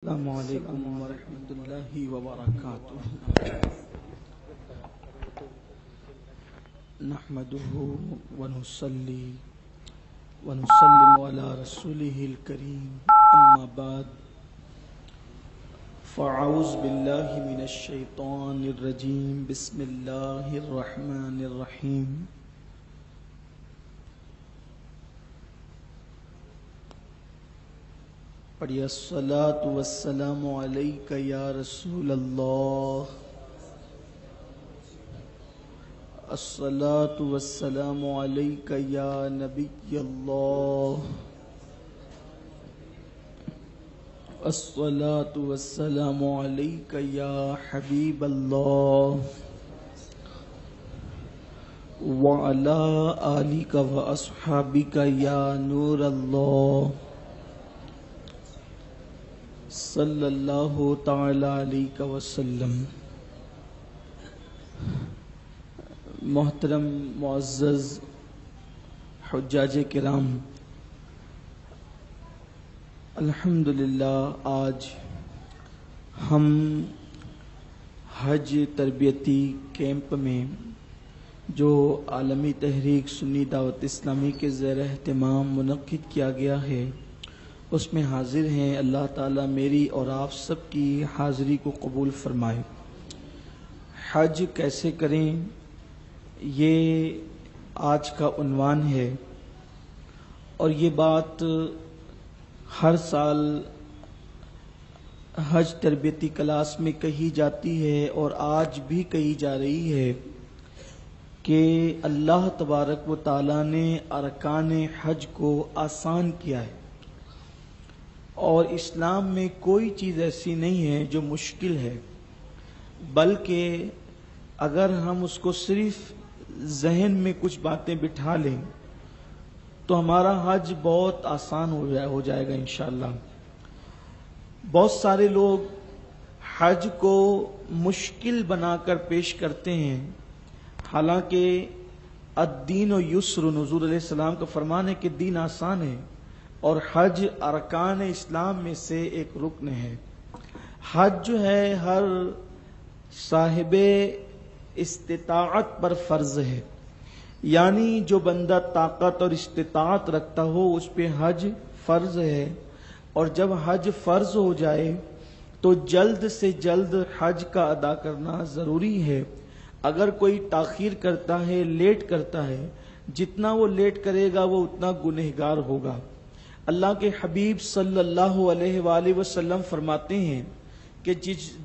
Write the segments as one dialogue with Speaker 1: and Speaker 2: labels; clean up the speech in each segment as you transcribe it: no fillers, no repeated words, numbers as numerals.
Speaker 1: السلام علیکم ورحمۃ اللہ وبرکاتہ نحمده ونصلي ونسلم على رسوله الكريم اما بعد فاعوذ باللہ من الشیطان الرجیم بسم اللہ الرحمن الرحیم پڑھیے الصلاۃ والسلام علیک یا رسول اللہ، الصلاۃ والسلام علیک یا نبی اللہ، الصلاۃ والسلام علیک یا حبیب اللہ وعلی آلک واصحابک یا نور اللہ صلی اللہ تعالی علیہ وسلم۔ محترم معزز حجاج کرام، الحمدللہ آج ہم حج تربیتی کیمپ میں جو عالمی تحریک سنی دعوت اسلامی کے زیر اہتمام منعقد کیا گیا ہے اس میں حاضر ہیں۔ اللہ تعالیٰ میری اور آپ سب کی حاضری کو قبول فرمائے۔ حج کیسے کریں، یہ آج کا عنوان ہے، اور یہ بات ہر سال حج تربیتی کلاس میں کہی جاتی ہے اور آج بھی کہی جا رہی ہے کہ اللہ تبارک و تعالیٰ نے ارکان حج کو آسان کیا ہے، اور اسلام میں کوئی چیز ایسی نہیں ہے جو مشکل ہے، بلکہ اگر ہم اس کو صرف ذہن میں کچھ باتیں بٹھا لیں تو ہمارا حج بہت آسان ہو جائے گا انشاءاللہ۔ بہت سارے لوگ حج کو مشکل بنا کر پیش کرتے ہیں، حالانکہ الدین و یسر، حضور علیہ السلام کا فرمان ہے کہ دین آسان ہے، اور حج ارکان اسلام میں سے ایک رکن ہے۔ حج جو ہے ہر صاحب استطاعت پر فرض ہے، یعنی جو بندہ طاقت اور استطاعت رکھتا ہو اس پہ حج فرض ہے، اور جب حج فرض ہو جائے تو جلد سے جلد حج کا ادا کرنا ضروری ہے۔ اگر کوئی تاخیر کرتا ہے، لیٹ کرتا ہے، جتنا وہ لیٹ کرے گا وہ اتنا گنہگار ہوگا۔ اللہ کے حبیب صلی اللہ علیہ وآلہ وسلم فرماتے ہیں کہ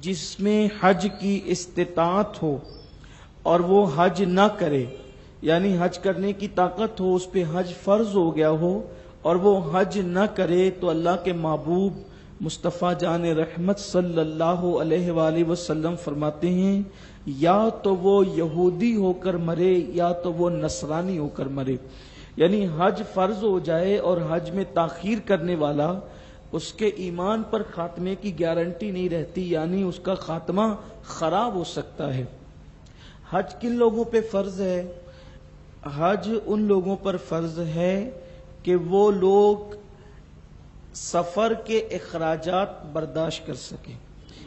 Speaker 1: جس میں حج کی استطاعت ہو اور وہ حج نہ کرے، یعنی حج کرنے کی طاقت ہو، اس پہ حج فرض ہو گیا ہو اور وہ حج نہ کرے، تو اللہ کے محبوب مصطفیٰ جان رحمت صلی اللہ علیہ وآلہ وسلم فرماتے ہیں یا تو وہ یہودی ہو کر مرے یا تو وہ نصرانی ہو کر مرے۔ یعنی حج فرض ہو جائے اور حج میں تاخیر کرنے والا، اس کے ایمان پر خاتمے کی گارنٹی نہیں رہتی، یعنی اس کا خاتمہ خراب ہو سکتا ہے۔ حج کن لوگوں پہ فرض ہے؟ حج ان لوگوں پر فرض ہے کہ وہ لوگ سفر کے اخراجات برداشت کر سکیں،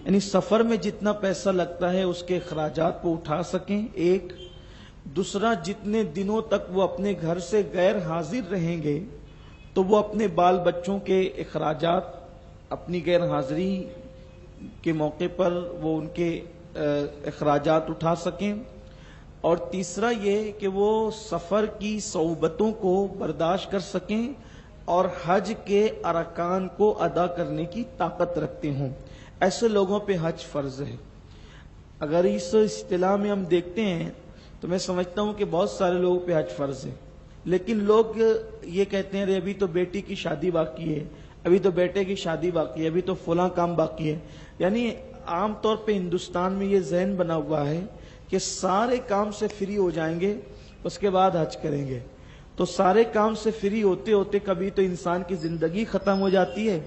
Speaker 1: یعنی سفر میں جتنا پیسہ لگتا ہے اس کے اخراجات کو اٹھا سکیں، ایک۔ دوسرا، جتنے دنوں تک وہ اپنے گھر سے غیر حاضر رہیں گے تو وہ اپنے بال بچوں کے اخراجات اپنی غیر حاضری کے موقع پر وہ ان کے اخراجات اٹھا سکیں، اور تیسرا یہ کہ وہ سفر کی صعوبتوں کو برداشت کر سکیں اور حج کے ارکان کو ادا کرنے کی طاقت رکھتے ہوں۔ ایسے لوگوں پہ حج فرض ہے۔ اگر اس اصطلاح میں ہم دیکھتے ہیں تو میں سمجھتا ہوں کہ بہت سارے لوگوں پہ حج فرض ہے، لیکن لوگ یہ کہتے ہیں ابھی تو بیٹی کی شادی باقی ہے، ابھی تو بیٹے کی شادی باقی ہے، ابھی تو فلاں کام باقی ہے۔ یعنی عام طور پہ ہندوستان میں یہ ذہن بنا ہوا ہے کہ سارے کام سے فری ہو جائیں گے اس کے بعد حج کریں گے، تو سارے کام سے فری ہوتے ہوتے کبھی تو انسان کی زندگی ختم ہو جاتی ہے،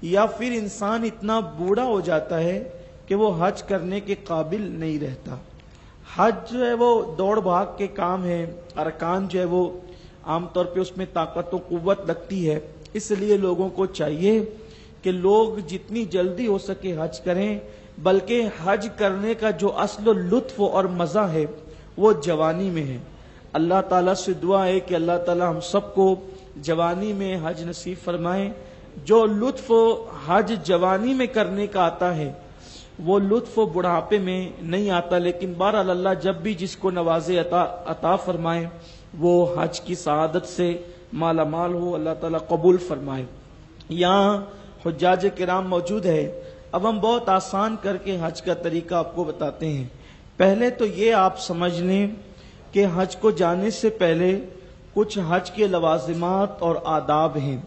Speaker 1: یا پھر انسان اتنا بوڑھا ہو جاتا ہے کہ وہ حج کرنے کے قابل نہیں رہتا۔ حج جو ہے وہ دوڑ بھاگ کے کام ہے، ارکان جو ہے وہ عام طور پہ اس میں طاقت و قوت لگتی ہے، اس لیے لوگوں کو چاہیے کہ لوگ جتنی جلدی ہو سکے حج کریں، بلکہ حج کرنے کا جو اصل و لطف اور مزہ ہے وہ جوانی میں ہے۔ اللہ تعالیٰ سے دعا ہے کہ اللہ تعالیٰ ہم سب کو جوانی میں حج نصیب فرمائے۔ جو لطف حج جوانی میں کرنے کا آتا ہے وہ لطف بڑھاپے میں نہیں آتا، لیکن بہرحال اللہ جب بھی جس کو نوازے عطا فرمائے وہ حج کی سعادت سے مالا مال ہو، اللہ تعالیٰ قبول فرمائے۔ یہاں حجاج کرام موجود ہے۔ اب ہم بہت آسان کر کے حج کا طریقہ آپ کو بتاتے ہیں۔ پہلے تو یہ آپ سمجھ لیں کہ حج کو جانے سے پہلے کچھ حج کے لوازمات اور آداب ہیں۔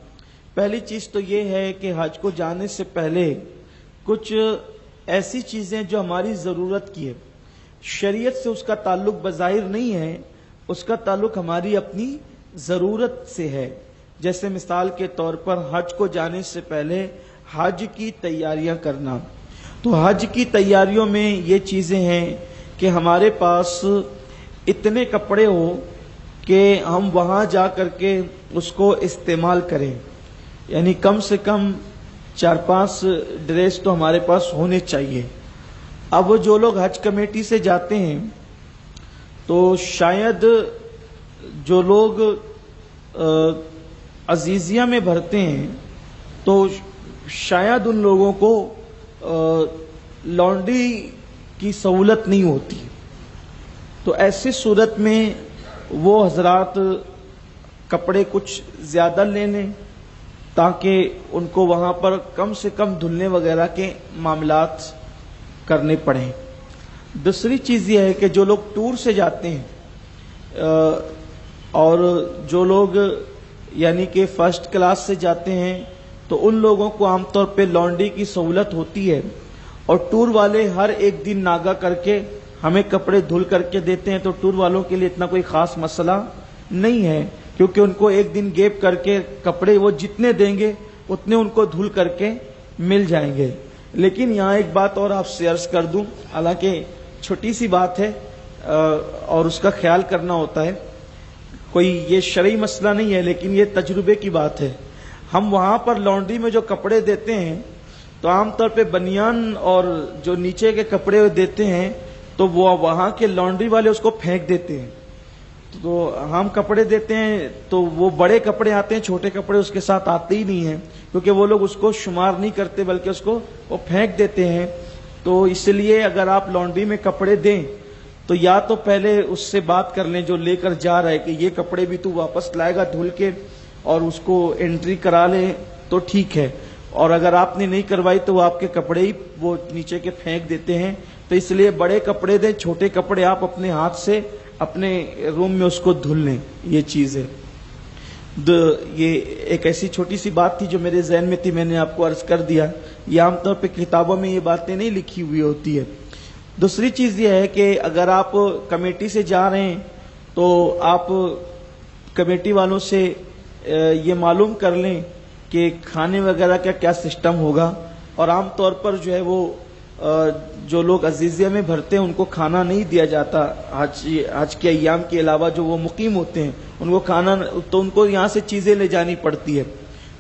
Speaker 1: پہلی چیز تو یہ ہے کہ حج کو جانے سے پہلے کچھ ایسی چیزیں جو ہماری ضرورت کی ہے، شریعت سے اس کا تعلق بظاہر نہیں ہے، اس کا تعلق ہماری اپنی ضرورت سے ہے۔ جیسے مثال کے طور پر حج کو جانے سے پہلے حج کی تیاریاں کرنا، تو حج کی تیاریوں میں یہ چیزیں ہیں کہ ہمارے پاس اتنے کپڑے ہو کہ ہم وہاں جا کر کے اس کو استعمال کریں، یعنی کم سے کم 4-5 ڈریس تو ہمارے پاس ہونے چاہیے۔ اب وہ جو لوگ حج کمیٹی سے جاتے ہیں تو شاید جو لوگ عزیزیہ میں بھرتے ہیں تو شاید ان لوگوں کو لانڈری کی سہولت نہیں ہوتی، تو ایسی صورت میں وہ حضرات کپڑے کچھ زیادہ لے لیں تاکہ ان کو وہاں پر کم سے کم دھلنے وغیرہ کے معاملات کرنے پڑیں۔ دوسری چیز یہ ہے کہ جو لوگ ٹور سے جاتے ہیں اور جو لوگ یعنی کہ فرسٹ کلاس سے جاتے ہیں تو ان لوگوں کو عام طور پہ لانڈری کی سہولت ہوتی ہے، اور ٹور والے ہر ایک دن ناگا کر کے ہمیں کپڑے دھل کر کے دیتے ہیں، تو ٹور والوں کے لیے اتنا کوئی خاص مسئلہ نہیں ہے، کیونکہ ان کو ایک دن گیپ کر کے کپڑے وہ جتنے دیں گے اتنے ان کو دھل کر کے مل جائیں گے۔ لیکن یہاں ایک بات اور آپ سے عرض کر دوں، حالانکہ چھوٹی سی بات ہے اور اس کا خیال کرنا ہوتا ہے، کوئی یہ شرعی مسئلہ نہیں ہے لیکن یہ تجربے کی بات ہے۔ ہم وہاں پر لانڈری میں جو کپڑے دیتے ہیں تو عام طور پہ بنیان اور جو نیچے کے کپڑے دیتے ہیں تو وہ وہاں کے لانڈری والے اس کو پھینک دیتے ہیں، تو ہم کپڑے دیتے ہیں تو وہ بڑے کپڑے آتے ہیں، چھوٹے کپڑے اس کے ساتھ آتے ہی نہیں ہیں، کیونکہ وہ لوگ اس کو شمار نہیں کرتے بلکہ اس کو وہ پھینک دیتے ہیں۔ تو اس لیے اگر آپ لانڈری میں کپڑے دیں تو یا تو پہلے اس سے بات کر لیں جو لے کر جا رہا ہے کہ یہ کپڑے بھی تو واپس لائے گا دھل کے، اور اس کو انٹری کرا لیں تو ٹھیک ہے، اور اگر آپ نے نہیں کروائی تو وہ آپ کے کپڑے ہی وہ نیچے کے پھینک دیتے ہیں۔ تو اس لیے بڑے کپڑے دیں، چھوٹے کپڑے آپ اپنے ہاتھ سے اپنے روم میں اس کو دھل لیں، یہ چیز ہے۔ یہ ایک ایسی چھوٹی سی بات تھی جو میرے ذہن میں تھی، میں نے آپ کو عرض کر دیا۔ یہ عام طور پہ کتابوں میں یہ باتیں نہیں لکھی ہوئی ہوتی ہے۔ دوسری چیز یہ ہے کہ اگر آپ کمیٹی سے جا رہے ہیں تو آپ کمیٹی والوں سے یہ معلوم کر لیں کہ کھانے وغیرہ کا کیا سسٹم ہوگا، اور عام طور پر جو ہے وہ جو لوگ عزیزیہ میں بھرتے ہیں ان کو کھانا نہیں دیا جاتا، حج کے ایام کے علاوہ جو وہ مقیم ہوتے ہیں ان کو کھانا، تو ان کو یہاں سے چیزیں لے جانی پڑتی ہے۔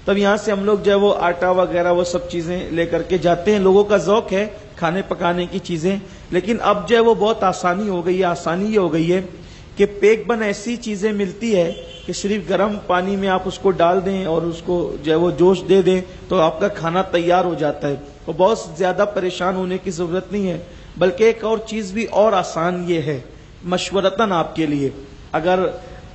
Speaker 1: تب یہاں سے ہم لوگ جو ہے وہ آٹا وغیرہ وہ سب چیزیں لے کر کے جاتے ہیں۔ لوگوں کا ذوق ہے کھانے پکانے کی چیزیں، لیکن اب جو ہے وہ بہت آسانی ہو گئی ہے۔ آسانی یہ ہو گئی ہے کہ پیک بن ایسی چیزیں ملتی ہے کہ صرف گرم پانی میں آپ اس کو ڈال دیں اور اس کو جو ہے وہ جوش دے دیں تو آپ کا کھانا تیار ہو جاتا ہے، تو بہت زیادہ پریشان ہونے کی ضرورت نہیں ہے۔ بلکہ ایک اور چیز بھی اور آسان یہ ہے مشورتاً آپ کے لیے، اگر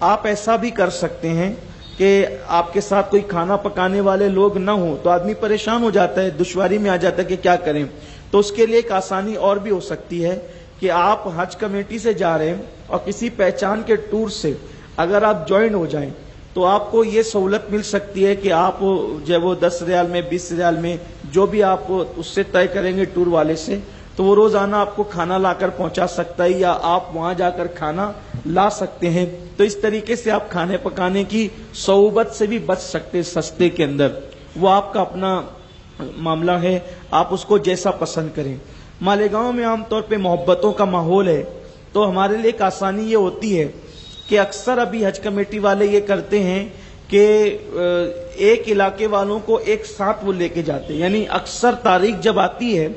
Speaker 1: آپ ایسا بھی کر سکتے ہیں کہ آپ کے ساتھ کوئی کھانا پکانے والے لوگ نہ ہوں تو آدمی پریشان ہو جاتا ہے، دشواری میں آ جاتا ہے کہ کیا کریں، تو اس کے لیے ایک آسانی اور بھی ہو سکتی ہے کہ آپ حج کمیٹی سے جا رہے ہیں اور کسی پہچان کے ٹور سے اگر آپ جوائن ہو جائیں تو آپ کو یہ سہولت مل سکتی ہے کہ آپ جو ہے وہ 10 ریال میں 20 ریال میں جو بھی آپ اس سے طے کریں گے ٹور والے سے، تو وہ روزانہ آپ کو کھانا لا کر پہنچا سکتا ہے یا آپ وہاں جا کر کھانا لا سکتے ہیں۔ تو اس طریقے سے آپ کھانے پکانے کی صعوبت سے بھی بچ سکتے سستے کے اندر، وہ آپ کا اپنا معاملہ ہے، آپ اس کو جیسا پسند کریں۔ مالیگاؤں میں عام طور پہ محبتوں کا ماحول ہے، تو ہمارے لیے ایک آسانی یہ ہوتی ہے کہ اکثر ابھی حج کمیٹی والے یہ کرتے ہیں کہ ایک علاقے والوں کو ایک ساتھ وہ لے کے جاتے ہیں، یعنی اکثر تاریخ جب آتی ہے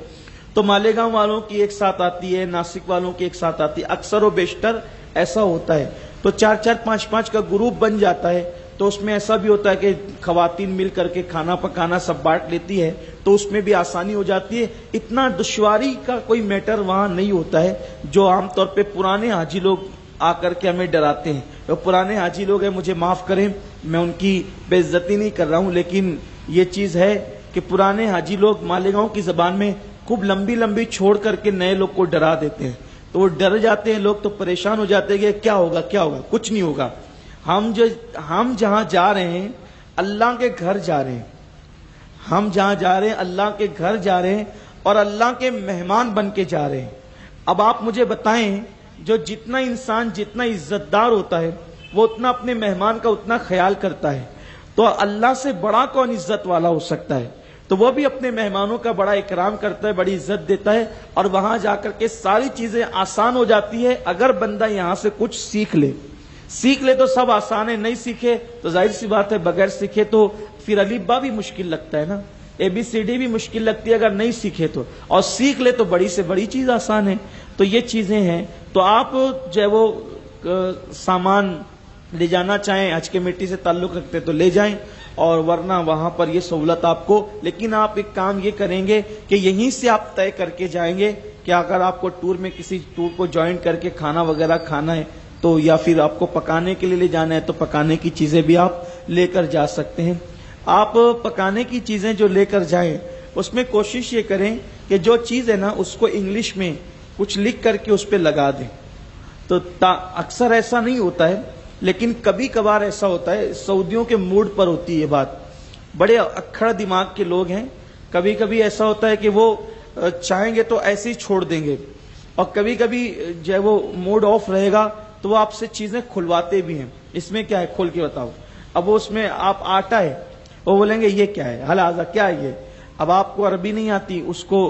Speaker 1: تو مالیگاؤں والوں کی ایک ساتھ آتی ہے، ناسک والوں کی ایک ساتھ آتی ہے، اکثر و بیشتر ایسا ہوتا ہے، تو 4-4 5-5 کا گروپ بن جاتا ہے، تو اس میں ایسا بھی ہوتا ہے کہ خواتین مل کر کے کھانا پکانا سب بانٹ لیتی ہے، تو اس میں بھی آسانی ہو جاتی ہے، اتنا دشواری کا کوئی میٹر وہاں نہیں ہوتا ہے، جو عام طور پہ پرانے حاجی لوگ آ کر کے ہمیں ڈراتے ہیں۔ وہ پرانے حاجی لوگ ہیں، مجھے معاف کریں، میں ان کی بے عزتی نہیں کر رہا ہوں، لیکن یہ چیز ہے کہ پرانے حاجی لوگ مالیگاؤں کی زبان میں خوب لمبی لمبی چھوڑ کر کے نئے لوگ کو ڈرا دیتے ہیں، تو وہ ڈر جاتے ہیں لوگ، تو پریشان ہو جاتے ہیں کہ کیا ہوگا کیا ہوگا، کچھ نہیں ہوگا۔ ہم جہاں جا رہے ہیں اللہ کے گھر جا رہے ہیں، ہم جہاں جا رہے ہیں اللہ کے گھر جا رہے ہیں اور اللہ کے مہمان بن کے جا رہے ہیں۔ اب آپ مجھے بتائیں، جو جتنا انسان جتنا عزت دار ہوتا ہے وہ اتنا اپنے مہمان کا اتنا خیال کرتا ہے، تو اللہ سے بڑا کون عزت والا ہو سکتا ہے؟ تو وہ بھی اپنے مہمانوں کا بڑا اکرام کرتا ہے، بڑی عزت دیتا ہے، اور وہاں جا کر کے ساری چیزیں آسان ہو جاتی ہے اگر بندہ یہاں سے کچھ سیکھ لے تو سب آسان ہے، نہیں سیکھے تو ظاہر سی بات ہے بغیر سیکھے تو پھر الف با بھی مشکل لگتا ہے نا، ABCD بھی مشکل لگتی ہے اگر نہیں سیکھے تو، اور سیکھ لے تو بڑی سے بڑی چیز آسان ہے۔ تو یہ چیزیں ہیں، تو آپ جو ہے وہ سامان لے جانا چاہیں حج کے مٹی سے تعلق رکھتے تو لے جائیں، اور ورنہ وہاں پر یہ سہولت آپ کو، لیکن آپ ایک کام یہ کریں گے کہ یہیں سے آپ طے کر کے جائیں گے کہ اگر آپ کو ٹور میں کسی ٹور کو جوائن کر کے کھانا وغیرہ کھانا ہے تو، یا پھر آپ کو پکانے کے لیے لے جانا ہے تو پکانے کی چیزیں بھی آپ لے کر جا سکتے ہیں۔ آپ پکانے کی چیزیں جو لے کر جائیں اس میں کوشش یہ کریں کہ جو چیز ہے نا اس کو انگلش میں کچھ لکھ کر کے اس پہ لگا دیں، تو اکثر ایسا نہیں ہوتا ہے لیکن کبھی کبھار ایسا ہوتا ہے، سعودیوں کے موڈ پر ہوتی ہے یہ بات، بڑے اکھڑ دماغ کے لوگ ہیں، کبھی کبھی ایسا ہوتا ہے کہ وہ چاہیں گے تو ایسے ہی چھوڑ دیں گے، اور کبھی کبھی جو ہے وہ موڈ آف رہے گا تو وہ آپ سے چیزیں کھلواتے بھی ہیں، اس میں کیا ہے کھول کے بتاؤ، اب وہ اس میں آپ آٹا ہے وہ بولیں گے یہ کیا ہے، حلازہ کیا ہے یہ، اب آپ کو عربی نہیں آتی، اس کو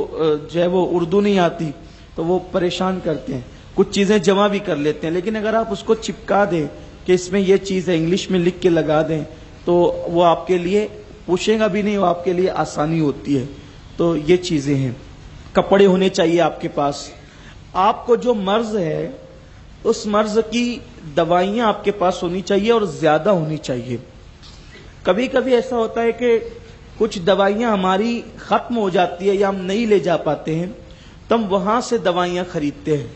Speaker 1: جو ہے وہ اردو نہیں آتی، تو وہ پریشان کرتے ہیں، کچھ چیزیں جمع بھی کر لیتے ہیں، لیکن اگر آپ اس کو چپکا دیں کہ اس میں یہ چیز ہے انگلش میں لکھ کے لگا دیں تو وہ آپ کے لیے پوچھے گا بھی نہیں، وہ آپ کے لیے آسانی ہوتی ہے۔ تو یہ چیزیں ہیں، کپڑے ہونے چاہیے آپ کے پاس، آپ کو جو مرض ہے اس مرض کی دوائیاں آپ کے پاس ہونی چاہیے اور زیادہ ہونی چاہیے۔ کبھی کبھی ایسا ہوتا ہے کہ کچھ دوائیاں ہماری ختم ہو جاتی ہے یا ہم نہیں لے جا پاتے ہیں تو ہم وہاں سے دوائیاں خریدتے ہیں،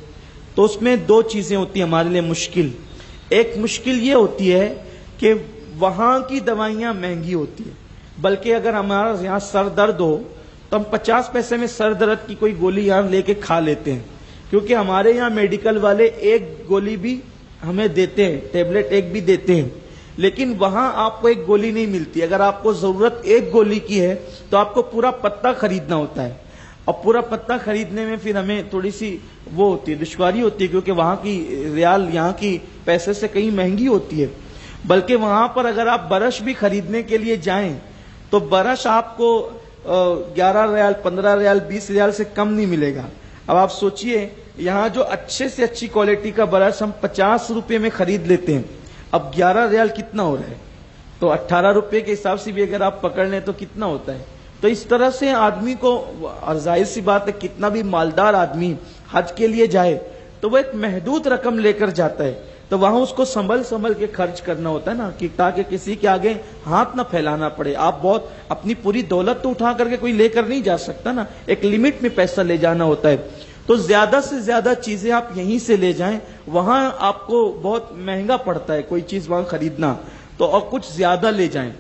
Speaker 1: تو اس میں دو چیزیں ہوتی ہیں ہمارے لیے مشکل، ایک مشکل یہ ہوتی ہے کہ وہاں کی دوائیاں مہنگی ہوتی ہیں، بلکہ اگر ہمارا یہاں سر درد ہو تو ہم 50 پیسے میں سر درد کی کوئی گولی یہاں لے کے کھا لیتے ہیں، کیونکہ ہمارے یہاں میڈیکل والے ایک گولی بھی ہمیں دیتے ہیں، ٹیبلٹ ایک بھی دیتے ہیں، لیکن وہاں آپ کو ایک گولی نہیں ملتی، اگر آپ کو ضرورت ایک گولی کی ہے تو آپ کو پورا پتا خریدنا ہوتا ہے، اور پورا پتا خریدنے میں پھر ہمیں تھوڑی سی وہ ہوتی ہے، دشواری ہوتی ہے، کیونکہ وہاں کی ریال یہاں کی پیسے سے کہیں مہنگی ہوتی ہے، بلکہ وہاں پر اگر آپ برش بھی خریدنے کے لیے جائیں تو برش آپ کو 11 ریال 15 ریال 20 ریال سے کم نہیں ملے گا۔ اب آپ سوچئے یہاں جو اچھے سے اچھی کوالٹی کا برش ہم 50 روپے میں خرید لیتے ہیں، اب 11 ریال کتنا ہو رہا ہے، تو 18 روپے کے حساب سے بھی اگر آپ پکڑ لیں تو کتنا ہوتا ہے۔ تو اس طرح سے آدمی کو، اور ظاہر سی بات ہے کتنا بھی مالدار آدمی حج کے لیے جائے تو وہ ایک محدود رقم لے کر جاتا ہے، تو وہاں اس کو سنبھل کے خرچ کرنا ہوتا ہے نا، کہ تاکہ کسی کے آگے ہاتھ نہ پھیلانا پڑے۔ آپ بہت اپنی پوری دولت تو اٹھا کر کے کوئی لے کر نہیں جا سکتا نا، ایک لمٹ میں پیسہ لے جانا ہوتا ہے، تو زیادہ سے زیادہ چیزیں آپ یہیں سے لے جائیں، وہاں آپ کو بہت مہنگا پڑتا ہے کوئی چیز وہاں خریدنا، تو اور کچھ زیادہ لے جائیں،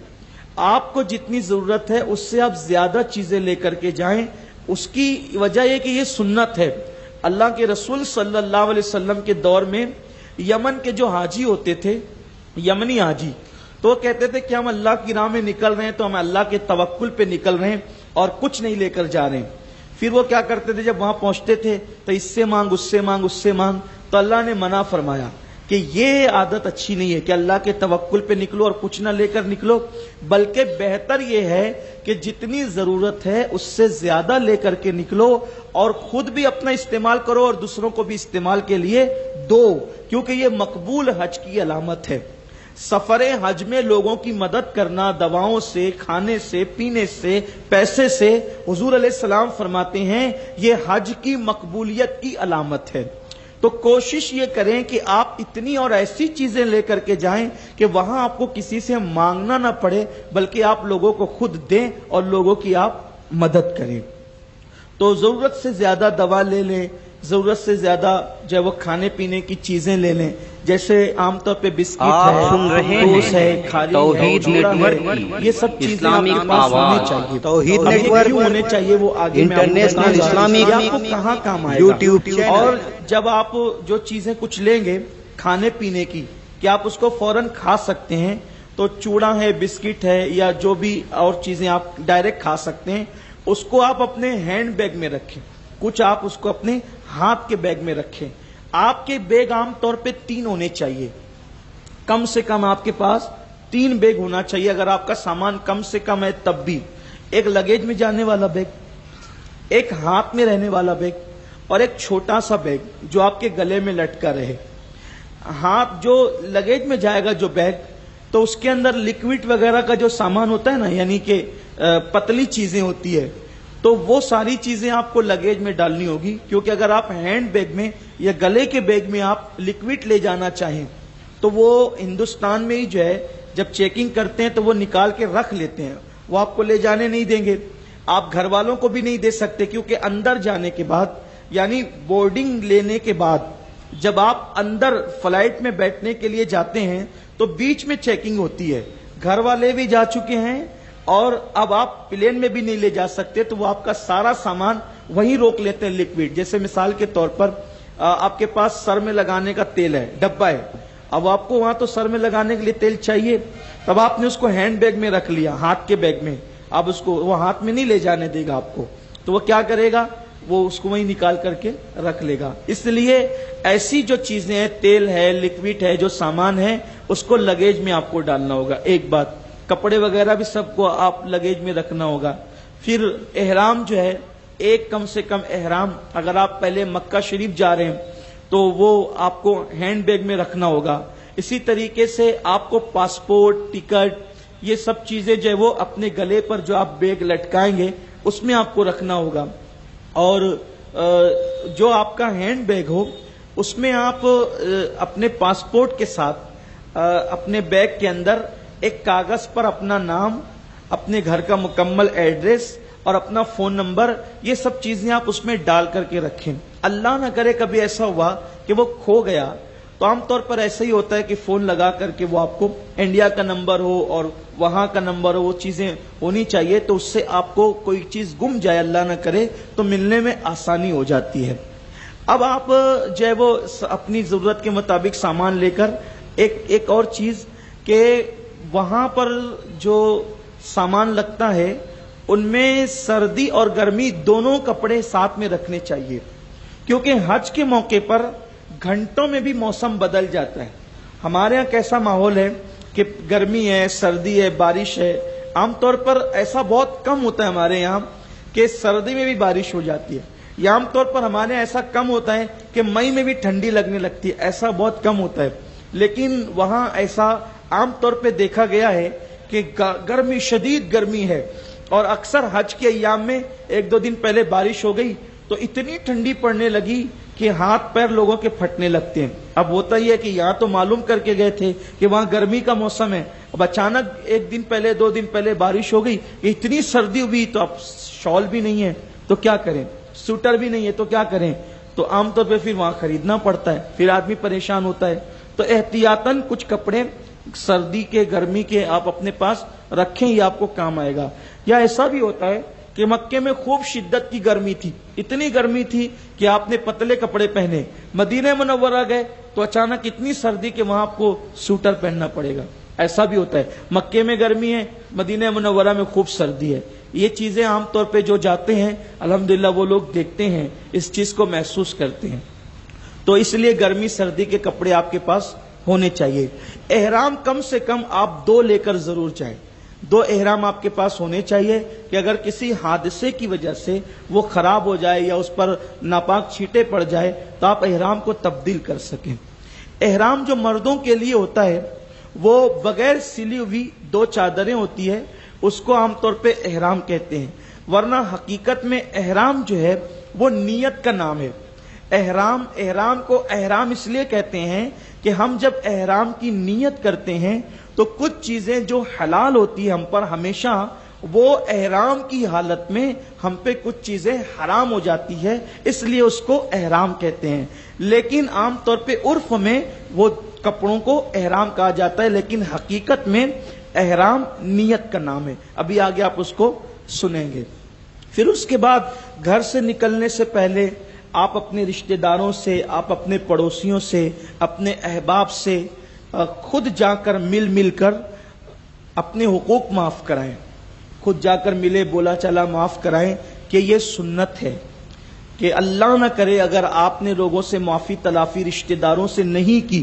Speaker 1: آپ کو جتنی ضرورت ہے اس سے آپ زیادہ چیزیں لے کر کے جائیں۔ اس کی وجہ یہ کہ یہ سنت ہے، اللہ کے رسول صلی اللہ علیہ وسلم کے دور میں یمن کے جو حاجی ہوتے تھے، یمنی حاجی، تو وہ کہتے تھے کہ ہم اللہ کی راہ میں نکل رہے ہیں تو ہم اللہ کے توکل پہ نکل رہے ہیں اور کچھ نہیں لے کر جا رہے ہیں۔ پھر وہ کیا کرتے تھے، جب وہاں پہنچتے تھے تو اس سے مانگ اس سے مانگ اس سے مانگ، تو اللہ نے منع فرمایا کہ یہ عادت اچھی نہیں ہے کہ اللہ کے توکل پہ نکلو اور کچھ نہ لے کر نکلو، بلکہ بہتر یہ ہے کہ جتنی ضرورت ہے اس سے زیادہ لے کر کے نکلو، اور خود بھی اپنا استعمال کرو اور دوسروں کو بھی استعمال کے لیے دو، کیونکہ یہ مقبول حج کی علامت ہے۔ سفر حج میں لوگوں کی مدد کرنا دواؤں سے، کھانے سے، پینے سے، پیسے سے، حضور علیہ السلام فرماتے ہیں یہ حج کی مقبولیت کی علامت ہے۔ تو کوشش یہ کریں کہ آپ اتنی اور ایسی چیزیں لے کر کے جائیں کہ وہاں آپ کو کسی سے مانگنا نہ پڑے، بلکہ آپ لوگوں کو خود دیں اور لوگوں کی آپ مدد کریں۔ تو ضرورت سے زیادہ دوا لے لیں، ضرورت سے زیادہ جو ہے وہ کھانے پینے کی چیزیں لے لیں، جیسے عام طور پہ بسکٹ ہے، ٹوس ہے، کھاری ہے، چوڑا ہے، یہ سب چیزیں آپ کے پاس ہونی چاہیے۔
Speaker 2: توحید
Speaker 1: اب یہ
Speaker 2: نیٹورک
Speaker 1: کیوں ہونے چاہیے وہ آگے میں آپ کو
Speaker 2: انٹرنیشنل
Speaker 1: بتاؤں گا۔
Speaker 2: اسلامک
Speaker 1: یہ آپ کو کہاں کام آئے
Speaker 2: یوٹیوب
Speaker 1: گا، اور جب آپ جو چیزیں کچھ لیں گے کھانے پینے کی کہ آپ اس کو فوراً کھا سکتے ہیں، تو چوڑا ہے، بسکٹ ہے، یا جو بھی اور چیزیں آپ ڈائریکٹ کھا سکتے ہیں، اس کو آپ اپنے ہینڈ بیگ میں رکھیں، کچھ آپ اس کو اپنے ہاتھ کے بیگ میں رکھیں۔ آپ کے بیگ عام طور پہ 3 ہونے چاہیے، کم سے کم آپ کے پاس 3 بیگ ہونا چاہیے۔ اگر آپ کا سامان کم سے کم ہے تب بھی ایک لگیج میں جانے والا بیگ، ایک ہاتھ میں رہنے والا بیگ، اور ایک چھوٹا سا بیگ جو آپ کے گلے میں لٹکا رہے۔ ہاتھ جو لگیج میں جائے گا جو بیگ، تو اس کے اندر لکوڈ وغیرہ کا جو سامان ہوتا ہے نا، یعنی کہ پتلی چیزیں ہوتی ہے، تو وہ ساری چیزیں آپ کو لگیج میں ڈالنی ہوگی، کیونکہ اگر آپ ہینڈ بیگ میں یا گلے کے بیگ میں آپ لکوڈ لے جانا چاہیں تو وہ ہندوستان میں ہی جو ہے جب چیکنگ کرتے ہیں تو وہ نکال کے رکھ لیتے ہیں، وہ آپ کو لے جانے نہیں دیں گے۔ آپ گھر والوں کو بھی نہیں دے سکتے، کیونکہ اندر جانے کے بعد، یعنی بورڈنگ لینے کے بعد، جب آپ اندر فلائٹ میں بیٹھنے کے لیے جاتے ہیں تو بیچ میں چیکنگ ہوتی ہے، گھر والے بھی جا چکے ہیں اور اب آپ پلین میں بھی نہیں لے جا سکتے، تو وہ آپ کا سارا سامان وہیں روک لیتے ہیں لکوڈ۔ جیسے مثال کے طور پر آپ کے پاس سر میں لگانے کا تیل ہے، ڈبہ ہے، اب آپ کو وہاں تو سر میں لگانے کے لیے تیل چاہیے، تب آپ نے اس کو ہینڈ بیگ میں رکھ لیا، ہاتھ کے بیگ میں، اب اس کو وہ ہاتھ میں نہیں لے جانے دے گا آپ کو، تو وہ کیا کرے گا، وہ اس کو وہیں نکال کر کے رکھ لے گا۔ اس لیے ایسی جو چیزیں ہیں، تیل ہے، لکوڈ ہے، جو سامان ہے، اس کو لگیج میں آپ کو ڈالنا ہوگا۔ ایک بات، کپڑے وغیرہ بھی سب کو آپ لگیج میں رکھنا ہوگا۔ پھر احرام جو ہے، ایک کم سے کم احرام، اگر آپ پہلے مکہ شریف جا رہے ہیں تو وہ آپ کو ہینڈ بیگ میں رکھنا ہوگا۔ اسی طریقے سے آپ کو پاسپورٹ، ٹکٹ، یہ سب چیزیں جو ہے وہ اپنے گلے پر جو آپ بیگ لٹکائیں گے اس میں آپ کو رکھنا ہوگا۔ اور جو آپ کا ہینڈ بیگ ہو اس میں آپ اپنے پاسپورٹ کے ساتھ اپنے بیگ کے اندر ایک کاغذ پر اپنا نام، اپنے گھر کا مکمل ایڈریس اور اپنا فون نمبر، یہ سب چیزیں آپ اس میں ڈال کر کے رکھیں۔ اللہ نہ کرے کبھی ایسا ہوا کہ وہ کھو گیا، تو عام طور پر ایسا ہی ہوتا ہے کہ فون لگا کر کے وہ آپ کو انڈیا کا نمبر ہو اور وہاں کا نمبر ہو، وہ چیزیں ہونی چاہیے، تو اس سے آپ کو کوئی چیز گم جائے اللہ نہ کرے تو ملنے میں آسانی ہو جاتی ہے۔ اب آپ جو ہے وہ اپنی ضرورت کے مطابق سامان لے کر ایک اور چیز کہ وہاں پر جو سامان لگتا ہے ان میں سردی اور گرمی دونوں کپڑے ساتھ میں رکھنے چاہیے، کیونکہ حج کے موقع پر گھنٹوں میں بھی موسم بدل جاتا ہے۔ ہمارے ہاں کیسا ماحول ہے کہ گرمی ہے، سردی ہے، بارش ہے، عام طور پر ایسا بہت کم ہوتا ہے ہمارے یہاں کہ سردی میں بھی بارش ہو جاتی ہے، یا عام طور پر ہمارے یہاں ایسا کم ہوتا ہے کہ مئی میں بھی ٹھنڈی لگنے لگتی ہے، ایسا بہت کم ہوتا ہے۔ لیکن وہاں ایسا عام طور پہ دیکھا گیا ہے کہ گرمی، شدید گرمی ہے، اور اکثر حج کے ایام میں 1-2 دن پہلے بارش ہو گئی تو اتنی ٹھنڈی پڑنے لگی کہ ہاتھ پیر لوگوں کے پھٹنے لگتے ہیں۔ اب ہوتا ہی ہے کہ یہاں تو معلوم کر کے گئے تھے کہ وہاں گرمی کا موسم ہے، اب اچانک 1 دن پہلے 2 دن پہلے بارش ہو گئی، اتنی سردی ہوئی تو اب شال بھی نہیں ہے تو کیا کریں، سوٹر بھی نہیں ہے تو کیا کریں، تو عام طور پہ پھر وہاں خریدنا پڑتا ہے، پھر آدمی پریشان ہوتا ہے۔ تو احتیاطاً کچھ کپڑے سردی کے، گرمی کے آپ اپنے پاس رکھیں، یہ آپ کو کام آئے گا۔ یا ایسا بھی ہوتا ہے کہ مکے میں خوب شدت کی گرمی تھی، اتنی گرمی تھی کہ آپ نے پتلے کپڑے پہنے، مدینہ منورہ گئے تو اچانک اتنی سردی کہ وہاں آپ کو سوٹر پہننا پڑے گا، ایسا بھی ہوتا ہے۔ مکے میں گرمی ہے، مدینہ منورہ میں خوب سردی ہے۔ یہ چیزیں عام طور پہ جو جاتے ہیں الحمدللہ وہ لوگ دیکھتے ہیں، اس چیز کو محسوس کرتے ہیں۔ تو اس لیے گرمی سردی کے کپڑے آپ کے پاس ہونے چاہیے۔ احرام کم سے کم آپ 2 لے کر ضرور جائیں، 2 احرام آپ کے پاس ہونے چاہیے کہ اگر کسی حادثے کی وجہ سے وہ خراب ہو جائے یا اس پر ناپاک چھینٹے پڑ جائے تو آپ احرام کو تبدیل کر سکیں۔ احرام جو مردوں کے لیے ہوتا ہے وہ بغیر سلی ہوئی 2 چادریں ہوتی ہے، اس کو عام طور پہ احرام کہتے ہیں، ورنہ حقیقت میں احرام جو ہے وہ نیت کا نام ہے۔ احرام کو احرام اس لیے کہتے ہیں کہ ہم جب احرام کی نیت کرتے ہیں تو کچھ چیزیں جو حلال ہوتی ہیں ہم پر ہمیشہ، وہ احرام کی حالت میں ہم پہ کچھ چیزیں حرام ہو جاتی ہے، اس لیے اس کو احرام کہتے ہیں۔ لیکن عام طور پہ عرف میں وہ کپڑوں کو احرام کہا جاتا ہے، لیکن حقیقت میں احرام نیت کا نام ہے۔ ابھی آگے آپ اس کو سنیں گے۔ پھر اس کے بعد گھر سے نکلنے سے پہلے آپ اپنے رشتہ داروں سے، آپ اپنے پڑوسیوں سے، اپنے احباب سے خود جا کر مل کر اپنے حقوق معاف کرائیں، خود جا کر ملے بولا چلا معاف کرائیں، کہ یہ سنت ہے کہ اللہ نہ کرے اگر آپ نے لوگوں سے معافی تلافی رشتہ داروں سے نہیں کی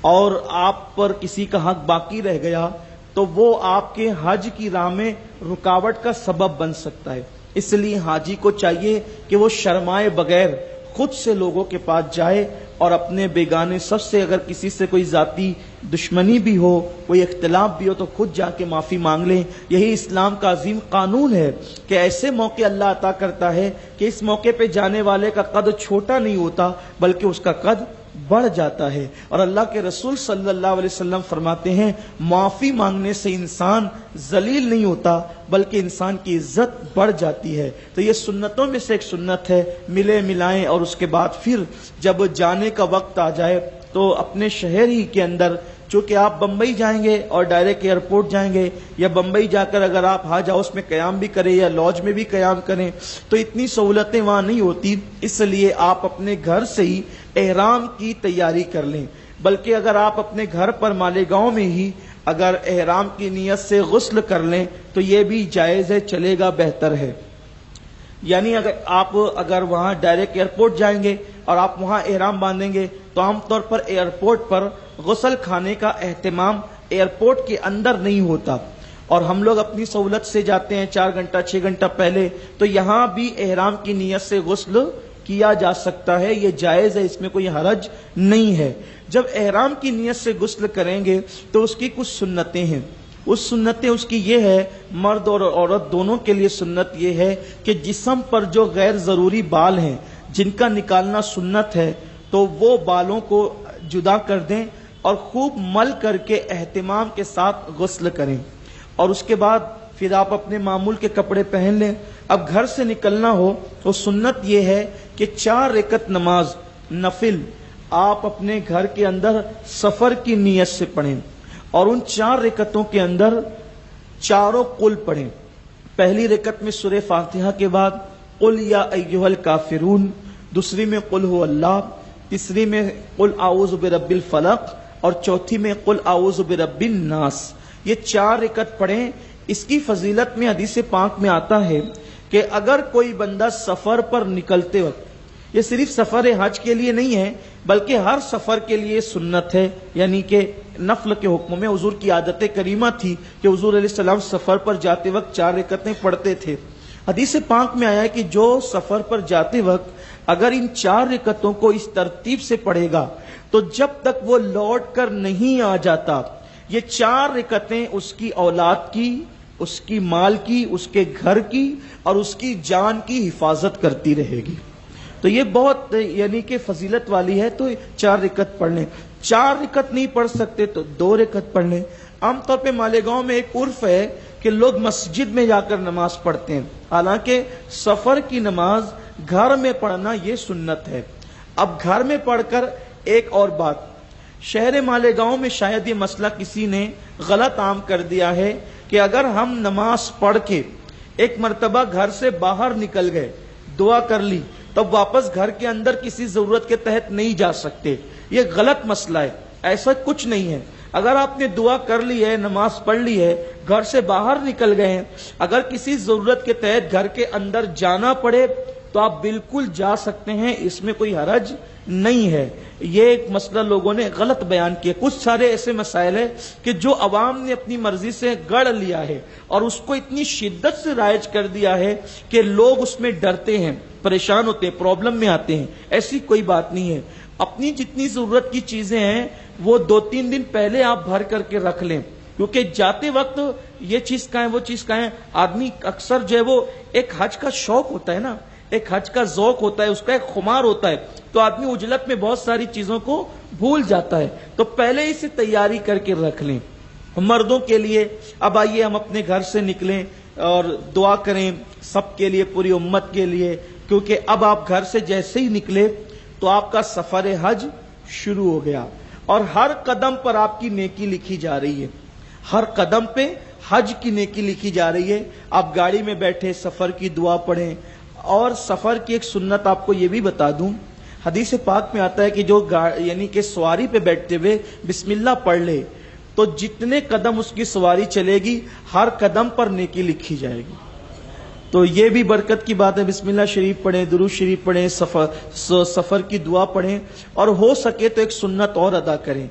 Speaker 1: اور آپ پر کسی کا حق باقی رہ گیا تو وہ آپ کے حج کی راہ میں رکاوٹ کا سبب بن سکتا ہے۔ اس لیے حاجی کو چاہیے کہ وہ شرمائے بغیر خود سے لوگوں کے پاس جائے اور اپنے بیگانے سب سے اگر کسی سے کوئی ذاتی دشمنی بھی ہو، کوئی اختلاف بھی ہو، تو خود جا کے معافی مانگ لیں۔ یہی اسلام کا عظیم قانون ہے کہ ایسے موقع اللہ عطا کرتا ہے کہ اس موقع پہ جانے والے کا قد چھوٹا نہیں ہوتا بلکہ اس کا قد بڑھ جاتا ہے۔ اور اللہ کے رسول صلی اللہ علیہ وسلم فرماتے ہیں معافی مانگنے سے انسان ذلیل نہیں ہوتا بلکہ انسان کی عزت بڑھ جاتی ہے۔ تو یہ سنتوں میں سے ایک سنت ہے، ملے ملائیں، اور اس کے بعد پھر جب جانے کا وقت آ جائے تو اپنے شہر ہی کے اندر، چونکہ آپ بمبئی جائیں گے اور ڈائریکٹ ایئرپورٹ جائیں گے، یا بمبئی جا کر اگر آپ حج ہاؤس میں قیام بھی کریں یا لاج میں بھی قیام کریں تو اتنی سہولتیں وہاں نہیں ہوتی، اس لیے آپ اپنے گھر سے ہی احرام کی تیاری کر لیں۔ بلکہ اگر آپ اپنے گھر پر مالیگاؤں میں ہی اگر احرام کی نیت سے غسل کر لیں تو یہ بھی جائز ہے، چلے گا، بہتر ہے۔ یعنی اگر وہاں ڈائریکٹ ایئرپورٹ جائیں گے اور آپ وہاں احرام باندھیں گے تو عام طور پر ایئرپورٹ پر غسل خانے کا اہتمام ایئرپورٹ کے اندر نہیں ہوتا، اور ہم لوگ اپنی سہولت سے جاتے ہیں 4 گھنٹہ 6 گھنٹہ پہلے، تو یہاں بھی احرام کی نیت سے غسل کیا جا سکتا ہے، یہ جائز ہے، اس میں کوئی حرج نہیں ہے۔ جب احرام کی نیت سے غسل کریں گے تو اس کی کچھ سنتیں ہیں۔ سنتیں اس کی یہ ہے، مرد اور عورت دونوں کے لیے سنت یہ ہے کہ جسم پر جو غیر ضروری بال ہیں جن کا نکالنا سنت ہے تو وہ بالوں کو جدا کر دیں اور خوب مل کر کے اہتمام کے ساتھ غسل کریں، اور اس کے بعد پھر آپ اپنے معمول کے کپڑے پہن لیں۔ اب گھر سے نکلنا ہو تو سنت یہ ہے کہ 4 رکعت نماز نفل آپ اپنے گھر کے اندر سفر کی نیت سے پڑھیں، اور ان 4 رکعتوں کے اندر چاروں قل پڑھیں۔ پہلی رکعت میں سورہ فاتحہ کے بعد قل یا ایھا الکافرون، دوسری میں قل هو اللہ، تیسری میں قل اعوذ برب الفلق، اور چوتھی میں قل اعوذ برب الناس۔ یہ 4 رکعت پڑھیں۔ اس کی فضیلت میں حدیث پاک میں آتا ہے کہ اگر کوئی بندہ سفر پر نکلتے وقت، یہ صرف سفر حج کے لیے نہیں ہے بلکہ ہر سفر کے لیے سنت ہے، یعنی کہ نفل کے حکم میں حضور کی عادت کریمہ تھی کہ حضور علیہ السلام سفر پر جاتے وقت 4 رکعتیں پڑھتے تھے۔ حدیث پاک میں آیا ہے کہ جو سفر پر جاتے وقت اگر ان 4 رکعتوں کو اس ترتیب سے پڑھے گا تو جب تک وہ لوٹ کر نہیں آ جاتا یہ 4 رکعتیں اس کی اولاد کی، اس کی مال کی، اس کے گھر کی اور اس کی جان کی حفاظت کرتی رہے گی۔ تو یہ بہت یعنی کہ فضیلت والی ہے، تو 4 رکعت پڑھ لیں۔ 4 رکعت نہیں پڑھ سکتے تو 2 رکعت پڑھ لیں۔ عام طور پہ مالیگاؤں میں ایک عرف ہے کہ لوگ مسجد میں جا کر نماز پڑھتے ہیں، حالانکہ سفر کی نماز گھر میں پڑھنا یہ سنت ہے۔ اب گھر میں پڑھ کر ایک اور بات، شہر مالیگاؤں میں شاید یہ مسئلہ کسی نے غلط عام کر دیا ہے کہ اگر ہم نماز پڑھ کے ایک مرتبہ گھر سے باہر نکل گئے، دعا کر لی، تب واپس گھر کے اندر کسی ضرورت کے تحت نہیں جا سکتے۔ یہ غلط مسئلہ ہے، ایسا کچھ نہیں ہے۔ اگر آپ نے دعا کر لی ہے، نماز پڑھ لی ہے، گھر سے باہر نکل گئے ہیں، اگر کسی ضرورت کے تحت گھر کے اندر جانا پڑے تو آپ بالکل جا سکتے ہیں، اس میں کوئی حرج نہیں ہے۔ یہ ایک مسئلہ لوگوں نے غلط بیان کیا۔ کچھ سارے ایسے مسائل ہیں کہ جو عوام نے اپنی مرضی سے گڑھ لیا ہے اور اس کو اتنی شدت سے رائج کر دیا ہے کہ لوگ اس میں ڈرتے ہیں، پریشان ہوتے ہیں، پرابلم میں آتے ہیں۔ ایسی کوئی بات نہیں ہے۔ اپنی جتنی ضرورت کی چیزیں ہیں وہ 2-3 دن پہلے آپ بھر کر کے رکھ لیں، کیونکہ جاتے وقت یہ چیز کہاں ہے وہ چیز کہاں ہے، آدمی اکثر جو ہے وہ ایک حج کا شوق ہوتا ہے نا، ایک حج کا ذوق ہوتا ہے، اس کا ایک خمار ہوتا ہے، تو آدمی اجلت میں بہت ساری چیزوں کو بھول جاتا ہے، تو پہلے ہی سے تیاری کر کے رکھ لیں۔ مردوں کے لیے اب آئیے ہم اپنے گھر سے نکلیں اور دعا کریں سب کے لیے، پوری امت کے لیے، کیونکہ اب آپ گھر سے جیسے ہی نکلے تو آپ کا سفر حج شروع ہو گیا، اور ہر قدم پر آپ کی نیکی لکھی جا رہی ہے، ہر قدم پہ حج کی نیکی لکھی جا رہی ہے۔ آپ گاڑی میں بیٹھے سفر کی دعا پڑھیں، اور سفر کی ایک سنت آپ کو یہ بھی بتا دوں، حدیث پاک میں آتا ہے کہ جو یعنی کہ سواری پہ بیٹھتے ہوئے بسم اللہ پڑھ لے تو جتنے قدم اس کی سواری چلے گی ہر قدم پر نیکی لکھی جائے گی۔ تو یہ بھی برکت کی بات ہے، بسم اللہ شریف پڑھیں، درود شریف پڑھیں، سفر کی دعا پڑھیں، اور ہو سکے تو ایک سنت اور ادا کریں،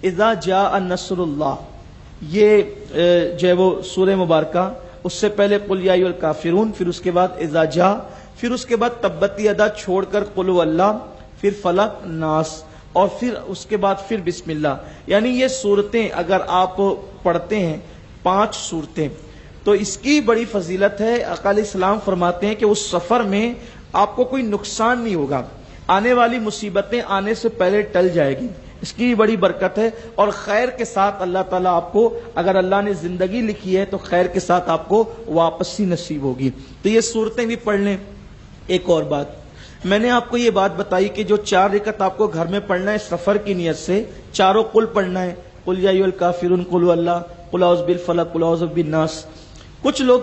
Speaker 1: اذا جاء نصر اللہ، یہ جو ہے وہ سورہ مبارکہ، اس سے پہلے قل یا ایھا الکافرون، پھر اس کے بعد اذا جاء، پھر اس کے بعد تبت یدا چھوڑ کر قل هو اللہ، پھر فلق ناس، اور پھر اس کے بعد پھر بسم اللہ، یعنی یہ صورتیں اگر آپ پڑھتے ہیں 5 صورتیں تو اس کی بڑی فضیلت ہے۔ آقا علیہ السلام فرماتے ہیں کہ اس سفر میں آپ کو کوئی نقصان نہیں ہوگا، آنے والی مصیبتیں آنے سے پہلے ٹل جائے گی، اس کی بڑی برکت ہے، اور خیر کے ساتھ اللہ تعالیٰ آپ کو، اگر اللہ نے زندگی لکھی ہے تو خیر کے ساتھ آپ کو واپسی نصیب ہوگی۔ تو یہ صورتیں بھی پڑھ لیں۔ ایک اور بات میں نے آپ کو یہ بات بتائی کہ جو 4 رکعت آپ کو گھر میں پڑھنا ہے سفر کی نیت سے، چاروں قل پڑھنا ہے، قل یا ایھا الکافرون، قل هو اللہ، قل اعوذ بالفلق، قل اعوذ بالناس۔ کچھ لوگ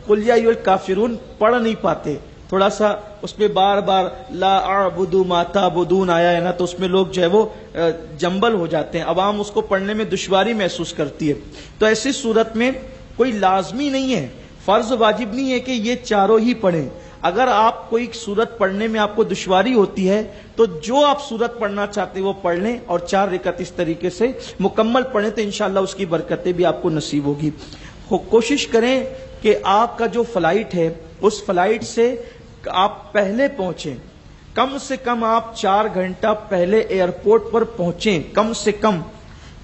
Speaker 1: قل یا ایھا الکافرون پڑھ نہیں پاتے، تھوڑا سا اس پہ بار بار لا اعبد ما تعبدون آیا ہے نا، تو اس میں لوگ جو ہے وہ جنبل ہو جاتے ہیں، عوام اس کو پڑھنے میں دشواری محسوس کرتی ہے۔ تو ایسی صورت میں کوئی لازمی نہیں ہے، فرض واجب نہیں ہے کہ یہ چاروں ہی پڑھیں۔ اگر آپ کوئی صورت پڑھنے میں آپ کو دشواری ہوتی ہے تو جو آپ صورت پڑھنا چاہتے ہیں وہ پڑھ لیں، اور 4 رکعت اس طریقے سے مکمل پڑھیں تو انشاءاللہ اس کی برکتیں بھی آپ کو نصیب ہوگی۔ کوشش کریں کہ آپ کا جو فلائٹ ہے اس فلائٹ سے آپ پہلے پہنچیں، کم سے کم آپ 4 گھنٹہ پہلے ایئرپورٹ پر پہنچیں، کم سے کم۔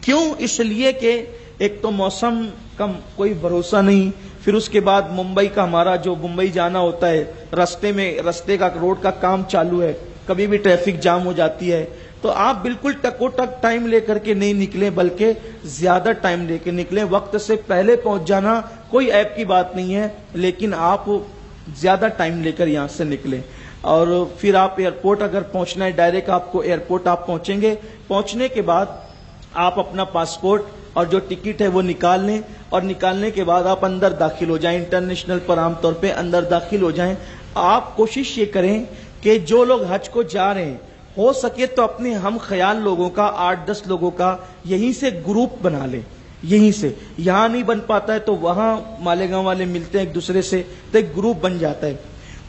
Speaker 1: کیوں؟ اس لیے کہ ایک تو موسم کا کوئی بھروسہ نہیں، پھر اس کے بعد ممبئی کا ہمارا جو ممبئی جانا ہوتا ہے، رستے کا روڈ کا کام چالو ہے، کبھی بھی ٹریفک جام ہو جاتی ہے، تو آپ بالکل ٹکو ٹک ٹائم لے کر کے نہیں نکلیں، بلکہ زیادہ ٹائم لے کے نکلیں۔ وقت سے پہلے پہنچ جانا کوئی عیب کی بات نہیں ہے، لیکن آپ زیادہ ٹائم لے کر یہاں سے نکلیں۔ اور پھر آپ ایئرپورٹ اگر پہنچنا ہے ڈائریکٹ آپ کو ایئرپورٹ آپ پہنچیں گے، پہنچنے کے بعد آپ اپنا پاسپورٹ اور جو ٹکٹ ہے وہ نکال لیں، اور نکالنے کے بعد آپ اندر داخل ہو جائیں، انٹرنیشنل پر عام طور پہ اندر داخل ہو جائیں۔ آپ کوشش یہ کریں کہ جو لوگ حج کو جا رہے ہیں ہو سکے تو اپنے ہم خیال لوگوں کا 8-10 لوگوں کا یہیں سے گروپ بنا لیں، یہیں سے، یہاں نہیں بن پاتا ہے تو وہاں مالیگاؤں والے ملتے ہیں ایک دوسرے سے تو ایک گروپ بن جاتا ہے۔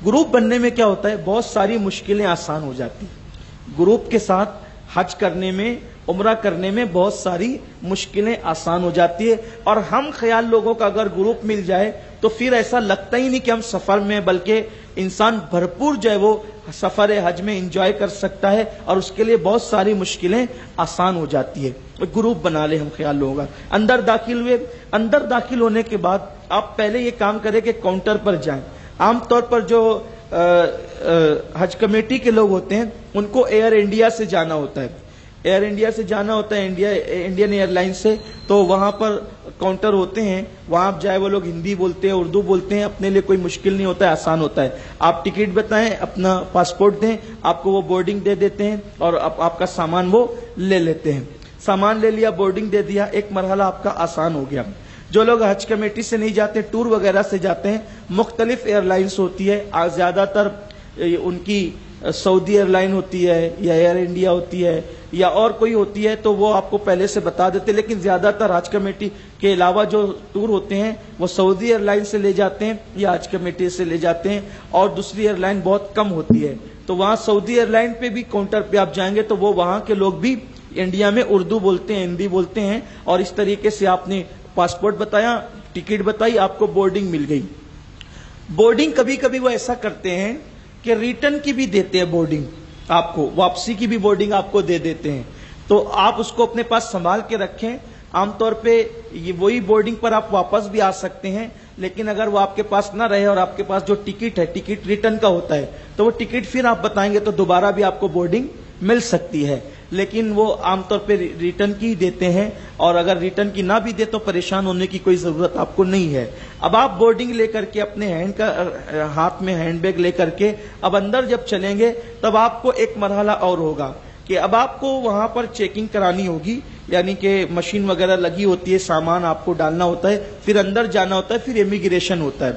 Speaker 1: گروپ بننے میں کیا ہوتا ہے، بہت ساری مشکلیں آسان ہو جاتی ہیں۔ گروپ کے ساتھ حج کرنے میں، عمرہ کرنے میں بہت ساری مشکلیں آسان ہو جاتی ہے، اور ہم خیال لوگوں کا اگر گروپ مل جائے تو پھر ایسا لگتا ہی نہیں کہ ہم سفر میں، بلکہ انسان بھرپور جو ہے وہ سفر حج میں انجوائے کر سکتا ہے، اور اس کے لیے بہت ساری مشکلیں آسان ہو جاتی ہے۔ گروپ بنا لے ہم خیال لوگوں کا۔ اندر داخل ہوئے، اندر داخل ہونے کے بعد آپ پہلے یہ کام کریں کہ کاؤنٹر پر جائیں۔ عام طور پر جو حج کمیٹی کے لوگ ہوتے ہیں ان کو ایئر انڈیا سے جانا ہوتا ہے، ایئر انڈیا سے جانا ہوتا ہے، انڈین ایئر لائن سے، تو وہاں پر کاؤنٹر ہوتے ہیں، وہاں آپ جائے، وہ لوگ ہندی بولتے ہیں، اردو بولتے ہیں، اپنے لیے کوئی مشکل نہیں ہوتا ہے، آسان ہوتا ہے۔ آپ ٹکٹ بتائیں، اپنا پاسپورٹ دیں، آپ کو وہ بورڈنگ دے دیتے ہیں، اور آپ کا سامان وہ لے لیتے ہیں۔ سامان لے لیا، بورڈنگ دے دیا، ایک مرحلہ آپ کا آسان ہو گیا۔ جو لوگ حج کمیٹی سے نہیں جاتے، ٹور وغیرہ سے جاتے ہیں، مختلف ایئر لائنس ہوتی ہے، زیادہ تر ان کی سعودی ایئر لائن ہوتی ہے یا ایئر انڈیا ہوتی ہے یا اور کوئی ہوتی ہے، تو وہ آپ کو پہلے سے بتا دیتے، لیکن زیادہ تر حج کمیٹی کے علاوہ جو ٹور ہوتے ہیں وہ سعودی ایئر لائن سے لے جاتے ہیں یا حج کمیٹی سے لے جاتے ہیں، اور دوسری ایئر لائن بہت کم ہوتی ہے۔ تو وہاں سعودی ایئر لائن پہ بھی کاؤنٹر پہ آپ جائیں گے تو وہ وہاں کے لوگ بھی انڈیا میں اردو بولتے ہیں، ہندی بولتے ہیں، اور اس طریقے سے آپ نے پاسپورٹ بتایا، ٹکٹ بتائی، آپ کو بورڈنگ مل گئی۔ بورڈنگ کبھی کبھی وہ ایسا کرتے ہیں کہ ریٹرن کی بھی دیتے ہیں بورڈنگ، آپ کو واپسی کی بھی بورڈنگ آپ کو دے دیتے ہیں۔ تو آپ اس کو اپنے پاس سنبھال کے رکھیں. عام طور پہ یہ وہی بورڈنگ پر آپ واپس بھی آ سکتے ہیں، لیکن اگر وہ آپ کے پاس نہ رہے اور آپ کے پاس جو ٹکٹ ہے، ٹکٹ ریٹرن کا ہوتا ہے، تو وہ ٹکٹ پھر آپ بتائیں گے تو دوبارہ بھی آپ کو بورڈنگ مل سکتی ہے، لیکن وہ عام طور پہ ریٹرن کی دیتے ہیں، اور اگر ریٹرن کی نہ بھی دے تو پریشان ہونے کی کوئی ضرورت آپ کو نہیں ہے. اب آپ بورڈنگ لے کر کے اپنے ہاتھ میں ہینڈ بیگ لے کر کے اب اندر جب چلیں گے تب آپ کو ایک مرحلہ اور ہوگا کہ اب آپ کو وہاں پر چیکنگ کرانی ہوگی، یعنی کہ مشین وغیرہ لگی ہوتی ہے، سامان آپ کو ڈالنا ہوتا ہے، پھر اندر جانا ہوتا ہے، پھر امیگریشن ہوتا ہے.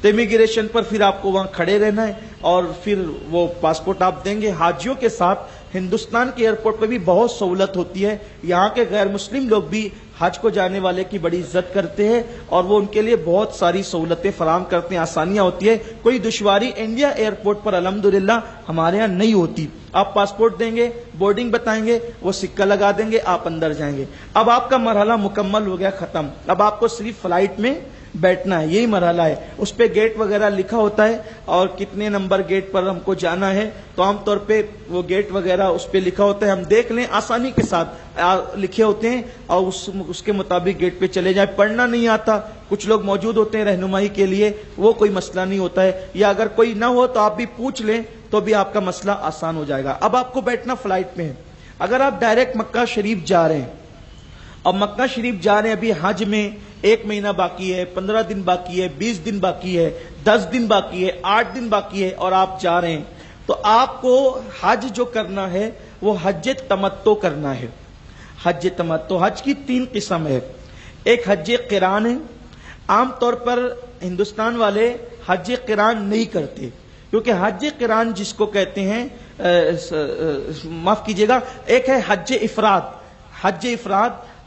Speaker 1: تو امیگریشن پر پھر آپ کو وہاں کھڑے رہنا ہے اور پھر وہ پاسپورٹ آپ دیں گے. حاجیوں کے ساتھ ہندوستان کے ایئرپورٹ پہ بھی بہت سہولت ہوتی ہے. یہاں کے غیر مسلم لوگ بھی حج کو جانے والے کی بڑی عزت کرتے ہیں اور وہ ان کے لیے بہت ساری سہولتیں فراہم کرتے ہیں، آسانیاں ہوتی ہے. کوئی دشواری انڈیا ایئرپورٹ پر الحمدللہ ہمارے ہاں نہیں ہوتی. آپ پاسپورٹ دیں گے، بورڈنگ بتائیں گے، وہ سکہ لگا دیں گے، آپ اندر جائیں گے. اب آپ کا مرحلہ مکمل ہو گیا، ختم. اب آپ کو صرف فلائٹ میں بیٹھنا ہے، یہی مرحلہ ہے. اس پہ گیٹ وغیرہ لکھا ہوتا ہے اور کتنے نمبر گیٹ پر ہم کو جانا ہے، تو عام طور پہ وہ گیٹ وغیرہ اس پہ لکھا ہوتا ہے، ہم دیکھ لیں، آسانی کے ساتھ لکھے ہوتے ہیں اور اس کے مطابق گیٹ پہ چلے جائیں. پڑھنا نہیں آتا، کچھ لوگ موجود ہوتے ہیں رہنمائی کے لیے، وہ کوئی مسئلہ نہیں ہوتا ہے، یا اگر کوئی نہ ہو تو آپ بھی پوچھ لیں تو بھی آپ کا مسئلہ آسان ہو جائے گا. اب آپ کو بیٹھنا فلائٹ میں ہے. اگر آپ ڈائریکٹ مکہ شریف جا رہے ہیں، اب مکہ شریف جا رہے ہیں، ابھی حج میں 1 مہینہ باقی ہے، 15 دن باقی ہے، 20 دن باقی ہے، 10 دن باقی ہے، 8 دن باقی ہے، اور آپ جا رہے ہیں، تو آپ کو حج جو کرنا ہے وہ حج تمتع کرنا ہے. حج تمتع، حج کی 3 قسم ہے. ایک حج قران ہے. عام طور پر ہندوستان والے حج قران نہیں کرتے، کیونکہ حج قران جس کو کہتے ہیں، معاف کیجیے گا، ایک ہے حج افراد.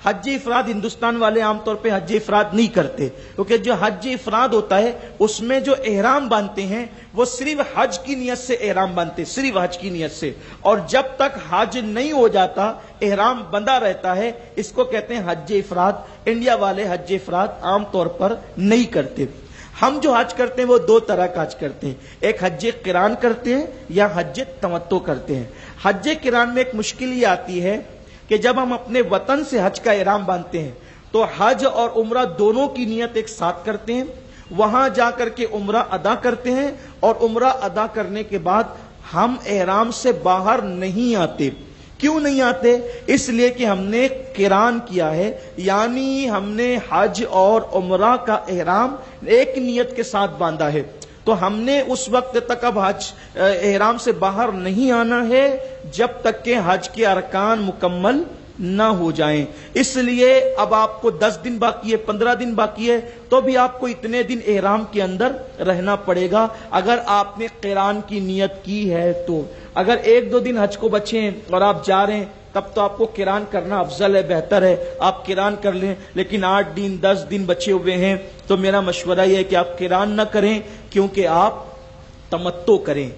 Speaker 1: حج افراد ہندوستان والے عام طور پہ حج افراد نہیں کرتے، کیونکہ جو حج افراد ہوتا ہے اس میں جو احرام باندھتے ہیں وہ صرف حج کی نیت سے احرام باندھتے، صرف حج کی نیت سے، اور جب تک حج نہیں ہو جاتا احرام بندھا رہتا ہے. اس کو کہتے ہیں حج افراد. انڈیا والے حج افراد عام طور پر نہیں کرتے. ہم جو حج کرتے ہیں وہ 2 طرح کا حج کرتے ہیں، ایک حج قران کرتے ہیں یا حج تمتع کرتے ہیں. حج قران میں ایک مشکل یہ آتی ہے کہ جب ہم اپنے وطن سے حج کا احرام باندھتے ہیں تو حج اور عمرہ دونوں کی نیت ایک ساتھ کرتے ہیں، وہاں جا کر کے عمرہ ادا کرتے ہیں، اور عمرہ ادا کرنے کے بعد ہم احرام سے باہر نہیں آتے. کیوں نہیں آتے؟ اس لیے کہ ہم نے قران کیا ہے، یعنی ہم نے حج اور عمرہ کا احرام ایک نیت کے ساتھ باندھا ہے. تو ہم نے اس وقت تک اب حج احرام سے باہر نہیں آنا ہے جب تک کہ حج کے ارکان مکمل نہ ہو جائیں. اس لیے اب آپ کو 10 دن باقی ہے، 15 دن باقی ہے، تو بھی آپ کو اتنے دن احرام کے اندر رہنا پڑے گا اگر آپ نے قران کی نیت کی ہے تو. اگر 1-2 دن حج کو بچے ہیں اور آپ جا رہے ہیں تب تو آپ کو قران کرنا افضل ہے، بہتر ہے، آپ قران کر لیں. لیکن 8 دن 10 دن بچے ہوئے ہیں تو میرا مشورہ یہ ہے کہ آپ قران نہ کریں، کیونکہ آپ تمتع کریں.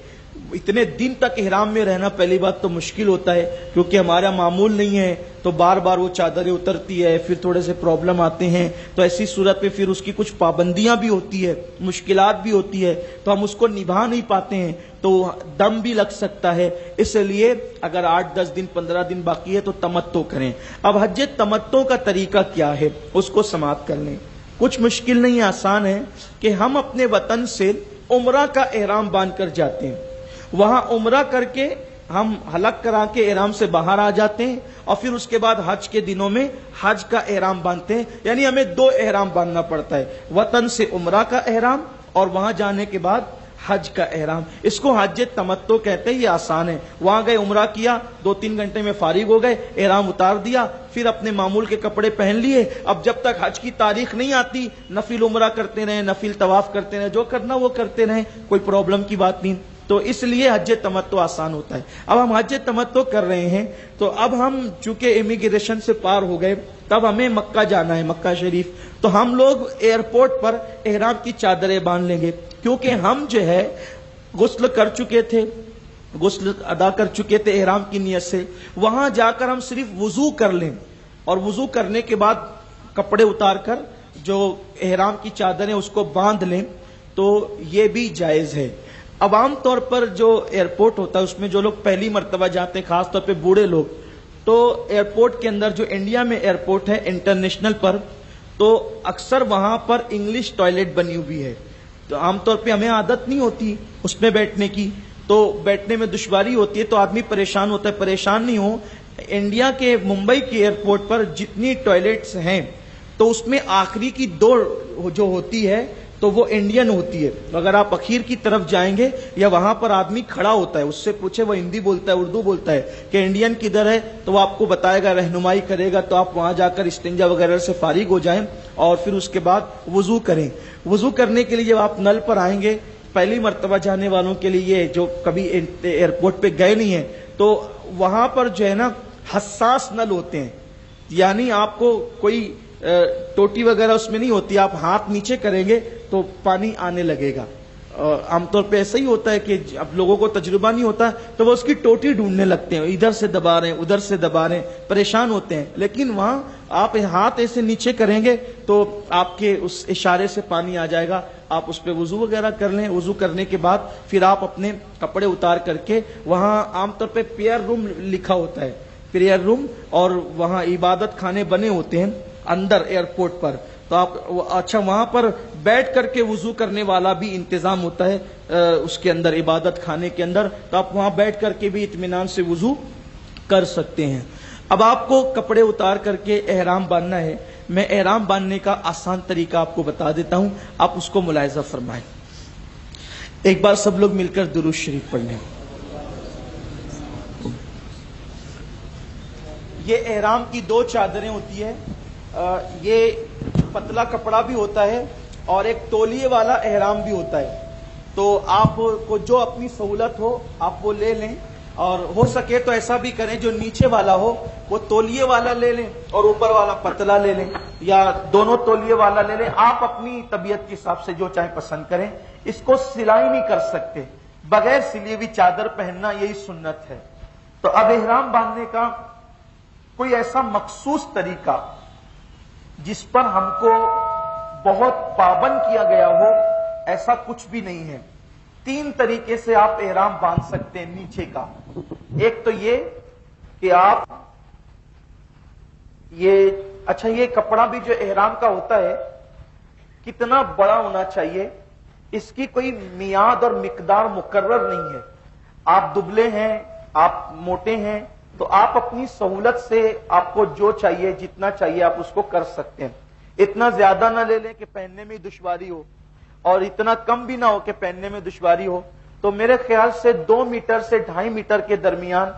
Speaker 1: اتنے دن تک احرام میں رہنا پہلی بات تو مشکل ہوتا ہے، کیونکہ ہمارا معمول نہیں ہے، تو بار بار وہ چادریں اترتی ہے، پھر تھوڑے سے پرابلم آتے ہیں. تو ایسی صورت میں پھر اس کی کچھ پابندیاں بھی ہوتی ہے، مشکلات بھی ہوتی ہے، تو ہم اس کو نبھا نہیں پاتے ہیں، تو دم بھی لگ سکتا ہے. اس لیے اگر 8-10 دن 15 دن باقی ہے تو تمتع کریں. اب حج تمتع کا طریقہ کیا ہے اس کو سماعت کر لیں. کچھ مشکل نہیں، آسان ہے کہ ہم اپنے وطن سے عمرہ کا احرام باندھ کر جاتے ہیں، وہاں عمرہ کر کے ہم حلق کرا کے احرام سے باہر آ جاتے ہیں، اور پھر اس کے بعد حج کے دنوں میں حج کا احرام باندھتے ہیں. یعنی ہمیں 2 احرام باندھنا پڑتا ہے، وطن سے عمرہ کا احرام اور وہاں جانے کے بعد حج کا احرام. اس کو حج تمتع کہتے ہیں. یہ آسان ہے، وہاں گئے، عمرہ کیا، 2-3 گھنٹے میں فارغ ہو گئے، احرام اتار دیا، پھر اپنے معمول کے کپڑے پہن لیے. اب جب تک حج کی تاریخ نہیں آتی نفل عمرہ کرتے رہیں، نفل طواف کرتے رہیں، جو کرنا وہ کرتے رہیں، کوئی پرابلم کی بات نہیں. تو اس لیے حج تمتع آسان ہوتا ہے. اب ہم حج تمتع کر رہے ہیں تو اب ہم چونکہ امیگریشن سے پار ہو گئے، تب ہمیں مکہ جانا ہے، مکہ شریف. تو ہم لوگ ایئرپورٹ پر احرام کی چادریں باندھ لیں گے، کیونکہ ہم جو ہے غسل کر چکے تھے، غسل ادا کر چکے تھے احرام کی نیت سے. وہاں جا کر ہم صرف وضو کر لیں، اور وضو کرنے کے بعد کپڑے اتار کر جو احرام کی چادریں اس کو باندھ لیں، تو یہ بھی جائز ہے. اب عام طور پر جو ایئرپورٹ ہوتا ہے اس میں جو لوگ پہلی مرتبہ جاتے ہیں، خاص طور پہ بوڑھے لوگ، تو ایئرپورٹ کے اندر جو انڈیا میں ایئرپورٹ ہے انٹرنیشنل پر، تو اکثر وہاں پر انگلش ٹوائلٹ بنی ہوئی ہے، تو عام طور پہ ہمیں عادت نہیں ہوتی اس میں بیٹھنے کی، تو بیٹھنے میں دشواری ہوتی ہے، تو آدمی پریشان ہوتا ہے۔ پریشان نہیں ہو، انڈیا کے ممبئی کے ایئرپورٹ پر جتنی ٹوائلٹس ہیں تو اس میں آخری کی 2 جو ہوتی ہے تو وہ انڈین ہوتی ہے۔ اگر آپ اخیر کی طرف جائیں گے یا وہاں پر آدمی کھڑا ہوتا ہے، اس سے پوچھے وہ ہندی بولتا ہے اردو بولتا ہے کہ انڈین کدھر ہے، تو وہ آپ کو بتائے گا، رہنمائی کرے گا، تو آپ وہاں جا کر استنجا وغیرہ سے فارغ ہو جائیں اور پھر اس کے بعد وضو کریں۔ وضو کرنے کے لیے جب آپ نل پر آئیں گے، پہلی مرتبہ جانے والوں کے لیے جو کبھی ایئرپورٹ پہ گئے نہیں ہیں، تو وہاں پر جو ہے نا حساس نل ہوتے ہیں، یعنی آپ کو کوئی ٹوٹی وغیرہ اس میں نہیں ہوتی، آپ ہاتھ نیچے کریں گے تو پانی آنے لگے گا۔ عام طور پہ ایسا ہی ہوتا ہے کہ اب لوگوں کو تجربہ نہیں ہوتا تو وہ اس کی ٹوٹی ڈھونڈنے لگتے ہیں، ادھر سے دبا رہے ہیں ادھر سے دبا رہے ہیں، پریشان ہوتے ہیں، لیکن وہاں آپ ہاتھ ایسے نیچے کریں گے تو آپ کے اس اشارے سے پانی آ جائے گا، آپ اس پہ وضو وغیرہ کر لیں۔ وضو کرنے کے بعد پھر آپ اپنے کپڑے اتار کر کے، وہاں عام طور پہ پیئر روم لکھا ہوتا ہے، پیئر روم، اور وہاں عبادت خانے بنے ہوتے ہیں اندر ایئرپورٹ پر، تو آپ اچھا وہاں پر بیٹھ کر کے وضو کرنے والا بھی انتظام ہوتا ہے اس کے اندر، عبادت خانے کے اندر، تو آپ وہاں بیٹھ کر کے بھی اطمینان سے وضو کر سکتے ہیں۔ اب آپ کو کپڑے اتار کر کے احرام باندھنا ہے۔ میں احرام باندھنے کا آسان طریقہ آپ کو بتا دیتا ہوں، آپ اس کو ملاحظہ فرمائیں۔ ایک بار سب لوگ مل کر درود شریف پڑھ لیں۔ یہ احرام کی 2 چادریں ہوتی ہیں، یہ پتلا کپڑا بھی ہوتا ہے اور ایک تولیے والا احرام بھی ہوتا ہے، تو آپ کو جو اپنی سہولت ہو آپ وہ لے لیں، اور ہو سکے تو ایسا بھی کریں جو نیچے والا ہو وہ تولیے والا لے لیں اور اوپر والا پتلا لے لیں، یا دونوں تولیے والا لے لیں، آپ اپنی طبیعت کے حساب سے جو چاہیں پسند کریں۔ اس کو سلائی نہیں کر سکتے، بغیر سلی ہوئی چادر پہننا یہی سنت ہے۔ تو اب احرام باندھنے کا کوئی ایسا مخصوص طریقہ جس پر ہم کو بہت پابند کیا گیا ہو، ایسا کچھ بھی نہیں ہے۔ 3 طریقے سے آپ احرام باندھ سکتے ہیں نیچے کا۔ ایک تو یہ کہ آپ یہ کپڑا بھی جو احرام کا ہوتا ہے کتنا بڑا ہونا چاہیے، اس کی کوئی میعاد اور مقدار مقرر نہیں ہے۔ آپ دبلے ہیں، آپ موٹے ہیں، تو آپ اپنی سہولت سے آپ کو جو چاہیے جتنا چاہیے آپ اس کو کر سکتے ہیں۔ اتنا زیادہ نہ لے لیں کہ پہننے میں دشواری ہو، اور اتنا کم بھی نہ ہو کہ پہننے میں دشواری ہو۔ تو میرے خیال سے 2 میٹر سے 2.5 میٹر کے درمیان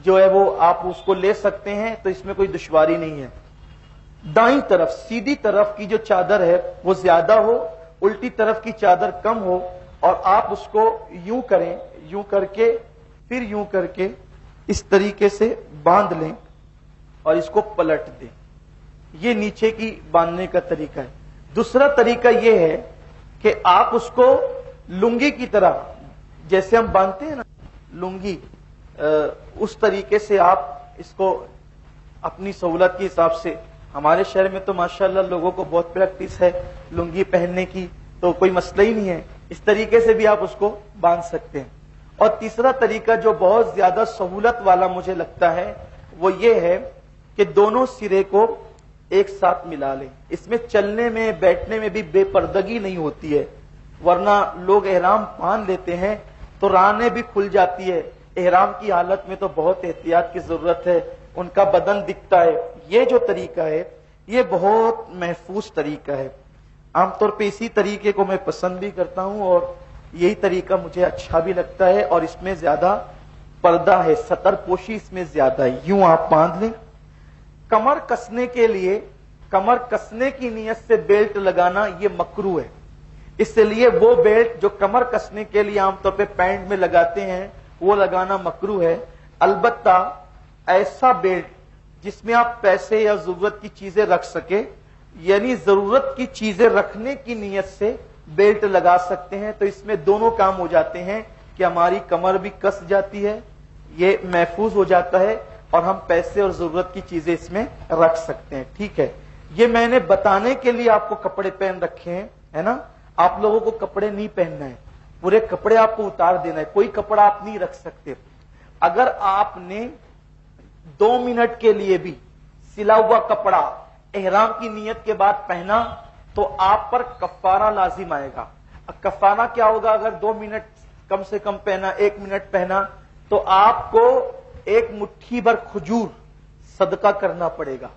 Speaker 1: جو ہے وہ آپ اس کو لے سکتے ہیں، تو اس میں کوئی دشواری نہیں ہے۔ دائیں طرف سیدھی طرف کی جو چادر ہے وہ زیادہ ہو، الٹی طرف کی چادر کم ہو، اور آپ اس کو یوں کریں، یوں کر کے پھر یوں کر کے اس طریقے سے باندھ لیں اور اس کو پلٹ دیں۔ یہ نیچے کی باندھنے کا طریقہ ہے۔ دوسرا طریقہ یہ ہے کہ آپ اس کو لنگی کی طرح، جیسے ہم باندھتے ہیں نا لنگی، اس طریقے سے آپ اس کو اپنی سہولت کے حساب سے، ہمارے شہر میں تو ماشاءاللہ لوگوں کو بہت پریکٹس ہے لنگی پہننے کی، تو کوئی مسئلہ ہی نہیں ہے، اس طریقے سے بھی آپ اس کو باندھ سکتے ہیں۔ اور تیسرا طریقہ جو بہت زیادہ سہولت والا مجھے لگتا ہے وہ یہ ہے کہ دونوں سرے کو ایک ساتھ ملا لیں۔ اس میں چلنے میں بیٹھنے میں بھی بے پردگی نہیں ہوتی ہے، ورنہ لوگ احرام باندھ لیتے ہیں تو رانیں بھی کھل جاتی ہے۔ احرام کی حالت میں تو بہت احتیاط کی ضرورت ہے، ان کا بدن دکھتا ہے۔ یہ جو طریقہ ہے یہ بہت محفوظ طریقہ ہے، عام طور پہ اسی طریقے کو میں پسند بھی کرتا ہوں، اور یہی طریقہ مجھے اچھا بھی لگتا ہے، اور اس میں زیادہ پردہ ہے، سطر پوشی اس میں زیادہ ہے۔ یوں آپ باندھ لیں۔ کمر کسنے کے لیے، کمر کسنے کی نیت سے بیلٹ لگانا یہ مکروہ ہے، اس لیے وہ بیلٹ جو کمر کسنے کے لیے عام طور پہ پینٹ میں لگاتے ہیں وہ لگانا مکروہ ہے۔ البتہ ایسا بیلٹ جس میں آپ پیسے یا ضرورت کی چیزیں رکھ سکے، یعنی ضرورت کی چیزیں رکھنے کی نیت سے بیلٹ لگا سکتے ہیں، تو اس میں دونوں کام ہو جاتے ہیں کہ ہماری کمر بھی کس جاتی ہے، یہ محفوظ ہو جاتا ہے، اور ہم پیسے اور ضرورت کی چیزیں اس میں رکھ سکتے ہیں۔ ٹھیک ہے، یہ میں نے بتانے کے لیے آپ کو کپڑے پہن رکھے ہیں، ہے نا؟ آپ لوگوں کو کپڑے نہیں پہننا ہے، پورے کپڑے آپ کو اتار دینا ہے، کوئی کپڑا آپ نہیں رکھ سکتے۔ اگر آپ نے 2 منٹ کے لیے بھی سلا ہوا کپڑا احرام کی نیت کے بعد پہنا تو آپ پر کفارہ لازم آئے گا. کفارہ کیا ہوگا؟ اگر 2 منٹ کم سے کم پہنا، 1 منٹ پہنا، تو آپ کو 1 مٹھی بھر کھجور صدقہ کرنا پڑے گا.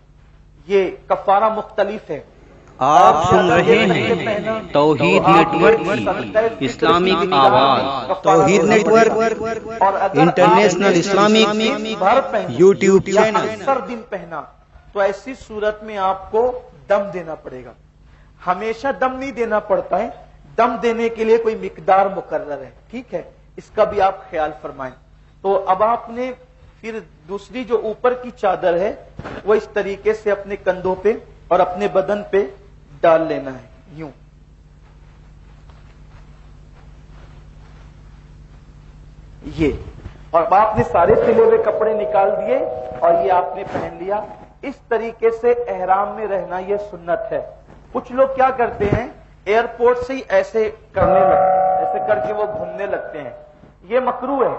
Speaker 1: یہ کفارہ مختلف ہے.
Speaker 2: آپ سن رہے ہیں توحید نیٹ ورک کی اسلامک آواز، Tawheed network international Islamic YouTube channel.
Speaker 1: اکثر دن پہنا تو ایسی صورت میں آپ کو دم دینا پڑے گا. ہمیشہ دم نہیں دینا پڑتا ہے، دم دینے کے لیے کوئی مقدار مقرر ہے. ٹھیک ہے، اس کا بھی آپ خیال فرمائیں. تو اب آپ نے پھر دوسری جو اوپر کی چادر ہے وہ اس طریقے سے اپنے کندھوں پہ اور اپنے بدن پہ ڈال لینا ہے، یوں. یہ، اور اب آپ نے سارے سلے ہوئے کپڑے نکال دیے اور یہ آپ نے پہن لیا. اس طریقے سے احرام میں رہنا یہ سنت ہے. کچھ لوگ کیا کرتے ہیں، ایئرپورٹ سے ہی ایسے کرنے لگتے ہیں، ایسے کر کے وہ گھومنے لگتے ہیں. یہ مکروہ ہے.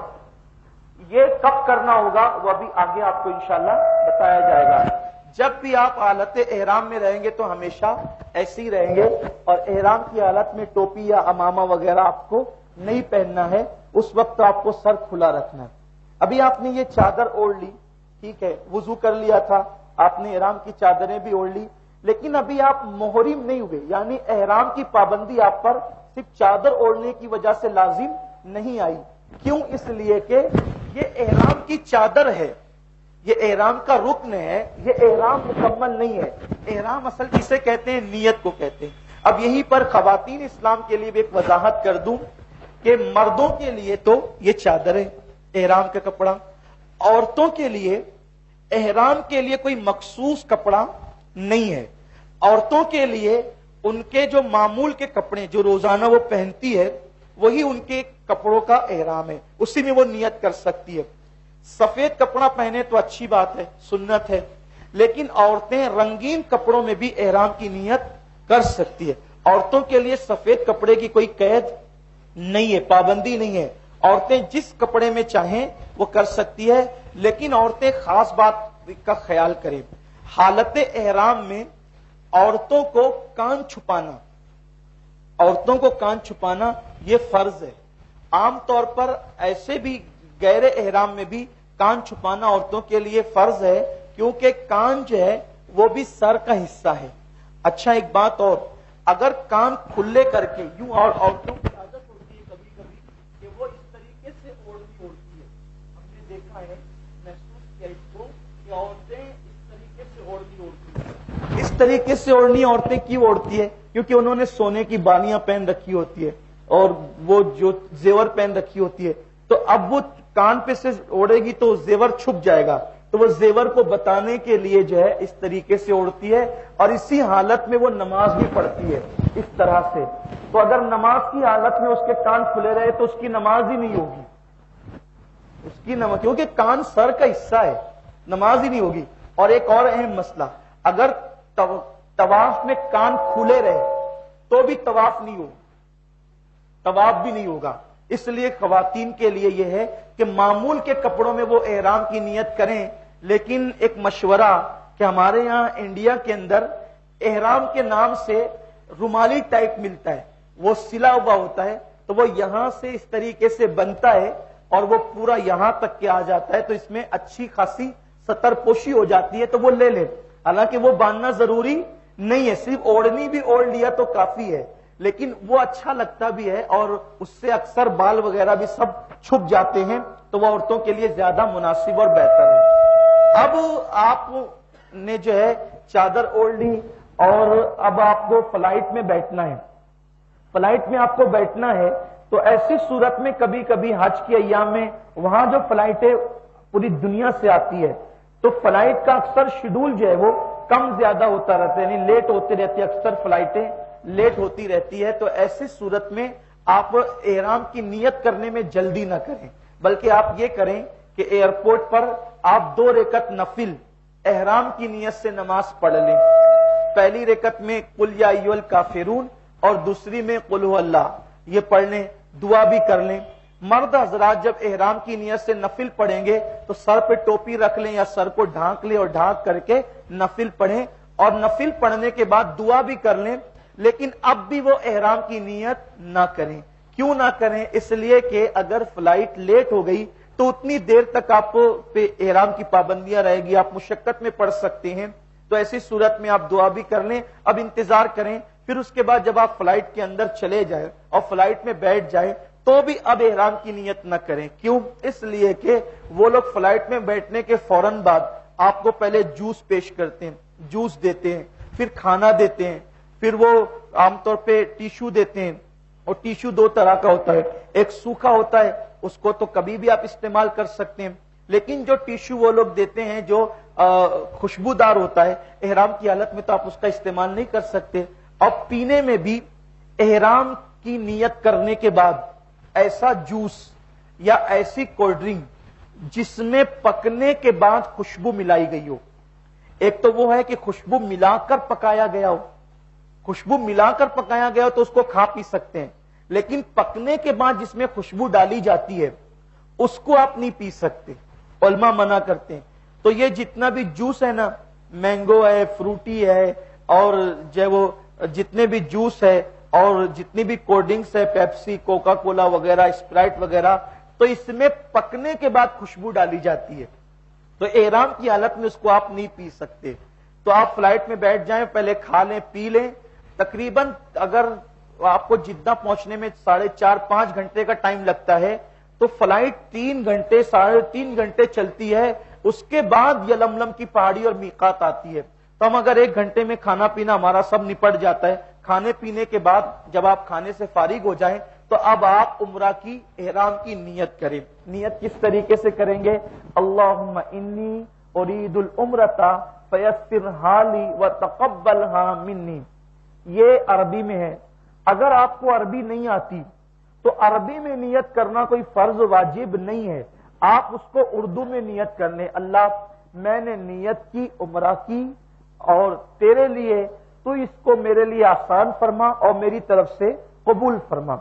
Speaker 1: یہ کب کرنا ہوگا وہ ابھی آگے آپ کو انشاءاللہ بتایا جائے گا. جب بھی آپ حالت احرام میں رہیں گے تو ہمیشہ ایسے ہی رہیں گے، اور احرام کی حالت میں ٹوپی یا امامہ وغیرہ آپ کو نہیں پہننا ہے. اس وقت آپ کو سر کھلا رکھنا ہے. ابھی آپ نے یہ چادر اوڑھ لی، ٹھیک ہے، وضو کر لیا تھا، آپ نے احرام کی چادریں بھی اوڑھ لی، لیکن ابھی آپ محرم نہیں ہوئے. یعنی احرام کی پابندی آپ پر صرف چادر اوڑھنے کی وجہ سے لازم نہیں آئی. کیوں؟ اس لیے کہ یہ احرام کی چادر ہے، یہ احرام کا رکن ہے، یہ احرام مکمل نہیں ہے. احرام اصل کسے کہتے ہیں؟ نیت کو کہتے ہیں. اب یہیں پر خواتین اسلام کے لیے بھی ایک وضاحت کر دوں کہ مردوں کے لیے تو یہ چادر ہے، احرام کا کپڑا. عورتوں کے لیے احرام کے لیے کوئی مخصوص کپڑا نہیں ہے. عورتوں کے لیے ان کے جو معمول کے کپڑے جو روزانہ وہ پہنتی ہے وہی ان کے کپڑوں کا احرام ہے، اسی میں وہ نیت کر سکتی ہے. سفید کپڑا پہنے تو اچھی بات ہے، سنت ہے، لیکن عورتیں رنگین کپڑوں میں بھی احرام کی نیت کر سکتی ہے. عورتوں کے لیے سفید کپڑے کی کوئی قید نہیں ہے، پابندی نہیں ہے. عورتیں جس کپڑے میں چاہیں وہ کر سکتی ہے، لیکن عورتیں خاص بات کا خیال کریں. حالت احرام میں عورتوں کو کان چھپانا، عورتوں کو کان چھپانا یہ فرض ہے. عام طور پر ایسے بھی غیر احرام میں بھی کان چھپانا عورتوں کے لیے فرض ہے، کیونکہ کان جو ہے وہ بھی سر کا حصہ ہے. اچھا ایک بات اور، اگر کان کھلے کر کے یوں، اور عورتوں کی عادت ہوتی ہے کبھی کبھی کہ وہ اس طریقے سے اوڑھتی ہے. ہم نے دیکھا ہے، محسوس کیا اس کو کہ عورتیں اس طریقے سے اوڑھتی ہیں. اس طریقے سے اوڑھنی عورتیں کیوں اوڑھتی ہے؟ کیونکہ انہوں نے سونے کی بالیاں پہن رکھی ہوتی ہے اور وہ جو زیور پہن رکھی ہوتی ہے، تو اب وہ کان پہ سے اوڑھے گی تو زیور چھپ جائے گا، تو وہ زیور کو بتانے کے لیے جو ہے اس طریقے سے اوڑھتی ہے. اور اسی حالت میں وہ نماز بھی پڑھتی ہے اس طرح سے. تو اگر نماز کی حالت میں اس کے کان کھلے رہے تو اس کی نماز ہی نہیں ہوگی، اس کی نماز، کیونکہ کان سر کا حصہ ہے، نماز ہی نہیں ہوگی. اور ایک اور اہم مسئلہ، اگر طواف میں کان کھلے رہے تو بھی طواف نہیں ہوگا، طواف بھی نہیں ہوگا. اس لیے خواتین کے لیے یہ ہے کہ معمول کے کپڑوں میں وہ احرام کی نیت کریں. لیکن ایک مشورہ کہ ہمارے یہاں انڈیا کے اندر احرام کے نام سے رومالی ٹائپ ملتا ہے، وہ سلا ہوا ہوتا ہے، تو وہ یہاں سے اس طریقے سے بنتا ہے اور وہ پورا یہاں تک کے آ جاتا ہے، تو اس میں اچھی خاصی ستر پوشی ہو جاتی ہے، تو وہ لے لیں. حالانکہ وہ باندھنا ضروری نہیں ہے، صرف اوڑھنی بھی اوڑھ لیا تو کافی ہے، لیکن وہ اچھا لگتا بھی ہے اور اس سے اکثر بال وغیرہ بھی سب چھپ جاتے ہیں، تو وہ عورتوں کے لیے زیادہ مناسب اور بہتر ہے. اب آپ نے جو ہے چادر اوڑھ لی اور اب آپ کو فلائٹ میں بیٹھنا ہے. فلائٹ میں آپ کو بیٹھنا ہے تو ایسی صورت میں کبھی کبھی حج کے ایام میں وہاں جو فلائٹیں پوری دنیا سے آتی ہے تو فلائٹ کا اکثر شیڈول جو ہے وہ کم زیادہ ہوتا رہتا ہے، یعنی لیٹ ہوتے رہتی ہے، اکثر فلائٹیں لیٹ ہوتی رہتی ہے. تو ایسی صورت میں آپ احرام کی نیت کرنے میں جلدی نہ کریں، بلکہ آپ یہ کریں کہ ایئرپورٹ پر آپ 2 رکعت نفل احرام کی نیت سے نماز پڑھ لیں. پہلی رکعت میں قل یا ایھا الکافرون اور دوسری میں قل ھو اللہ، یہ پڑھ لیں، دعا بھی کر لیں. مرد حضرات جب احرام کی نیت سے نفل پڑھیں گے تو سر پہ ٹوپی رکھ لیں یا سر کو ڈھانک لیں اور ڈھانک کر کے نفل پڑھیں، اور نفل پڑھنے کے بعد دعا بھی کر لیں، لیکن اب بھی وہ احرام کی نیت نہ کریں۔ کیوں نہ کریں؟ اس لیے کہ اگر فلائٹ لیٹ ہو گئی تو اتنی دیر تک آپ پہ احرام کی پابندیاں رہے گی، آپ مشقت میں پڑ سکتے ہیں، تو ایسی صورت میں آپ دعا بھی کر لیں، اب انتظار کریں، پھر اس کے بعد جب آپ فلائٹ کے اندر چلے جائیں اور فلائٹ میں بیٹھ جائیں تو بھی اب احرام کی نیت نہ کریں۔ کیوں؟ اس لیے کہ وہ لوگ فلائٹ میں بیٹھنے کے فوراً بعد آپ کو پہلے جوس پیش کرتے ہیں، جوس دیتے ہیں، پھر کھانا دیتے ہیں، پھر وہ عام طور پہ ٹیشو دیتے ہیں، اور ٹیشو دو طرح کا ہوتا ہے، ایک سوکھا ہوتا ہے، اس کو تو کبھی بھی آپ استعمال کر سکتے ہیں، لیکن جو ٹیشو وہ لوگ دیتے ہیں جو خوشبودار ہوتا ہے، احرام کی حالت میں تو آپ اس کا استعمال نہیں کر سکتے۔ اور پینے میں بھی احرام کی نیت کرنے کے بعد ایسا جوس یا ایسی کولڈ ڈرنک جس میں پکنے کے بعد خوشبو ملائی گئی ہو، ایک تو وہ ہے کہ خوشبو ملا کر پکایا گیا ہو، خوشبو ملا کر پکایا گیا ہو تو اس کو کھا پی سکتے ہیں، لیکن پکنے کے بعد جس میں خوشبو ڈالی جاتی ہے اس کو آپ نہیں پی سکتے، علماء منع کرتے ہیں۔ تو یہ جتنا بھی جوس ہے نا، مینگو ہے، فروٹی ہے، اور جو وہ جتنے بھی جوس ہے اور جتنی بھی کولڈ ڈرنکس ہے، پیپسی، کوکا کولا وغیرہ، اسپرائٹ وغیرہ، تو اس میں پکنے کے بعد خوشبو ڈالی جاتی ہے، تو احرام کی حالت میں اس کو آپ نہیں پی سکتے۔ تو آپ فلائٹ میں بیٹھ جائیں، پہلے کھا لیں، پی لیں، تقریباً اگر آپ کو جدہ پہنچنے میں 4.5-5 گھنٹے کا ٹائم لگتا ہے تو فلائٹ 3 گھنٹے 3.5 گھنٹے چلتی ہے، اس کے بعد یلملم کی پہاڑی اور میقات آتی ہے، تو ہم اگر 1 گھنٹے میں کھانا پینا ہمارا سب نپٹ جاتا ہے، کھانے پینے کے بعد جب آپ کھانے سے فارغ ہو جائیں تو اب آپ عمرہ کی احرام کی نیت کریں۔ نیت کس طریقے سے کریں گے؟ اللہم انی ارید العمرۃ فیسرھا لی وتقبلھا منی، یہ عربی میں ہے۔ اگر آپ کو عربی نہیں آتی تو عربی میں نیت کرنا کوئی فرض واجب نہیں ہے، آپ اس کو اردو میں نیت کر لیں۔ اللہ، میں نے نیت کی، عمرہ کی، اور تیرے لیے تو اس کو میرے لیے آسان فرما اور میری طرف سے قبول فرما،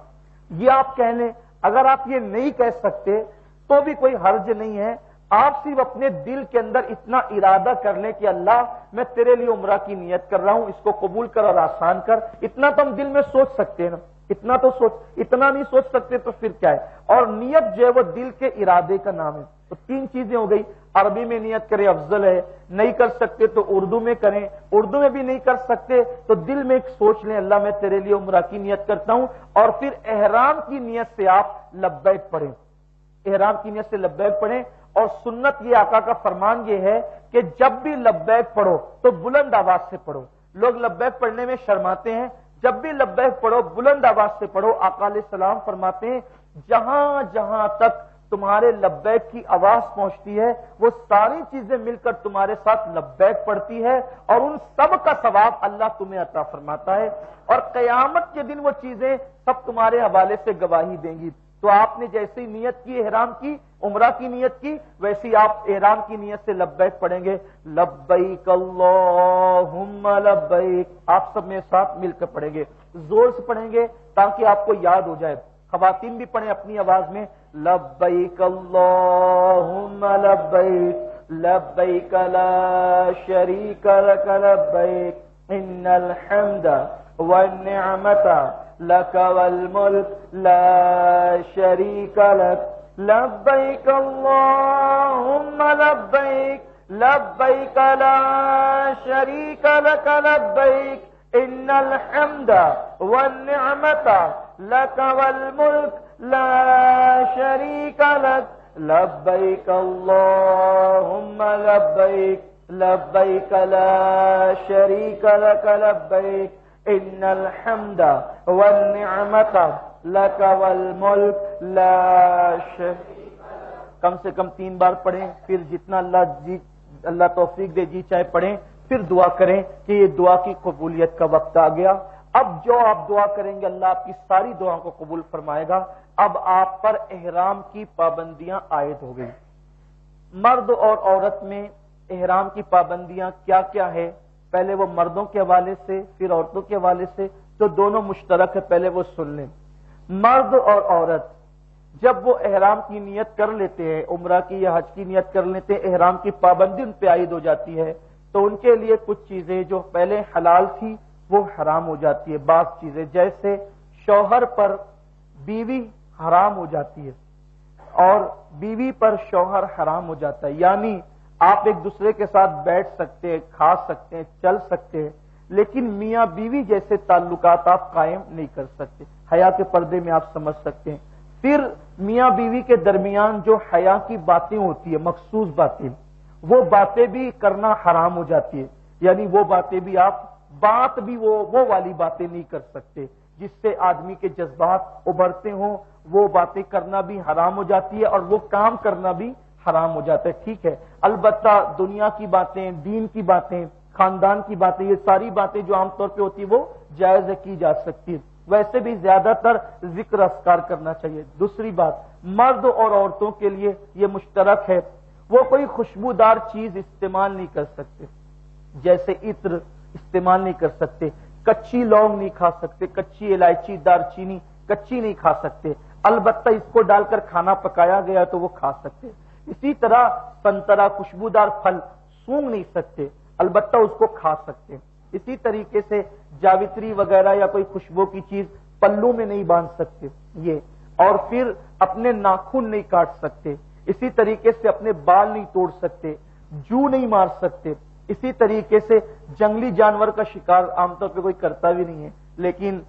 Speaker 1: یہ آپ کہہ لیں۔ اگر آپ یہ نہیں کہہ سکتے تو بھی کوئی حرج نہیں ہے، آپ صرف اپنے دل کے اندر اتنا ارادہ کر لیں کہ اللہ میں تیرے لیے عمرہ کی نیت کر رہا ہوں، اس کو قبول کر اور آسان کر، اتنا تو ہم دل میں سوچ سکتے ہیں نا، اتنا نہیں سوچ سکتے تو پھر کیا ہے۔ اور نیت جو ہے وہ دل کے ارادے کا نام ہے۔ تو 3 چیزیں ہو گئی، عربی میں نیت کریں افضل ہے، نہیں کر سکتے تو اردو میں کریں، اردو میں بھی نہیں کر سکتے تو دل میں ایک سوچ لیں اللہ میں تیرے لیے عمرہ کی نیت کرتا ہوں، اور پھر احرام کی نیت سے آپ لبیک پڑھیں، احرام کی نیت سے لبیک پڑھیں۔ اور سنت یہ آقا کا فرمان یہ ہے کہ جب بھی لبیک پڑھو تو بلند آواز سے پڑھو، لوگ لبیک پڑھنے میں شرماتے ہیں، جب بھی لبیک پڑھو بلند آواز سے پڑھو۔ آقا علیہ السلام فرماتے ہیں جہاں جہاں تک تمہارے لبیک کی آواز پہنچتی ہے وہ ساری چیزیں مل کر تمہارے ساتھ لبیک پڑھتی ہے، اور ان سب کا ثواب اللہ تمہیں عطا فرماتا ہے، اور قیامت کے دن وہ چیزیں سب تمہارے حوالے سے گواہی دیں گی۔ تو آپ نے جیسی نیت کی احرام کی، عمرہ کی نیت کی، ویسی آپ احرام کی نیت سے لبیک پڑھیں گے، لبیک اللہم لبیک، آپ سب میرے ساتھ مل کر پڑھیں گے، زور سے پڑھیں گے تاکہ آپ کو یاد ہو جائے۔ خواتین بھی پڑھیں اپنی آواز میں، لبیک اللہم لبیک لبیک لا شریک لک لبیک ان الحمد والنعمت لک والملک لا شریک لک لبیک اللہم لبیک لبیک لا شریک لک لبیک ان الحمد والنعمت لک والملک لا شریک لک لبیک اللہم لبیک لبیک لا شریک لک لبیک ان الحمد والنعمت لک والملک لا شریک لک۔ کم سے کم 3 بار پڑھیں، پھر جتنا اللہ توفیق دے جی چاہے پڑھیں، پھر دعا کریں کہ یہ دعا کی قبولیت کا وقت آ گیا۔ اب جو آپ دعا کریں گے اللہ آپ کی ساری دعاؤں کو قبول فرمائے گا۔ اب آپ پر احرام کی پابندیاں عائد ہو گئی۔ مرد اور عورت میں احرام کی پابندیاں کیا کیا ہے؟ پہلے وہ مردوں کے حوالے سے، پھر عورتوں کے حوالے سے، تو دونوں مشترک ہے، پہلے وہ سن لیں۔ مرد اور عورت جب وہ احرام کی نیت کر لیتے ہیں، عمرہ کی یا حج کی نیت کر لیتے ہیں، احرام کی پابندی ان پہ عائد ہو جاتی ہے، تو ان کے لیے کچھ چیزیں جو پہلے حلال تھی وہ حرام ہو جاتی ہے. بعض چیزیں جیسے شوہر پر بیوی حرام ہو جاتی ہے اور بیوی پر شوہر حرام ہو جاتا ہے. یعنی آپ ایک دوسرے کے ساتھ بیٹھ سکتے ہیں، کھا سکتے ہیں، چل سکتے ہیں، لیکن میاں بیوی جیسے تعلقات آپ قائم نہیں کر سکتے. حیا کے پردے میں آپ سمجھ سکتے ہیں. پھر میاں بیوی کے درمیان جو حیا کی باتیں ہوتی ہے، مخصوص باتیں، وہ باتیں بھی کرنا حرام ہو جاتی ہے. یعنی وہ باتیں بھی بات بھی وہ والی باتیں نہیں کر سکتے جس سے آدمی کے جذبات ابھرتے ہوں. وہ باتیں کرنا بھی حرام ہو جاتی ہے اور وہ کام کرنا بھی حرام ہو جاتا ہے. ٹھیک ہے، البتہ دنیا کی باتیں، دین کی باتیں، خاندان کی باتیں، یہ ساری باتیں جو عام طور پہ ہوتی ہیں وہ جائز کی جا سکتی ہے. ویسے بھی زیادہ تر ذکر اذکار کرنا چاہیے. دوسری بات، مرد اور عورتوں کے لیے یہ مشترک ہے، وہ کوئی خوشبودار چیز استعمال نہیں کر سکتے، جیسے عطر استعمال نہیں کر سکتے، کچی لونگ نہیں کھا سکتے، کچی الائچی، دار چینی کچی نہیں کھا سکتے. البتہ اس کو ڈال کر کھانا پکایا گیا تو وہ کھا سکتے. اسی طرح سنترا خوشبودار پھل سونگھ نہیں سکتے، البتہ اس کو کھا سکتے. اسی طریقے سے جاوتری وغیرہ یا کوئی خوشبو کی چیز پلو میں نہیں باندھ سکتے یہ. اور پھر اپنے ناخن نہیں کاٹ سکتے. اسی طریقے سے اپنے بال نہیں توڑ سکتے، جو نہیں مار سکتے. اسی طریقے سے جنگلی جانور کا شکار عام طور پہ کوئی کرتا بھی نہیں ہے، لیکن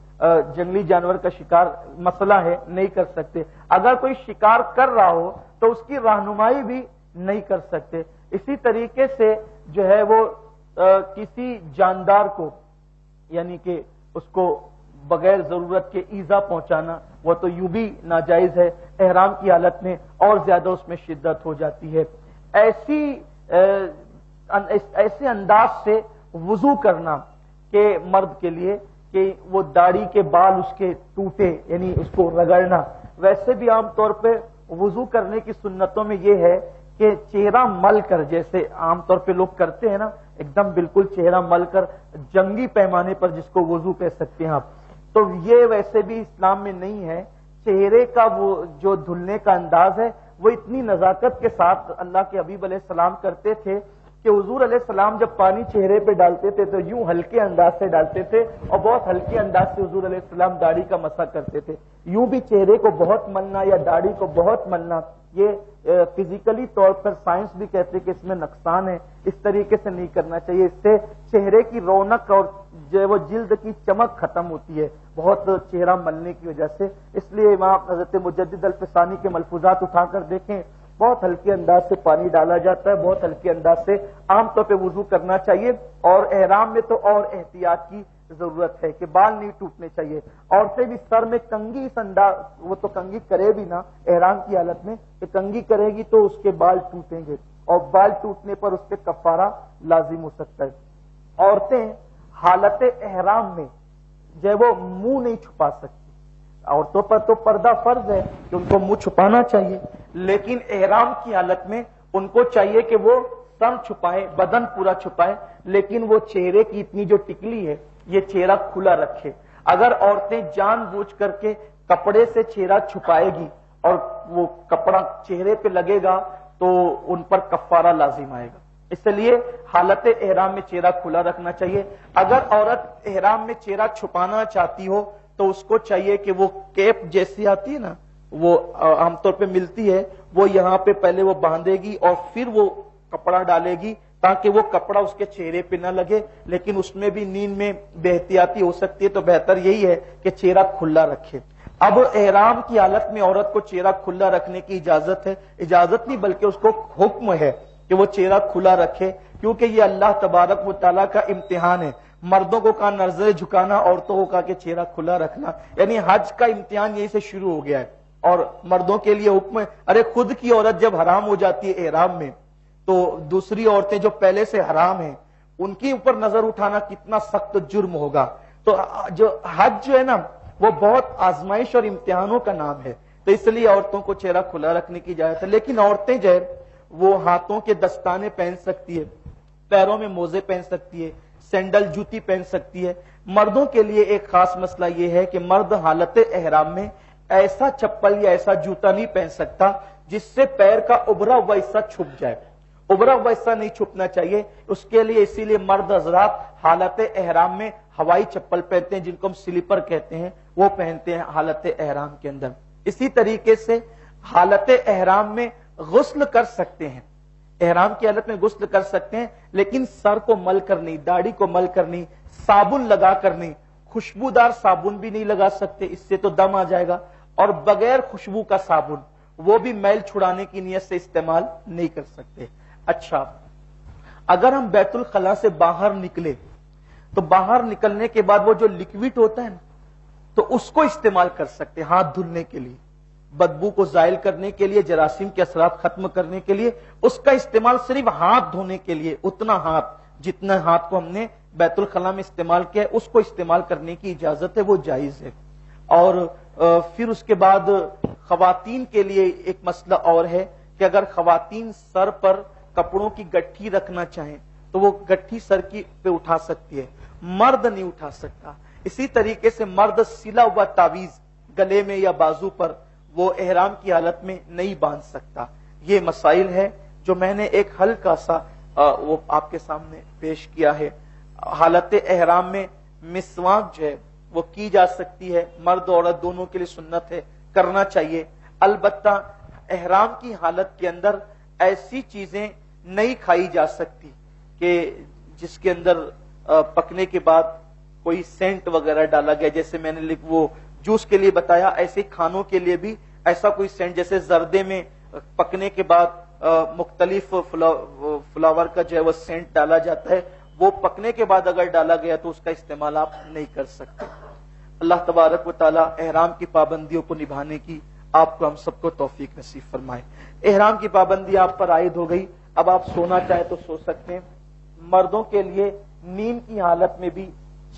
Speaker 1: جنگلی جانور کا شکار مسئلہ ہے، نہیں کر سکتے. اگر کوئی شکار کر رہا ہو تو اس کی رہنمائی بھی نہیں کر سکتے. اسی طریقے سے جو ہے وہ کسی جاندار کو، یعنی کہ اس کو بغیر ضرورت کے ایذا پہنچانا، وہ تو یوں بھی ناجائز ہے. احرام کی حالت میں اور زیادہ اس میں شدت ہو جاتی ہے. ایسے انداز سے وضو کرنا کہ مرد کے لیے کہ وہ داڑھی کے بال اس کے ٹوٹے، یعنی اس کو رگڑنا. ویسے بھی عام طور پہ وضو کرنے کی سنتوں میں یہ ہے کہ چہرہ مل کر، جیسے عام طور پہ لوگ کرتے ہیں نا، ایک دم بالکل چہرہ مل کر جنگی پیمانے پر جس کو وضو کہہ سکتے ہیں آپ، تو یہ ویسے بھی اسلام میں نہیں ہے. چہرے کا وہ جو دھلنے کا انداز ہے وہ اتنی نزاکت کے ساتھ اللہ کے حبیب علیہ السلام کرتے تھے کہ حضور علیہ السلام جب پانی چہرے پہ ڈالتے تھے تو یوں ہلکے انداز سے ڈالتے تھے اور بہت ہلکے انداز سے حضور علیہ السلام داڑھی کا مسح کرتے تھے. یوں بھی چہرے کو بہت ملنا یا داڑھی کو بہت ملنا یہ فزیکلی طور پر سائنس بھی کہتے کہ اس میں نقصان ہے. اس طریقے سے نہیں کرنا چاہیے. اس سے چہرے کی رونق اور جو وہ جلد کی چمک ختم ہوتی ہے بہت چہرہ ملنے کی وجہ سے. اس لیے امام حضرت مجدد الفسانی کے ملفوظات اٹھا کر دیکھیں، بہت ہلکے انداز سے پانی ڈالا جاتا ہے، بہت ہلکے انداز سے عام طور پہ وضو کرنا چاہیے. اور احرام میں تو اور احتیاط کی ضرورت ہے کہ بال نہیں ٹوٹنے چاہیے. عورتیں بھی سر میں کنگھی، اس انداز وہ تو کنگھی کرے بھی نا احرام کی حالت میں، کہ کنگھی کرے گی تو اس کے بال ٹوٹیں گے اور بال ٹوٹنے پر اس پہ کفارہ لازم ہو سکتا ہے. عورتیں حالت احرام میں جو ہے وہ منہ نہیں چھپا سکتی. عورتوں پر تو پردہ فرض ہے کہ ان کو منہ چھپانا چاہیے، لیکن احرام کی حالت میں ان کو چاہیے کہ وہ سر چھپائے، بدن پورا چھپائے، لیکن وہ چہرے کی اتنی جو ٹکلی ہے یہ چہرہ کھلا رکھے. اگر عورتیں جان بوجھ کر کے کپڑے سے چہرہ چھپائے گی اور وہ کپڑا چہرے پہ لگے گا تو ان پر کفارہ لازم آئے گا. اس لیے حالت احرام میں چہرہ کھلا رکھنا چاہیے. اگر عورت احرام میں چہرہ چھپانا چاہتی ہو تو اس کو چاہیے کہ وہ کیپ جیسی آتی ہے نا، وہ عام طور پہ ملتی ہے، وہ یہاں پہ پہلے وہ باندھے گی اور پھر وہ کپڑا ڈالے گی تاکہ وہ کپڑا اس کے چہرے پہ نہ لگے. لیکن اس میں بھی نیند میں بے احتیاطی ہو سکتی ہے، تو بہتر یہی ہے کہ چہرہ کھلا رکھے. اب احرام کی حالت میں عورت کو چہرہ کھلا رکھنے کی اجازت ہے، اجازت نہیں بلکہ اس کو حکم ہے کہ وہ چہرہ کھلا رکھے، کیونکہ یہ اللہ تبارک و تعالیٰ کا امتحان ہے. مردوں کو کہا نظر جھکانا، عورتوں کو کہا کہ چہرہ کھلا رکھنا. یعنی حج کا امتحان یہی سے شروع ہو گیا ہے اور مردوں کے لیے حکم ہے. ارے خود کی عورت جب حرام ہو جاتی ہے احرام میں تو دوسری عورتیں جو پہلے سے حرام ہیں ان کے اوپر نظر اٹھانا کتنا سخت جرم ہوگا. تو جو حج جو ہے نا وہ بہت آزمائش اور امتحانوں کا نام ہے، تو اس لیے عورتوں کو چہرہ کھلا رکھنے کی اجازت ہے. لیکن عورتیں جو ہے وہ ہاتھوں کے دستانے پہن سکتی ہے، پیروں میں موزے پہن سکتی ہے، سینڈل جوتی پہن سکتی ہے. مردوں کے لیے ایک خاص مسئلہ یہ ہے کہ مرد حالت احرام میں ایسا چپل یا ایسا جوتا نہیں پہن سکتا جس سے پیر کا ابھرا ہوا حصہ چھپ جائے. ابھرا ہوا حصہ نہیں چھپنا چاہیے. اس کے لیے اسی لیے مرد حضرات حالت احرام میں ہوائی چپل پہنتے ہیں، جن کو ہم سلیپر کہتے ہیں، وہ پہنتے ہیں حالت احرام کے اندر. اسی طریقے سے حالت احرام میں غسل کر سکتے ہیں، احرام کی حالت میں غسل کر سکتے ہیں، لیکن سر کو مل کر نہیں، داڑھی کو مل کر نہیں، صابن لگا کر نہیں. خوشبودار صابن بھی نہیں لگا سکتے، اس سے تو دم آ جائے گا. اور بغیر خوشبو کا صابن وہ بھی میل چھڑانے کی نیت سے استعمال نہیں کر سکتے. اچھا، اگر ہم بیت الخلا سے باہر نکلے تو باہر نکلنے کے بعد وہ جو لکوڈ ہوتا ہے نا، تو اس کو استعمال کر سکتے ہاتھ دھلنے کے لیے، بدبو کو زائل کرنے کے لیے، جراثیم کے اثرات ختم کرنے کے لیے. اس کا استعمال صرف ہاتھ دھونے کے لیے، اتنا ہاتھ جتنا ہاتھ کو ہم نے بیت الخلا میں استعمال کیا ہے اس کو استعمال کرنے کی اجازت ہے، وہ جائز ہے. اور پھر اس کے بعد خواتین کے لیے ایک مسئلہ اور ہے کہ اگر خواتین سر پر کپڑوں کی گٹھی رکھنا چاہیں تو وہ گٹھی سر کی پہ اٹھا سکتی ہے، مرد نہیں اٹھا سکتا. اسی طریقے سے مرد سلا ہوا تعویذ گلے میں یا بازو پر وہ احرام کی حالت میں نہیں باندھ سکتا. یہ مسائل ہے جو میں نے ایک ہلکا سا وہ آپ کے سامنے پیش کیا ہے. حالت احرام میں مسواک جو ہے وہ کی جا سکتی ہے، مرد اور عورت دونوں کے لیے سنت ہے، کرنا چاہیے. البتہ احرام کی حالت کے اندر ایسی چیزیں نہیں کھائی جا سکتی کہ جس کے اندر پکنے کے بعد کوئی سینٹ وغیرہ ڈالا گیا، جیسے میں نے وہ جوس کے لیے بتایا، ایسے کھانوں کے لیے بھی ایسا کوئی سینٹ، جیسے زردے میں پکنے کے بعد مختلف فلاور کا جو ہے وہ سینٹ ڈالا جاتا ہے، وہ پکنے کے بعد اگر ڈالا گیا تو اس کا استعمال آپ نہیں کر سکتے. اللہ تبارک و تعالی احرام کی پابندیوں کو نبھانے کی آپ کو ہم سب کو توفیق نصیب فرمائے. احرام کی پابندی آپ پر عائد ہو گئی، اب آپ سونا چاہیں تو سو سکتے ہیں. مردوں کے لیے نیند کی حالت میں بھی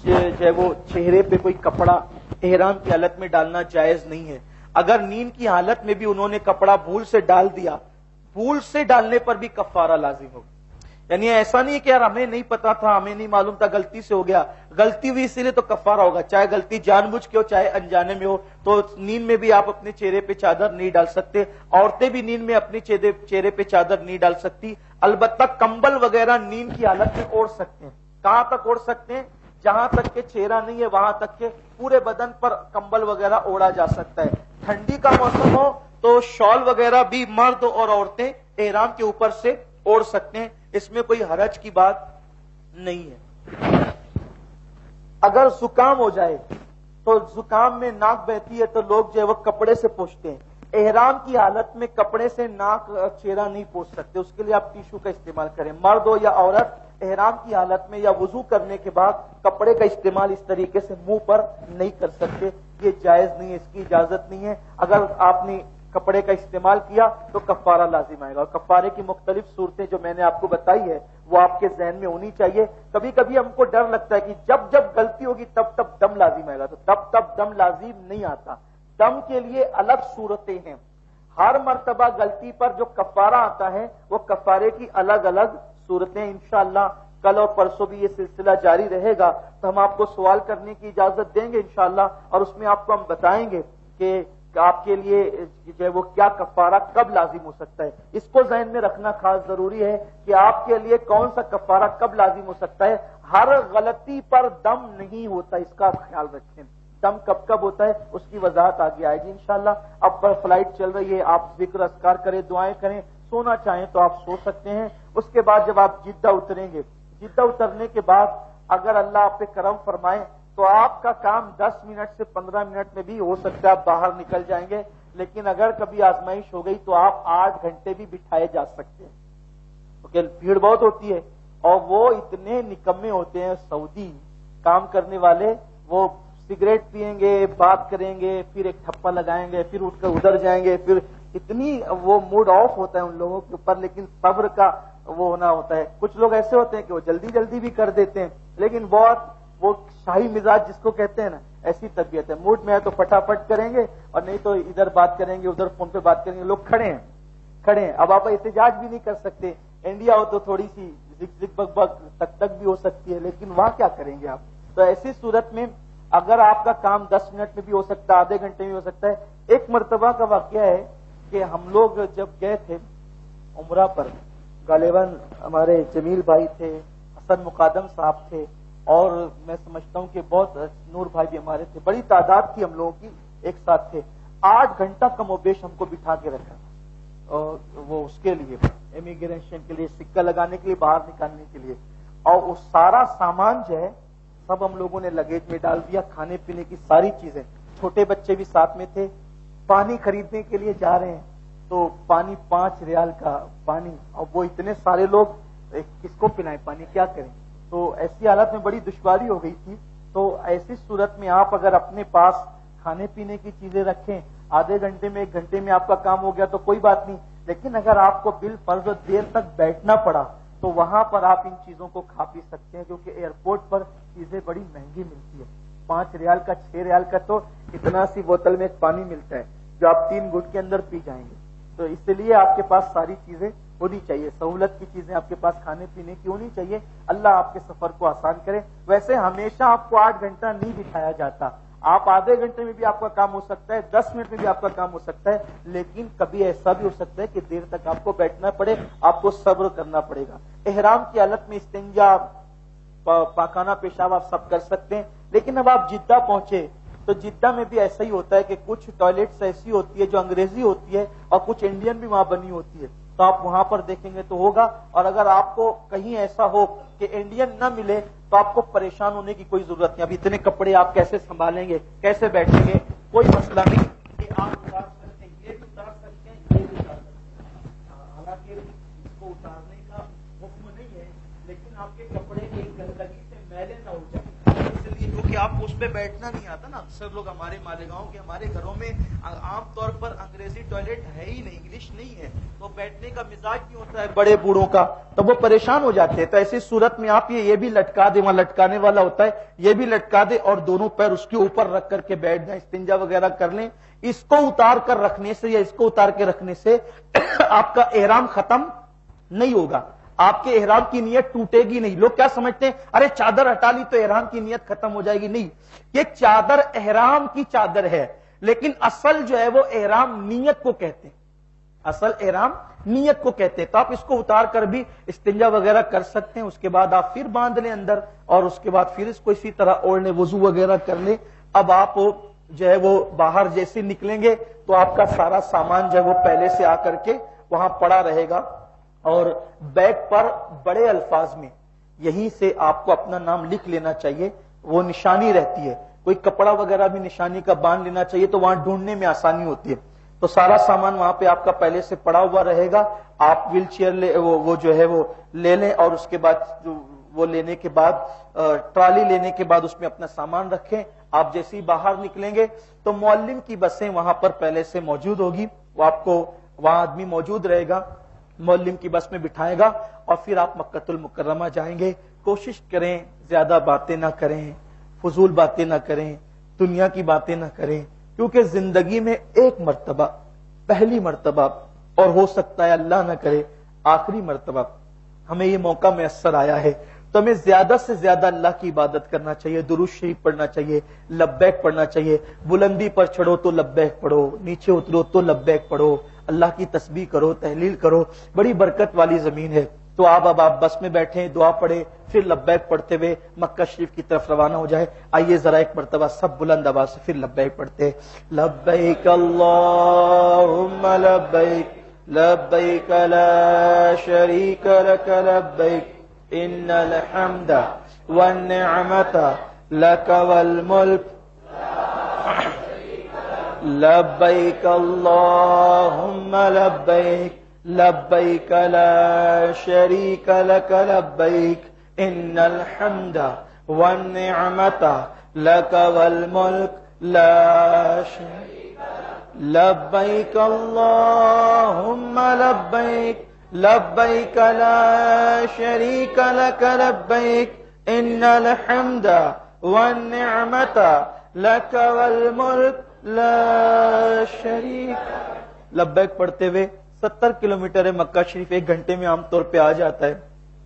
Speaker 1: جو ہے وہ چہرے پہ کوئی کپڑا احرام کی حالت میں ڈالنا جائز نہیں ہے. اگر نیند کی حالت میں بھی انہوں نے کپڑا بھول سے ڈال دیا، بھول سے ڈالنے پر بھی کفارہ لازم ہوگا. یعنی ایسا نہیں کہ یار ہمیں نہیں پتا تھا، ہمیں نہیں معلوم تھا، غلطی سے ہو گیا، غلطی ہوئی اسی لیے تو کفارہ ہوگا. چاہے غلطی جان بوجھ کے ہو چاہے انجانے میں ہو. تو نیند میں بھی آپ اپنے چہرے پہ چادر نہیں ڈال سکتے. عورتیں بھی نیند میں اپنے چہرے پہ چادر نہیں ڈال سکتی. البتہ کمبل وغیرہ نیند کی حالت میں اوڑھ سکتے ہیں. کہاں تک اوڑھ سکتے ہیں؟ جہاں تک کہ چہرہ نہیں ہے وہاں تک کہ پورے بدن پر کمبل وغیرہ اوڑھا جا سکتا ہے. ٹھنڈی کا موسم ہو تو شال وغیرہ بھی مرد اور عورتیں احرام کے اوپر سے اوڑھ سکتے ہیں، اس میں کوئی حرج کی بات نہیں ہے. اگر زکام ہو جائے تو زکام میں ناک بہتی ہے تو لوگ جو ہے وہ کپڑے سے پوچھتے ہیں. احرام کی حالت میں کپڑے سے ناک چہرہ نہیں پوچھ سکتے، اس کے لیے آپ ٹیشو کا استعمال کریں. مرد ہو یا عورت احرام کی حالت میں یا وضو کرنے کے بعد کپڑے کا استعمال اس طریقے سے منہ پر نہیں کر سکتے، یہ جائز نہیں ہے، اس کی اجازت نہیں ہے. اگر آپ نے کپڑے کا استعمال کیا تو کفارہ لازم آئے گا. اور کفارے کی مختلف صورتیں جو میں نے آپ کو بتائی ہے وہ آپ کے ذہن میں ہونی چاہیے. کبھی کبھی ہم کو ڈر لگتا ہے کہ جب غلطی ہوگی تب دم لازم آئے گا، تو تب دم لازم نہیں آتا. دم کے لیے الگ صورتیں ہیں. ہر مرتبہ غلطی پر جو کفارہ آتا ہے وہ کفارے کی الگ الگ صورتیں. انشاءاللہ کل اور پرسوں بھی یہ سلسلہ جاری رہے گا تو ہم آپ کو سوال کرنے کی اجازت دیں گے انشاءاللہ، اور اس میں آپ کو ہم بتائیں گے کہ آپ کے لیے جو ہے وہ کیا کفارہ کب لازم ہو سکتا ہے. اس کو ذہن میں رکھنا خاص ضروری ہے کہ آپ کے لیے کون سا کفارہ کب لازم ہو سکتا ہے. ہر غلطی پر دم نہیں ہوتا، اس کا آپ خیال رکھیں. دم کب ہوتا ہے اس کی وضاحت آگے آئے گی انشاءاللہ. اب پر فلائٹ چل رہی ہے، آپ ذکر اذکار کریں، دعائیں کریں. سونا چاہیں تو آپ سو سکتے ہیں. اس کے بعد جب آپ جدہ اتریں گے، جدہ اترنے کے بعد اگر اللہ آپ پہ کرم فرمائے تو آپ کا کام 10 منٹ سے 15 منٹ میں بھی ہو سکتا ہے آپ باہر نکل جائیں گے. لیکن اگر کبھی آزمائش ہو گئی تو آپ 8 گھنٹے بھی بٹھائے جا سکتے ہیں، کیونکہ بھیڑ بہت ہوتی ہے اور وہ اتنے نکمے ہوتے ہیں سعودی کام کرنے والے. وہ سگریٹ پیئیں گے، بات کریں گے، پھر ایک ٹھپا لگائیں گے، پھر اٹھ کر ادھر جائیں گے، پھر اتنی وہ موڈ آف ہوتا ہے ان لوگوں کے اوپر. لیکن صبر کا وہ ہونا ہوتا ہے. کچھ لوگ ایسے ہوتے ہیں کہ وہ جلدی بھی کر دیتے ہیں، لیکن بہت وہ شاہی مزاج جس کو کہتے ہیں نا، ایسی طبیعت ہے. موڈ میں ہے تو فٹافٹ کریں گے اور نہیں تو ادھر بات کریں گے، ادھر فون پہ بات کریں گے. لوگ کھڑے ہیں. اب آپ احتجاج بھی نہیں کر سکتے. انڈیا ہو تو تھوڑی سی زگ بگ بگ تک بھی ہو سکتی ہے، لیکن وہاں کیا کریں گے آپ. تو ایسی صورت میں اگر آپ کا کام 10 منٹ میں بھی ہو سکتا ہے، آدھے گھنٹے میں ہو سکتا ہے، ایک مرتبہ کا واقعہ ہے کہ ہم لوگ جب گئے تھے عمرہ پر، غالباً ہمارے جمیل بھائی تھے، حسن مقادم صاحب تھے، اور میں سمجھتا ہوں کہ بہت نور بھائی بھی ہمارے تھے، بڑی تعداد تھی ہم لوگوں کی، ایک ساتھ تھے۔ 8 گھنٹہ کم و بیش ہم کو بٹھا کے رکھا، اور وہ اس کے لیے امیگریشن کے لیے، سکہ لگانے کے لیے، باہر نکالنے کے لیے، اور وہ سارا سامان جو ہے سب ہم لوگوں نے لگیج میں ڈال دیا، کھانے پینے کی ساری چیزیں، چھوٹے بچے بھی ساتھ میں تھے۔ پانی خریدنے کے لیے جا رہے ہیں تو پانی 5 ریال کا پانی، اور وہ اتنے سارے لوگ، کس کو پلائیں پانی، کیا کریں؟ تو ایسی حالت میں بڑی دشواری ہو گئی تھی۔ تو ایسی صورت میں آپ اگر اپنے پاس کھانے پینے کی چیزیں رکھیں، آدھے گھنٹے میں 1 گھنٹے میں آپ کا کام ہو گیا تو کوئی بات نہیں، لیکن اگر آپ کو بالفرض دیر تک بیٹھنا پڑا تو وہاں پر آپ ان چیزوں کو کھا پی سکتے ہیں، کیونکہ ایئرپورٹ پر چیزیں بڑی مہنگی ملتی ہے۔ 5 ریال کا، 6 ریال کا تو اتنا سی بوتل میں ایک پانی ملتا ہے جو آپ 3 گھٹ کے اندر پی جائیں گے۔ تو اس لیے آپ کے پاس ساری چیزیں ہونی چاہیے، سہولت کی چیزیں آپ کے پاس کھانے پینے کی ہونی چاہیے۔ اللہ آپ کے سفر کو آسان کرے۔ ویسے ہمیشہ آپ کو 8 گھنٹہ نہیں بٹھایا جاتا، آپ آدھے گھنٹے میں بھی آپ کا کام ہو سکتا ہے، 10 منٹ میں بھی آپ کا کام ہو سکتا ہے، لیکن کبھی ایسا بھی ہو سکتا ہے کہ دیر تک آپ کو بیٹھنا پڑے، آپ کو صبر کرنا پڑے گا۔ احرام کی حالت میں استنجا، پاخانہ پیشاب آپ سب کر سکتے ہیں، لیکن اب آپ جدہ پہنچے تو جدہ میں بھی ایسا ہی ہوتا ہے کہ کچھ ٹوائلٹس ایسی ہوتی ہے جو انگریزی ہوتی ہے اور کچھ انڈین بھی وہاں بنی ہوتی ہے، تو آپ وہاں پر دیکھیں گے تو ہوگا۔ اور اگر آپ کو کہیں ایسا ہو کہ انڈین نہ ملے تو آپ کو پریشان ہونے کی کوئی ضرورت نہیں۔ اب اتنے کپڑے آپ کیسے سنبھالیں گے، کیسے بیٹھیں گے، کوئی مسئلہ نہیں کہ آپ اتار سکتے ہیں، یہ بھی اتار سکتے ہیں، یہ بھی اتار سکتے ہیں۔ حالانکہ اس کو اتارنے کا حکم نہیں ہے، لیکن آپ کے کپڑے ایک گندگی سے میلے نہ ہو جائیں، اس لیے کیونکہ آپ کو اس پہ بیٹھنا نہیں آتا نا۔ اکثر لوگ ہمارے مالیگاؤں کے، ہمارے گھروں میں عام طور پر انگریزی ٹوائلٹ ہے ہی نہیں، انگلش نہیں ہے، تو بیٹھنے کا مزاج نہیں ہوتا ہے بڑے بوڑھوں کا، تو وہ پریشان ہو جاتے ہیں۔ تو ایسی صورت میں آپ یہ بھی لٹکا دیں، وہاں لٹکانے والا ہوتا ہے، یہ بھی لٹکا دیں اور دونوں پیر اس کے اوپر رکھ کر کے بیٹھ جائیں، استنجا وغیرہ کر لیں۔ اس کو اتار کر رکھنے سے یا اس کو اتار کے رکھنے سے آپ کا احرام ختم نہیں ہوگا، آپ کے احرام کی نیت ٹوٹے گی نہیں۔ لوگ کیا سمجھتے ہیں، ارے چادر ہٹا لی تو احرام کی نیت ختم ہو جائے گی، نہیں، یہ چادر احرام کی چادر ہے، لیکن اصل جو ہے وہ احرام نیت کو کہتے ہیں، اصل احرام نیت کو کہتے ہیں۔ تو آپ اس کو اتار کر بھی استنجا وغیرہ کر سکتے ہیں، اس کے بعد آپ پھر باندھ لیں اندر، اور اس کے بعد پھر اس کو اسی طرح اوڑھ لیں، وضو وغیرہ کر لیں۔ اب آپ جو ہے وہ باہر جیسے نکلیں گے تو آپ کا سارا سامان جو ہے وہ پہلے سے آ کر کے وہاں پڑا رہے گا، اور بیگ پر بڑے الفاظ میں یہیں سے آپ کو اپنا نام لکھ لینا چاہیے، وہ نشانی رہتی ہے۔ کوئی کپڑا وغیرہ بھی نشانی کا باندھ لینا چاہیے تو وہاں ڈھونڈنے میں آسانی ہوتی ہے۔ تو سارا سامان وہاں پہ آپ کا پہلے سے پڑا ہوا رہے گا، آپ ویل چیئر وہ جو ہے وہ لے لیں، اور اس کے بعد وہ لینے کے بعد ٹرالی لینے کے بعد اس میں اپنا سامان رکھیں۔ آپ جیسے ہی باہر نکلیں گے تو معلم کی بسیں وہاں پر پہلے سے موجود ہوگی، وہ آپ کو وہاں آدمی موجود رہے گا، معلم کی بس میں بٹھائے گا، اور پھر آپ مکہ المکرمہ جائیں گے۔ کوشش کریں زیادہ باتیں نہ کریں، فضول باتیں نہ کریں، دنیا کی باتیں نہ کریں، کیونکہ زندگی میں ایک مرتبہ، پہلی مرتبہ، اور ہو سکتا ہے اللہ نہ کرے آخری مرتبہ ہمیں یہ موقع میسر آیا ہے، تو ہمیں زیادہ سے زیادہ اللہ کی عبادت کرنا چاہیے، درود شریف پڑھنا چاہیے، لبیک پڑھنا چاہیے، بلندی پر چڑھو تو لبیک پڑھو، نیچے اترو تو لبیک پڑھو، اللہ کی تسبیح کرو، تحلیل کرو، بڑی برکت والی زمین ہے۔ تو اب آپ بس میں بیٹھیں، دعا پڑھیں، پھر لبیک پڑھتے ہوئے مکہ شریف کی طرف روانہ ہو جائے۔ آئیے ذرا ایک مرتبہ سب بلند آواز سے پھر لبیک پڑھتے ہیں۔ لبیک اللہم لبیک، لبیک لا شریک لک لبیک، ان الحمد والنعمت لک والملک، لبیک اللہم لبیک، لبیک لا شریک لک لبیک، ان الحمد والنعمت لک والملک لا شریک لک، لبیک اللہم لبیک، لبیک لا شریک لک لبیک، ان الحمد والنعمت لک والملک لا شریک۔ لبیک پڑھتے ہوئے 70 کلومیٹر ہے مکہ شریف، 1 گھنٹے میں عام طور پہ آ جاتا ہے۔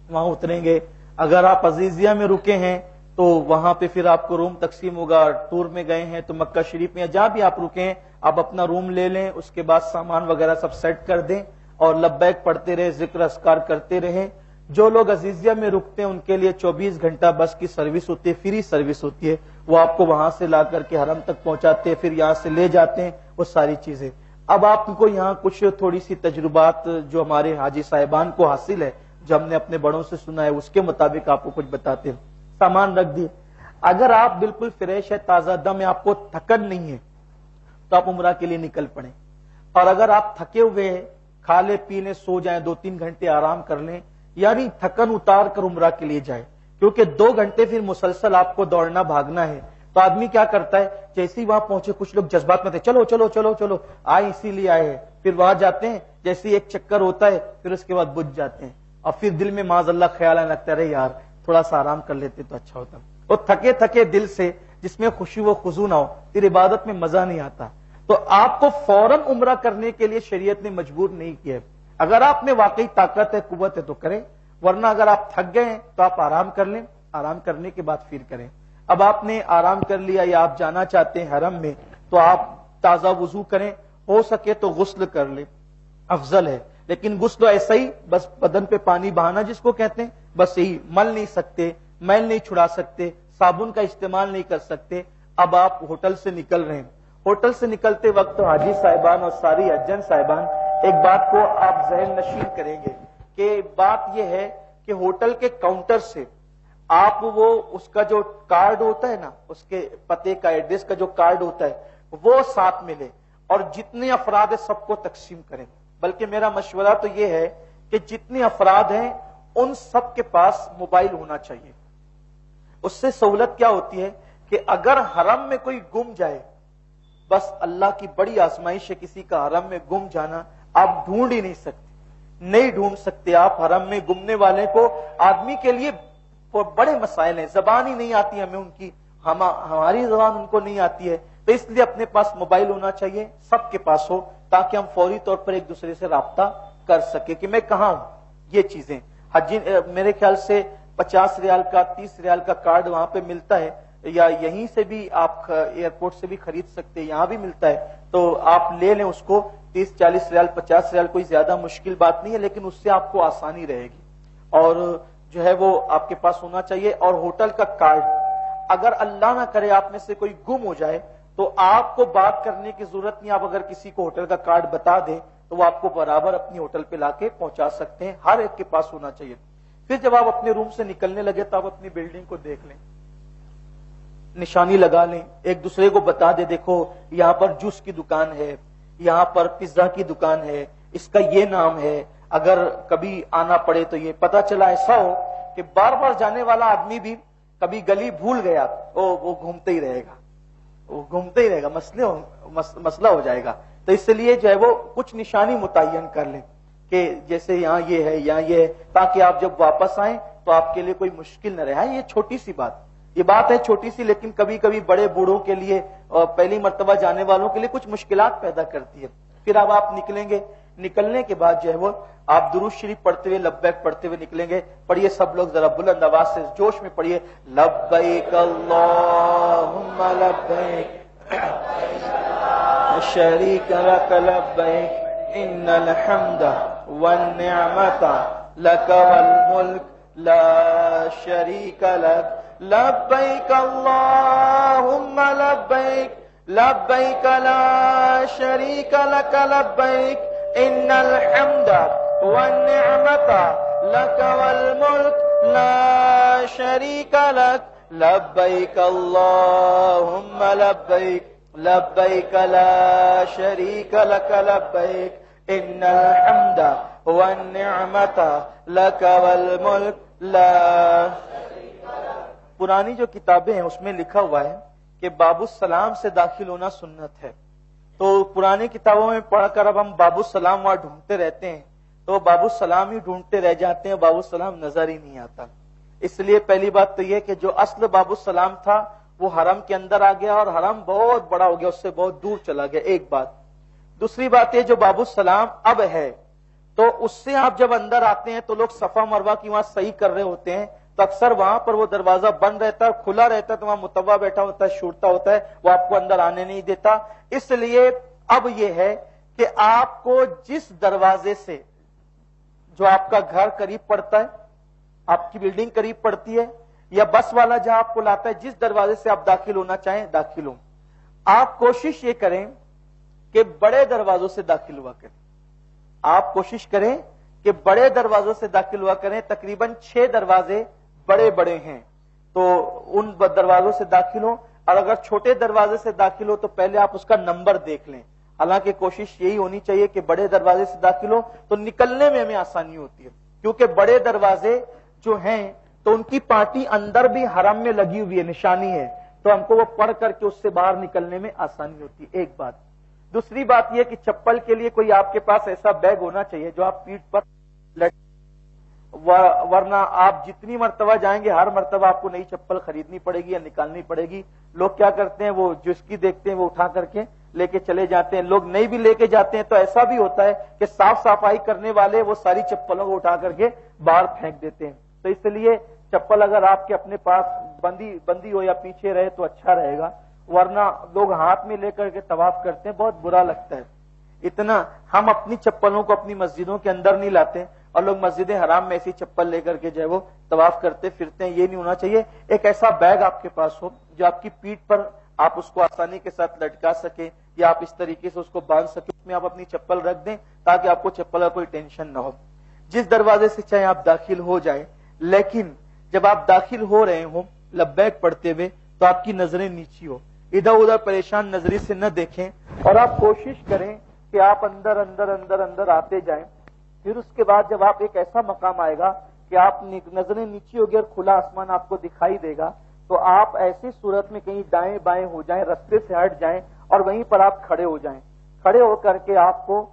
Speaker 1: وہاں اتریں گے، اگر آپ عزیزیہ میں رکے ہیں تو وہاں پہ پھر آپ کو روم تقسیم ہوگا. ٹور میں گئے ہیں تو مکہ شریف میں یا جہاں بھی آپ رکے ہیں آپ اپنا روم لے لیں, اس کے بعد سامان وغیرہ سب سیٹ کر دیں اور لبیک پڑھتے رہے, ذکر اذکار کرتے رہیں. جو لوگ عزیزیہ میں رکتے ہیں ان کے لیے 24 گھنٹہ بس کی سروس ہوتی ہے, فری سروس ہوتی ہے, وہ آپ کو وہاں سے لا کر کے حرم تک پہنچاتے ہیں, پھر یہاں سے لے جاتے ہیں وہ ساری چیزیں. اب آپ کو یہاں کچھ تھوڑی سی تجربات جو ہمارے حاجی صاحبان کو حاصل ہے, جو ہم نے اپنے بڑوں سے سنا ہے, اس کے مطابق آپ کو کچھ بتاتے ہیں. سامان رکھ دیے. اگر آپ بالکل فریش ہے, تازہ دم ہے, آپ کو تھکن نہیں ہے تو آپ عمرہ کے لیے نکل پڑیں. اور اگر آپ تھکے ہوئے ہیں, کھا لے پی لیں, سو جائیں, 2-3 گھنٹے آرام کر لیں, یعنی تھکن اتار کر عمرہ کے لیے جائیں, کیونکہ 2 گھنٹے پھر مسلسل آپ کو دوڑنا بھاگنا ہے. تو آدمی کیا کرتا ہے, جیسے ہی وہاں پہنچے کچھ لوگ جذبات میں تھے, چلو چلو چلو چلو آئے اسی لیے آئے ہیں, پھر وہاں جاتے ہیں, جیسے ایک چکر ہوتا ہے پھر اس کے بعد بجھ جاتے ہیں, اور پھر دل میں معاذ اللہ خیال آنے لگتا ہے, رہے یار تھوڑا سا آرام کر لیتے تو اچھا ہوتا. اور تھکے تھکے دل سے جس میں خوشی و خضوع نہ ہو, پھر عبادت میں مزہ نہیں آتا. تو آپ کو فوراً عمرہ کرنے کے لیے شریعت نے مجبور نہیں کیا ہے. اگر آپ میں واقعی طاقت ہے, قوت ہے تو کریں, ورنہ اگر آپ تھک گئے ہیں تو آپ آرام کر لیں, آرام کرنے کے بعد پھر کریں. اب آپ نے آرام کر لیا یا آپ جانا چاہتے ہیں حرم میں, تو آپ تازہ وضو کریں, ہو سکے تو غسل کر لیں, افضل ہے. لیکن غسل ایسا ہی بس بدن پہ پانی بہانا جس کو کہتے ہیں, بس یہی, مل نہیں سکتے, میل نہیں چھڑا سکتے, صابن کا استعمال نہیں کر سکتے. اب آپ ہوٹل سے نکل رہے ہیں, ہوٹل سے نکلتے وقت حاجی صاحبان اور ساری حجن صاحبان ایک بات کو آپ ذہن نشین کریں گے کہ بات یہ ہے کہ ہوٹل کے کاؤنٹر سے آپ وہ اس کا جو کارڈ ہوتا ہے نا, اس کے پتے کا, ایڈریس کا جو کارڈ ہوتا ہے وہ ساتھ میں لیں, اور جتنے افراد ہیں سب کو تقسیم کریں. بلکہ میرا مشورہ تو یہ ہے کہ جتنے افراد ہیں ان سب کے پاس موبائل ہونا چاہیے. اس سے سہولت کیا ہوتی ہے کہ اگر حرم میں کوئی گم جائے, بس اللہ کی بڑی آزمائش ہے کسی کا حرم میں گم جانا, آپ ڈھونڈ ہی نہیں سکتے, نہیں ڈھونڈ سکتے آپ حرم میں گمنے والے کو. آدمی کے لیے بڑے مسائل ہیں, زبان ہی نہیں آتی ہمیں ان کی, ہماری زبان ان کو نہیں آتی ہے. تو اس لیے اپنے پاس موبائل ہونا چاہیے, سب کے پاس ہو, تاکہ ہم فوری طور پر ایک دوسرے سے رابطہ کر سکے کہ میں کہاں ہوں. یہ چیزیں میرے خیال سے 50 ریال کا 30 ریال کا کارڈ وہاں پہ ملتا ہے, یا یہیں سے بھی آپ ایئرپورٹ سے بھی خرید سکتے ہیں, یہاں بھی ملتا ہے, تو آپ لے لیں اس کو. 30-40 ریال 50 ریال کوئی زیادہ مشکل بات نہیں ہے, لیکن اس سے آپ کو آسانی رہے گی. اور جو ہے وہ آپ کے پاس ہونا چاہیے. اور ہوٹل کا کارڈ, اگر اللہ نہ کرے آپ میں سے کوئی گم ہو جائے تو آپ کو بات کرنے کی ضرورت نہیں, آپ اگر کسی کو ہوٹل کا کارڈ بتا دیں تو وہ آپ کو برابر اپنی ہوٹل پہ لا کے پہنچا سکتے ہیں. ہر ایک کے پاس ہونا چاہیے. پھر جب آپ اپنے روم سے نکلنے لگے تو آپ اپنی بلڈنگ کو دیکھ لیں, نشانی لگا لیں, ایک دوسرے کو بتا دیں, دیکھو یہاں پر جوس کی دکان ہے, یہاں پر پیزا کی دکان ہے, اس کا یہ نام ہے, اگر کبھی آنا پڑے تو یہ. پتا چلا ایسا ہو کہ بار بار جانے والا آدمی بھی کبھی گلی بھول گیا, وہ گھومتے ہی رہے گا, وہ گھومتے ہی رہے گا, مسئلہ ہو جائے گا. تو اس لیے جو ہے وہ کچھ نشانی متعین کر لیں کہ جیسے یہاں یہ ہے, یہاں یہ ہے, تاکہ آپ جب واپس آئیں تو آپ کے لیے کوئی مشکل نہ رہے. یہ چھوٹی سی بات, یہ بات ہے چھوٹی سی, لیکن کبھی کبھی بڑے بوڑھوں کے لیے اور پہلی مرتبہ جانے والوں کے لیے کچھ مشکلات پیدا کرتی ہے. پھر اب آپ نکلیں گے, نکلنے کے بعد جو ہے وہ آپ درود شریف پڑھتے ہوئے لبیک پڑھتے ہوئے نکلیں گے. پڑھیے سب لوگ ذرا بلند آواز سے جوش میں پڑھیے, لبیک اللہم لبیک شریک لک لبیک ان الحمد والنعمت لک والملک لا شریک لک لبیک اللہم لبیک لبیک لا شریک لک لبیک ان الحمد والنعمت لک والملک لا شریک لک لبیک اللہم لبیک لبیک لا شریک لک لبیک ان الحمد والنعمت لک والملک لا. پرانی جو کتابیں ہیں اس میں لکھا ہوا ہے کہ باب السلام سے داخل ہونا سنت ہے. تو پرانی کتابوں میں پڑھ کر اب ہم باب السلام وہاں ڈھونڈتے رہتے ہیں, تو باب السلام ہی ڈھونڈتے رہ جاتے ہیں, باب السلام نظر ہی نہیں آتا. اس لیے پہلی بات تو یہ کہ جو اصل باب السلام تھا وہ حرم کے اندر آ گیا, اور حرم بہت بڑا ہو گیا, اس سے بہت دور چلا گیا. ایک بات. دوسری بات یہ جو باب السلام اب ہے تو اس سے آپ جب اندر آتے ہیں تو لوگ صفا مروہ کی وہاں صحیح کر رہے ہوتے ہیں,
Speaker 3: تو اکثر وہاں پر وہ دروازہ بند رہتا ہے، کھلا رہتا ہے، تو وہاں متوا بیٹھا ہوتا ہے، چھوٹتا ہوتا ہے، وہ آپ کو اندر آنے نہیں دیتا. اس لیے اب یہ ہے کہ آپ کو جس دروازے سے جو آپ کا گھر قریب پڑتا ہے، آپ کی بلڈنگ قریب پڑتی ہے، یا بس والا جہاں آپ کو لاتا ہے، جس دروازے سے آپ داخل ہونا چاہیں داخل ہوں. آپ کوشش یہ کریں کہ بڑے دروازوں سے داخل ہوا کریں. آپ کوشش کریں کہ بڑے دروازوں سے داخل ہوا کریں. تقریباً 6 دروازے بڑے بڑے ہیں، تو ان دروازوں سے داخل ہوں. اور اگر چھوٹے دروازے سے داخل ہو تو پہلے آپ اس کا نمبر دیکھ لیں. حالانکہ کوشش یہی ہونی چاہیے کہ بڑے دروازے سے داخل ہو تو نکلنے میں ہمیں آسانی ہوتی ہے، کیونکہ بڑے دروازے جو ہیں تو ان کی پارٹی اندر بھی حرم میں لگی ہوئی ہے، نشانی ہے، تو ہم کو وہ پڑھ کر کے اس سے باہر نکلنے میں آسانی ہوتی ہے. ایک بات. دوسری بات یہ کہ چپل کے لیے کوئی آپ کے پاس ایسا بیگ ہونا چاہیے جو آپ پیٹھ پر ورنہ آپ جتنی مرتبہ جائیں گے ہر مرتبہ آپ کو نئی چپل خریدنی پڑے گی یا نکالنی پڑے گی. لوگ کیا کرتے ہیں، وہ جس کی دیکھتے ہیں وہ اٹھا کر کے لے کے چلے جاتے ہیں. لوگ نہیں بھی لے کے جاتے ہیں تو ایسا بھی ہوتا ہے کہ صاف صفائی کرنے والے وہ ساری چپلوں کو اٹھا کر کے باہر پھینک دیتے ہیں. تو اس لیے چپل اگر آپ کے اپنے پاس بندی ہو یا پیچھے رہے تو اچھا رہے گا، ورنہ لوگ ہاتھ میں لے کر کے طواف کرتے ہیں، بہت برا لگتا ہے. اتنا ہم اپنی چپلوں کو اپنی مسجدوں کے اندر نہیں لاتے اور لوگ مسجد حرام میں ایسی چپل لے کر کے جو ہے وہ طواف کرتے پھرتے ہیں. یہ نہیں ہونا چاہیے. ایک ایسا بیگ آپ کے پاس ہو جو آپ کی پیٹھ پر آپ اس کو آسانی کے ساتھ لٹکا سکیں یا آپ اس طریقے سے اس کو باندھ سکیں، اس میں آپ اپنی چپل رکھ دیں تاکہ آپ کو چپل کا کوئی ٹینشن نہ ہو. جس دروازے سے چاہے آپ داخل ہو جائیں، لیکن جب آپ داخل ہو رہے ہوں لبیک پڑھتے ہوئے تو آپ کی نظریں نیچی ہو، ادھر ادھر پریشان نظری سے نہ دیکھیں، اور آپ کوشش کریں کہ آپ اندر اندر اندر اندر آتے جائیں. پھر اس کے بعد جب آپ ایک ایسا مقام آئے گا کہ آپ نظریں نیچی ہوگی اور کھلا آسمان آپ کو دکھائی دے گا، تو آپ ایسی صورت میں کہیں دائیں بائیں ہو جائیں، رستے سے ہٹ جائیں اور وہیں پر آپ کھڑے ہو جائیں. کھڑے ہو کر کے آپ کو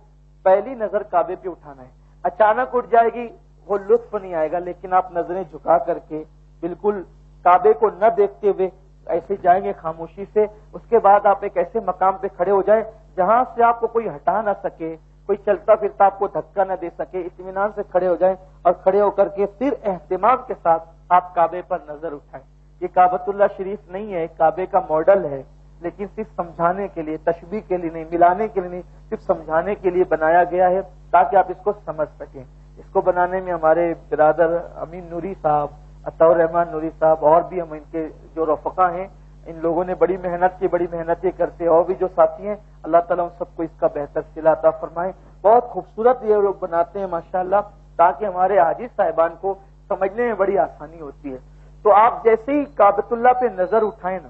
Speaker 3: پہلی نظر کعبے پہ اٹھانا ہے. اچانک اٹھ جائے گی وہ لطف نہیں آئے گا، لیکن آپ نظریں جھکا کر کے بالکل کعبے کو نہ دیکھتے ہوئے ایسے جائیں گے خاموشی سے. اس کے بعد آپ ایک ایسے مقام پہ کھڑے ہو جائیں جہاں سے آپ کو کوئی ہٹا نہ سکے، کوئی چلتا پھرتا آپ کو دھکا نہ دے سکے. اطمینان سے کھڑے ہو جائیں اور کھڑے ہو کر کے پھر اہتمام کے ساتھ آپ کعبے پر نظر اٹھائیں. یہ کعبۃ اللہ شریف نہیں ہے، کعبے کا ماڈل ہے، لیکن صرف سمجھانے کے لیے، تشبیہ کے لیے نہیں، ملانے کے لیے نہیں، صرف سمجھانے کے لیے بنایا گیا ہے تاکہ آپ اس کو سمجھ سکیں. اس کو بنانے میں ہمارے برادر امین نوری صاحب، عطاء الرحمان نوری صاحب اور بھی ہم ان کے جو رفقا ہیں، ان لوگوں نے بڑی محنت کی، بڑی محنتیں کرتے. اور بھی جو ساتھی ہیں، اللہ تعالیٰ ان سب کو اس کا بہتر صلہ عطا فرمائے. بہت خوبصورت یہ لوگ بناتے ہیں ماشاءاللہ، تاکہ ہمارے حاجی صاحبان کو سمجھنے میں بڑی آسانی ہوتی ہے. تو آپ جیسے ہی کعبۃ اللہ پہ نظر اٹھائیں نا،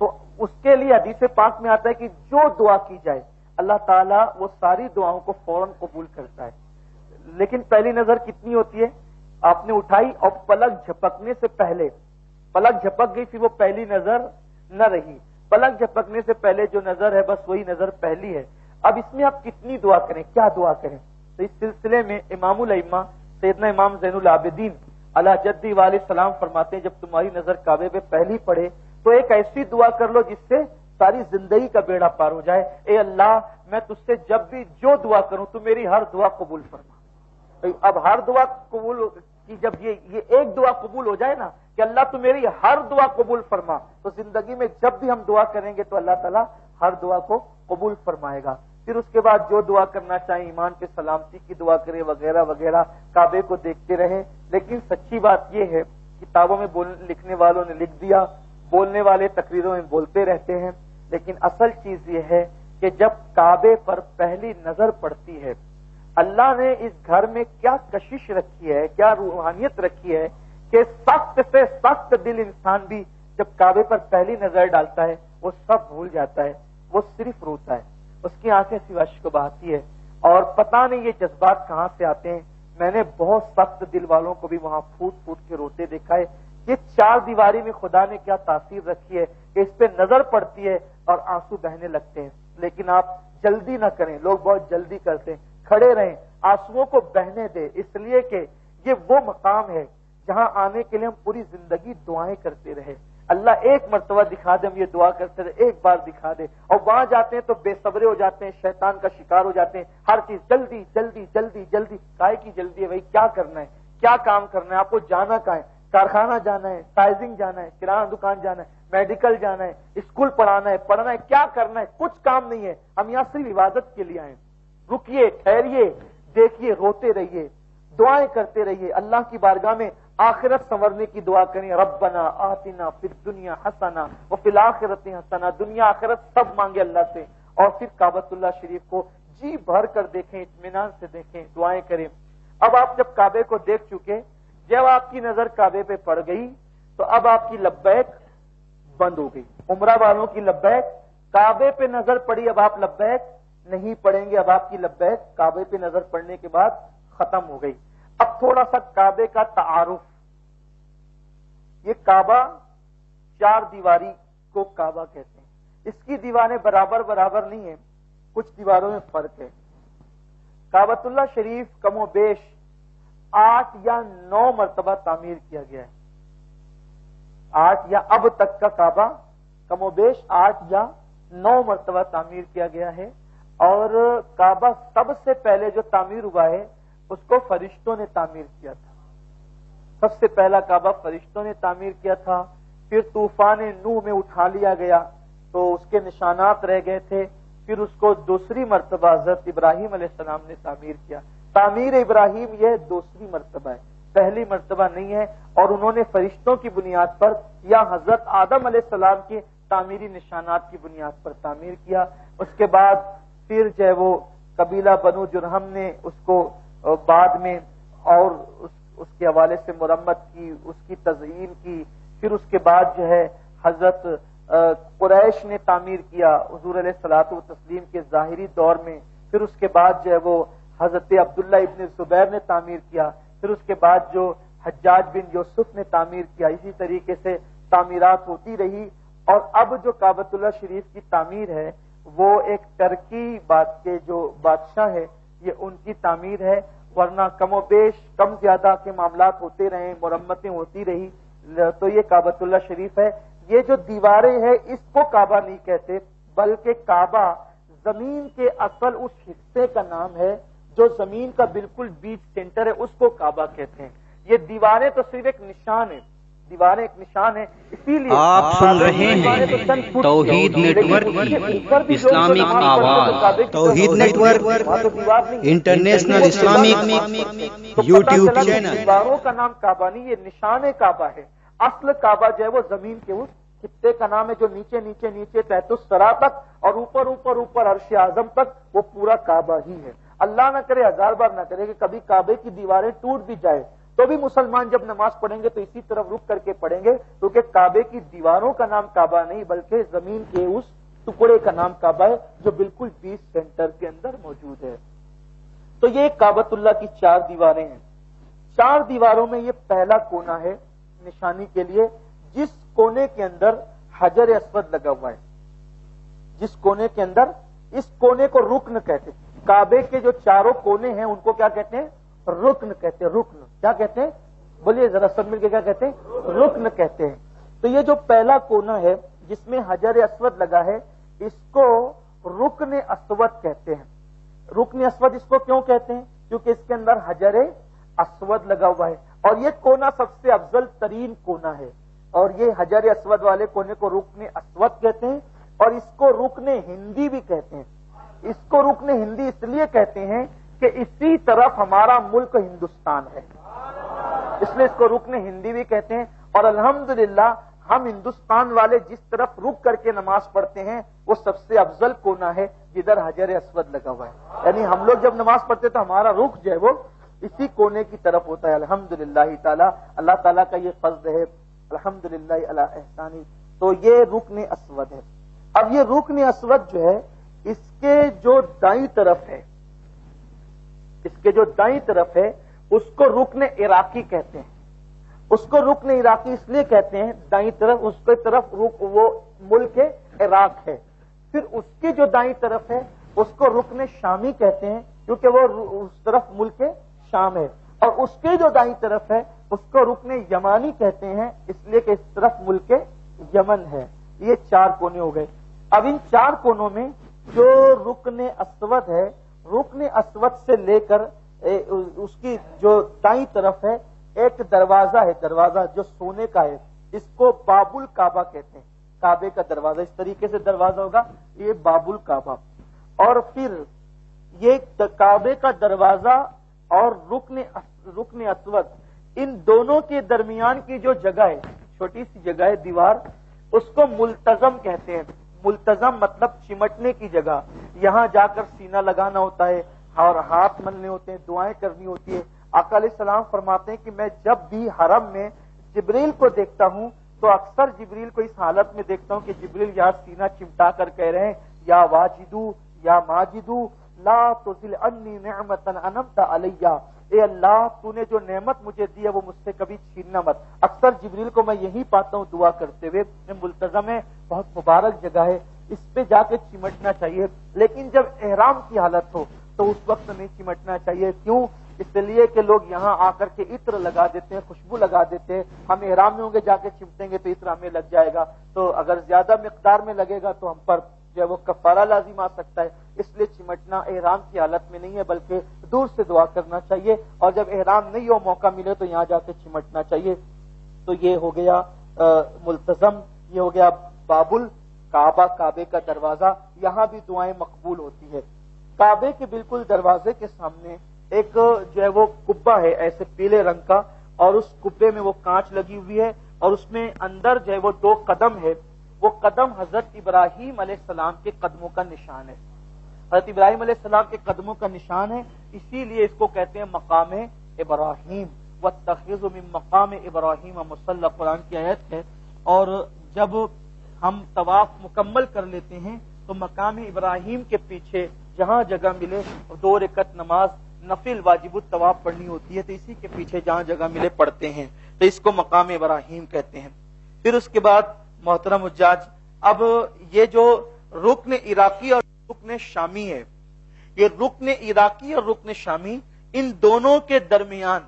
Speaker 3: تو اس کے لیے حدیث پاک میں آتا ہے کہ جو دعا کی جائے اللہ تعالیٰ وہ ساری دعاؤں کو فوراً قبول کرتا ہے. لیکن پہلی نظر کتنی ہوتی ہے؟ آپ نے اٹھائی اور پلک جھپکنے سے پہلے، پلک جھپک گئی پھر وہ پہلی نظر نہ رہی. پلک جھپکنے سے پہلے جو نظر ہے بس وہی نظر پہلی ہے. اب اس میں آپ کتنی دعا کریں، کیا دعا کریں؟ تو اس سلسلے میں امام الائمہ سیدنا امام زین العابدین علی جدی علیہ السلام فرماتے ہیں، جب تمہاری نظر کعبے پہ پہلی پڑے تو ایک ایسی دعا کر لو جس سے ساری زندگی کا بیڑا پار ہو جائے. اے اللہ، میں تجھ سے جب بھی جو دعا کروں تو میری ہر دعا قبول فرما. اب ہر دعا قبول کی جب یہ ایک دعا قبول ہو جائے نا کہ اللہ تو میری ہر دعا قبول فرما، تو زندگی میں جب بھی ہم دعا کریں گے تو اللہ تعالیٰ ہر دعا کو قبول فرمائے گا. پھر اس کے بعد جو دعا کرنا چاہیں، ایمان پہ سلامتی کی دعا کریں وغیرہ وغیرہ، کعبے کو دیکھتے رہیں. لیکن سچی بات یہ ہے، کتابوں میں لکھنے والوں نے لکھ دیا، بولنے والے تقریروں میں بولتے رہتے ہیں، لیکن اصل چیز یہ ہے کہ جب کعبے پر پہلی نظر پڑتی ہے، اللہ نے اس گھر میں کیا کشش رکھی ہے، کیا روحانیت رکھی ہے کہ سخت سے سخت دل انسان بھی جب کعبے پر پہلی نظر ڈالتا ہے وہ سب بھول جاتا ہے، وہ صرف روتا ہے، اس کی آنکھیں سوائے اشک بہاتی ہے. اور پتہ نہیں یہ جذبات کہاں سے آتے ہیں. میں نے بہت سخت دل والوں کو بھی وہاں پھوٹ پھوٹ کے روتے دیکھا ہے. یہ چار دیواری میں خدا نے کیا تاثیر رکھی ہے کہ اس پہ نظر پڑتی ہے اور آنسو بہنے لگتے ہیں. لیکن آپ جلدی نہ کریں، لوگ بہت جلدی کرتے ہیں. کھڑے رہیں، آنسوؤں کو بہنے دیں، اس لیے کہ یہ وہ مقام ہے جہاں آنے کے لیے ہم پوری زندگی دعائیں کرتے رہے. اللہ ایک مرتبہ دکھا دے، ہم یہ دعا کرتے رہے، ایک بار دکھا دے. اور وہاں جاتے ہیں تو بے صبرے ہو جاتے ہیں، شیطان کا شکار ہو جاتے ہیں. ہر چیز جلدی جلدی جلدی جلدی. کائے کی جلدی ہے بھائی؟ کیا کرنا ہے، کیا کام کرنا ہے، آپ کو جانا کہاں ہے؟ کارخانہ جانا ہے، سائزنگ جانا ہے، کرانہ دکان جانا ہے، میڈیکل جانا ہے، اسکول پڑھانا ہے، کیا کرنا ہے، کچھ کام نہیں ہے. ہم یہاں صرف عبادت کے لیے آئے. رکیے، ٹھہریے، دیکھیے، روتے رہیے، دعائیں کرتے رہیے، اللہ کی بارگاہ میں آخرت سنورنے کی دعا کریں. ربنا آتنا فی الدنیا حسنہ وفی الآخرۃ حسنہ. دنیا آخرت سب مانگے اللہ سے، اور پھر کعبۃ اللہ شریف کو جی بھر کر دیکھیں، اطمینان سے دیکھیں، دعائیں کریں. اب آپ جب کعبے کو دیکھ چکے، جب آپ کی نظر کعبے پہ پڑ گئی تو اب آپ کی لبیک بند ہو گئی. عمرہ والوں کی لبیک، کعبے پہ نظر پڑی، اب آپ لبیک نہیں پڑیں گے. اب آپ کی لبیک کعبے پہ نظر پڑنے کے بعد ختم ہو گئی. اب تھوڑا سا کعبے کا تعارف. یہ کعبہ چار دیواری کو کعبہ کہتے ہیں. اس کی دیواریں برابر نہیں ہیں، کچھ دیواروں میں فرق ہے. کعبۃ اللہ شریف کم و بیش 8 یا 9 مرتبہ تعمیر کیا گیا ہے. 8 یا اب تک کا کعبہ کم و بیش 8 یا 9 مرتبہ تعمیر کیا گیا ہے. اور کعبہ سب سے پہلے جو تعمیر ہوا ہے اس کو فرشتوں نے تعمیر کیا تھا. سب سے پہلا کعبہ فرشتوں نے تعمیر کیا تھا. پھر طوفان نوح میں اٹھا لیا گیا تو اس کے نشانات رہ گئے تھے. پھر اس کو دوسری مرتبہ حضرت ابراہیم علیہ السلام نے تعمیر کیا. تعمیر ابراہیم یہ دوسری مرتبہ ہے، پہلی مرتبہ نہیں ہے. اور انہوں نے فرشتوں کی بنیاد پر یا حضرت آدم علیہ السلام کے تعمیری نشانات کی بنیاد پر تعمیر کیا. اس کے بعد پھر جو ہے وہ قبیلہ بنو جرہم نے اس کو بعد میں اور اس کے حوالے سے مرمت کی، اس کی تزئین کی. پھر اس کے بعد جو ہے حضرت قریش نے تعمیر کیا حضور علیہ الصلوۃ والتسلیم کے ظاہری دور میں. پھر اس کے بعد جو ہے وہ حضرت عبداللہ ابن زبیر نے تعمیر کیا. پھر اس کے بعد جو حجاج بن یوسف نے تعمیر کیا. اسی طریقے سے تعمیرات ہوتی رہی. اور اب جو کعبۃ اللہ شریف کی تعمیر ہے وہ ایک ترکی بات کے جو بادشاہ ہے یہ ان کی تعمیر ہے. ورنہ کم و بیش کم زیادہ کے معاملات ہوتے رہے، مرمتیں ہوتی رہی. تو یہ کعبۃ اللہ شریف ہے. یہ جو دیواریں ہیں اس کو کعبہ نہیں کہتے، بلکہ کعبہ زمین کے اصل اس حصے کا نام ہے جو زمین کا بالکل بیچ سینٹر ہے، اس کو کعبہ کہتے ہیں. یہ دیواریں تو صرف ایک نشان ہے، دیواریں ایک نشان ہے. اسی لیے
Speaker 2: آپ سن رہے ہیں توحید نیٹ ورک اسلامک آواز، Tawheed network international Islamic YouTube channel.
Speaker 3: دیواروں کا نام کعبہ نہیں، یہ نشان کعبہ ہے. اصل کعبہ جو ہے وہ زمین کے اس خطے کا نام ہے جو نیچے نیچے نیچے تحت الثری تک اور اوپر اوپر اوپر عرش اعظم تک وہ پورا کعبہ ہی ہے. اللہ نہ کرے، 1000 بار نہ کرے کہ کبھی کعبے کی دیواریں ٹوٹ بھی جائے تو بھی مسلمان جب نماز پڑھیں گے تو اسی طرف رک کر کے پڑھیں گے، کیونکہ کعبے کی دیواروں کا نام کعبہ نہیں بلکہ زمین کے اس ٹکڑے کا نام کعبہ ہے جو بالکل بیچ سینٹر کے اندر موجود ہے. تو یہ کعبۃ اللہ کی 4 دیواریں ہیں. 4 دیواروں میں یہ پہلا کونا ہے نشانی کے لیے، جس کونے کے اندر حجر اسود لگا ہوا ہے. جس کونے کے اندر، اس کونے کو رکن کہتے ہیں. کعبے کے جو 4 کونے ہیں ان کو کیا کہتے ہیں؟ رکن کہتے ہیں. رکن کیا کہتے ہیں؟ بولیے ذرا سب مل کے کیا کہتے ہیں؟ رکن کہتے ہیں. تو یہ جو پہلا کونا ہے جس میں حجر اسود لگا ہے اس کو رکن اسود کہتے ہیں. رکن اسود اس کو کیوں کہتے ہیں؟ کیونکہ اس کے اندر حجر اسود لگا ہوا ہے اور یہ کونا سب سے افضل ترین کونا ہے. اور یہ حجر اسود والے کونے کو رکن اسود کہتے ہیں. اور اس کو رکن ہندی بھی کہتے ہیں. اس کو رکن ہندی اس لیے کہتے ہیں کہ اسی طرف ہمارا ملک ہندوستان ہے، اس لیے اس کو رکن ہندی بھی کہتے ہیں. اور الحمدللہ ہم ہندوستان والے جس طرف رک کر کے نماز پڑھتے ہیں وہ سب سے افضل کونا ہے جدھر حجر اسود لگا ہوا ہے. یعنی ہم لوگ جب نماز پڑھتے تو ہمارا رخ جو ہے وہ اسی کونے کی طرف ہوتا ہے. الحمدللہ تعالی، اللہ تعالیٰ کا یہ فضل ہے. الحمدللہ علی احسانی. تو یہ رکن اسود ہے. اب یہ رکن اسود جو ہے اس کے جو دائیں طرف ہے، اس کے جو دائیں طرف ہے اس کو رکن عراقی کہتے ہیں. اس کو رکن عراقی اس لیے کہتے ہیں، دائیں طرف اس کی طرف وہ ملک عراق ہے. پھر اس کی جو دائیں طرف ہے اس کو رکن شامی کہتے ہیں کیونکہ وہ اس طرف ملک شام ہے. اور اس کے جو دائیں طرف ہے اس کو رکن یمانی کہتے ہیں اس لیے کہ اس طرف ملک یمن ہے. یہ 4 کونے ہو گئے. اب ان 4 کونوں میں جو رکن اسود ہے، رکن اسود سے لے کر اس کی جو دائیں طرف ہے ایک دروازہ ہے، دروازہ جو سونے کا ہے، اس کو باب الکعبہ کہتے ہیں، کعبے کا دروازہ، اس طریقے سے دروازہ ہوگا، یہ باب الکعبہ۔ اور پھر یہ کعبے کا دروازہ اور رکن اسود، ان دونوں کے درمیان کی جو جگہ ہے، چھوٹی سی جگہ ہے، دیوار، اس کو ملتزم کہتے ہیں۔ ملتزم مطلب چمٹنے کی جگہ، یہاں جا کر سینہ لگانا ہوتا ہے اور ہاتھ ملنے ہوتے ہیں، دعائیں کرنی ہوتی ہے۔ آقا علیہ السلام فرماتے ہیں کہ میں جب بھی حرم میں جبریل کو دیکھتا ہوں تو اکثر جبریل کو اس حالت میں دیکھتا ہوں کہ جبریل یہاں سینہ چمٹا کر کہہ رہے ہیں، یا واجدو یا ماجدو لا تزل انی نعمتا انعمت علیہ، اے اللہ تو نے جو نعمت مجھے دی ہے وہ مجھ سے کبھی چھیننا مت۔ اکثر جبریل کو میں یہی پاتا ہوں دعا کرتے ہوئے۔ ملتزم ہے، بہت مبارک جگہ ہے، اس پہ جا کے چمٹنا چاہیے، لیکن جب احرام کی حالت ہو تو اس وقت نہیں چمٹنا چاہیے۔ کیوں؟ اس لیے کہ لوگ یہاں آ کر کے عطر لگا دیتے ہیں، خوشبو لگا دیتے ہیں، ہم احرام میں ہوں گے، جا کے چمٹیں گے تو عطر ہمیں لگ جائے گا، تو اگر زیادہ مقدار میں لگے گا تو ہم پر جو ہے وہ کفارہ لازم آ سکتا ہے۔ اس لیے چمٹنا احرام کی حالت میں نہیں ہے، بلکہ دور سے دعا کرنا چاہیے، اور جب احرام نہیں ہو، موقع ملے تو یہاں جا کے چمٹنا چاہیے۔ تو یہ ہو گیا ملتزم، یہ ہو گیا باب الکعبہ، کعبے کا دروازہ، یہاں بھی دعائیں مقبول ہوتی ہے۔ کعبے کے بالکل دروازے کے سامنے ایک جو ہے وہ کبہ ہے ایسے پیلے رنگ کا، اور اس کبے میں وہ کانچ لگی ہوئی ہے، اور اس میں اندر جو ہے وہ 2 قدم ہے، وہ قدم حضرت ابراہیم علیہ السلام کے قدموں کا نشان ہے، حضرت ابراہیم علیہ السلام کے قدموں کا نشان ہے، اسی لیے اس کو کہتے ہیں مقام ابراہیم، واتخذ من مقام ابراہیم مصلی، قرآن کی آیت ہے۔ اور جب ہم طواف مکمل کر لیتے ہیں تو مقام ابراہیم کے پیچھے جہاں جگہ ملے 2 رکعت نماز نفل واجب الطواف پڑھنی ہوتی ہے، تو اسی کے پیچھے جہاں جگہ ملے پڑھتے ہیں، تو اس کو مقام ابراہیم کہتے ہیں۔ پھر اس کے بعد محترم حجاج، اب یہ جو رکن عراقی اور رکن شامی ہے، یہ رکن عراقی اور رکن شامی، ان دونوں کے درمیان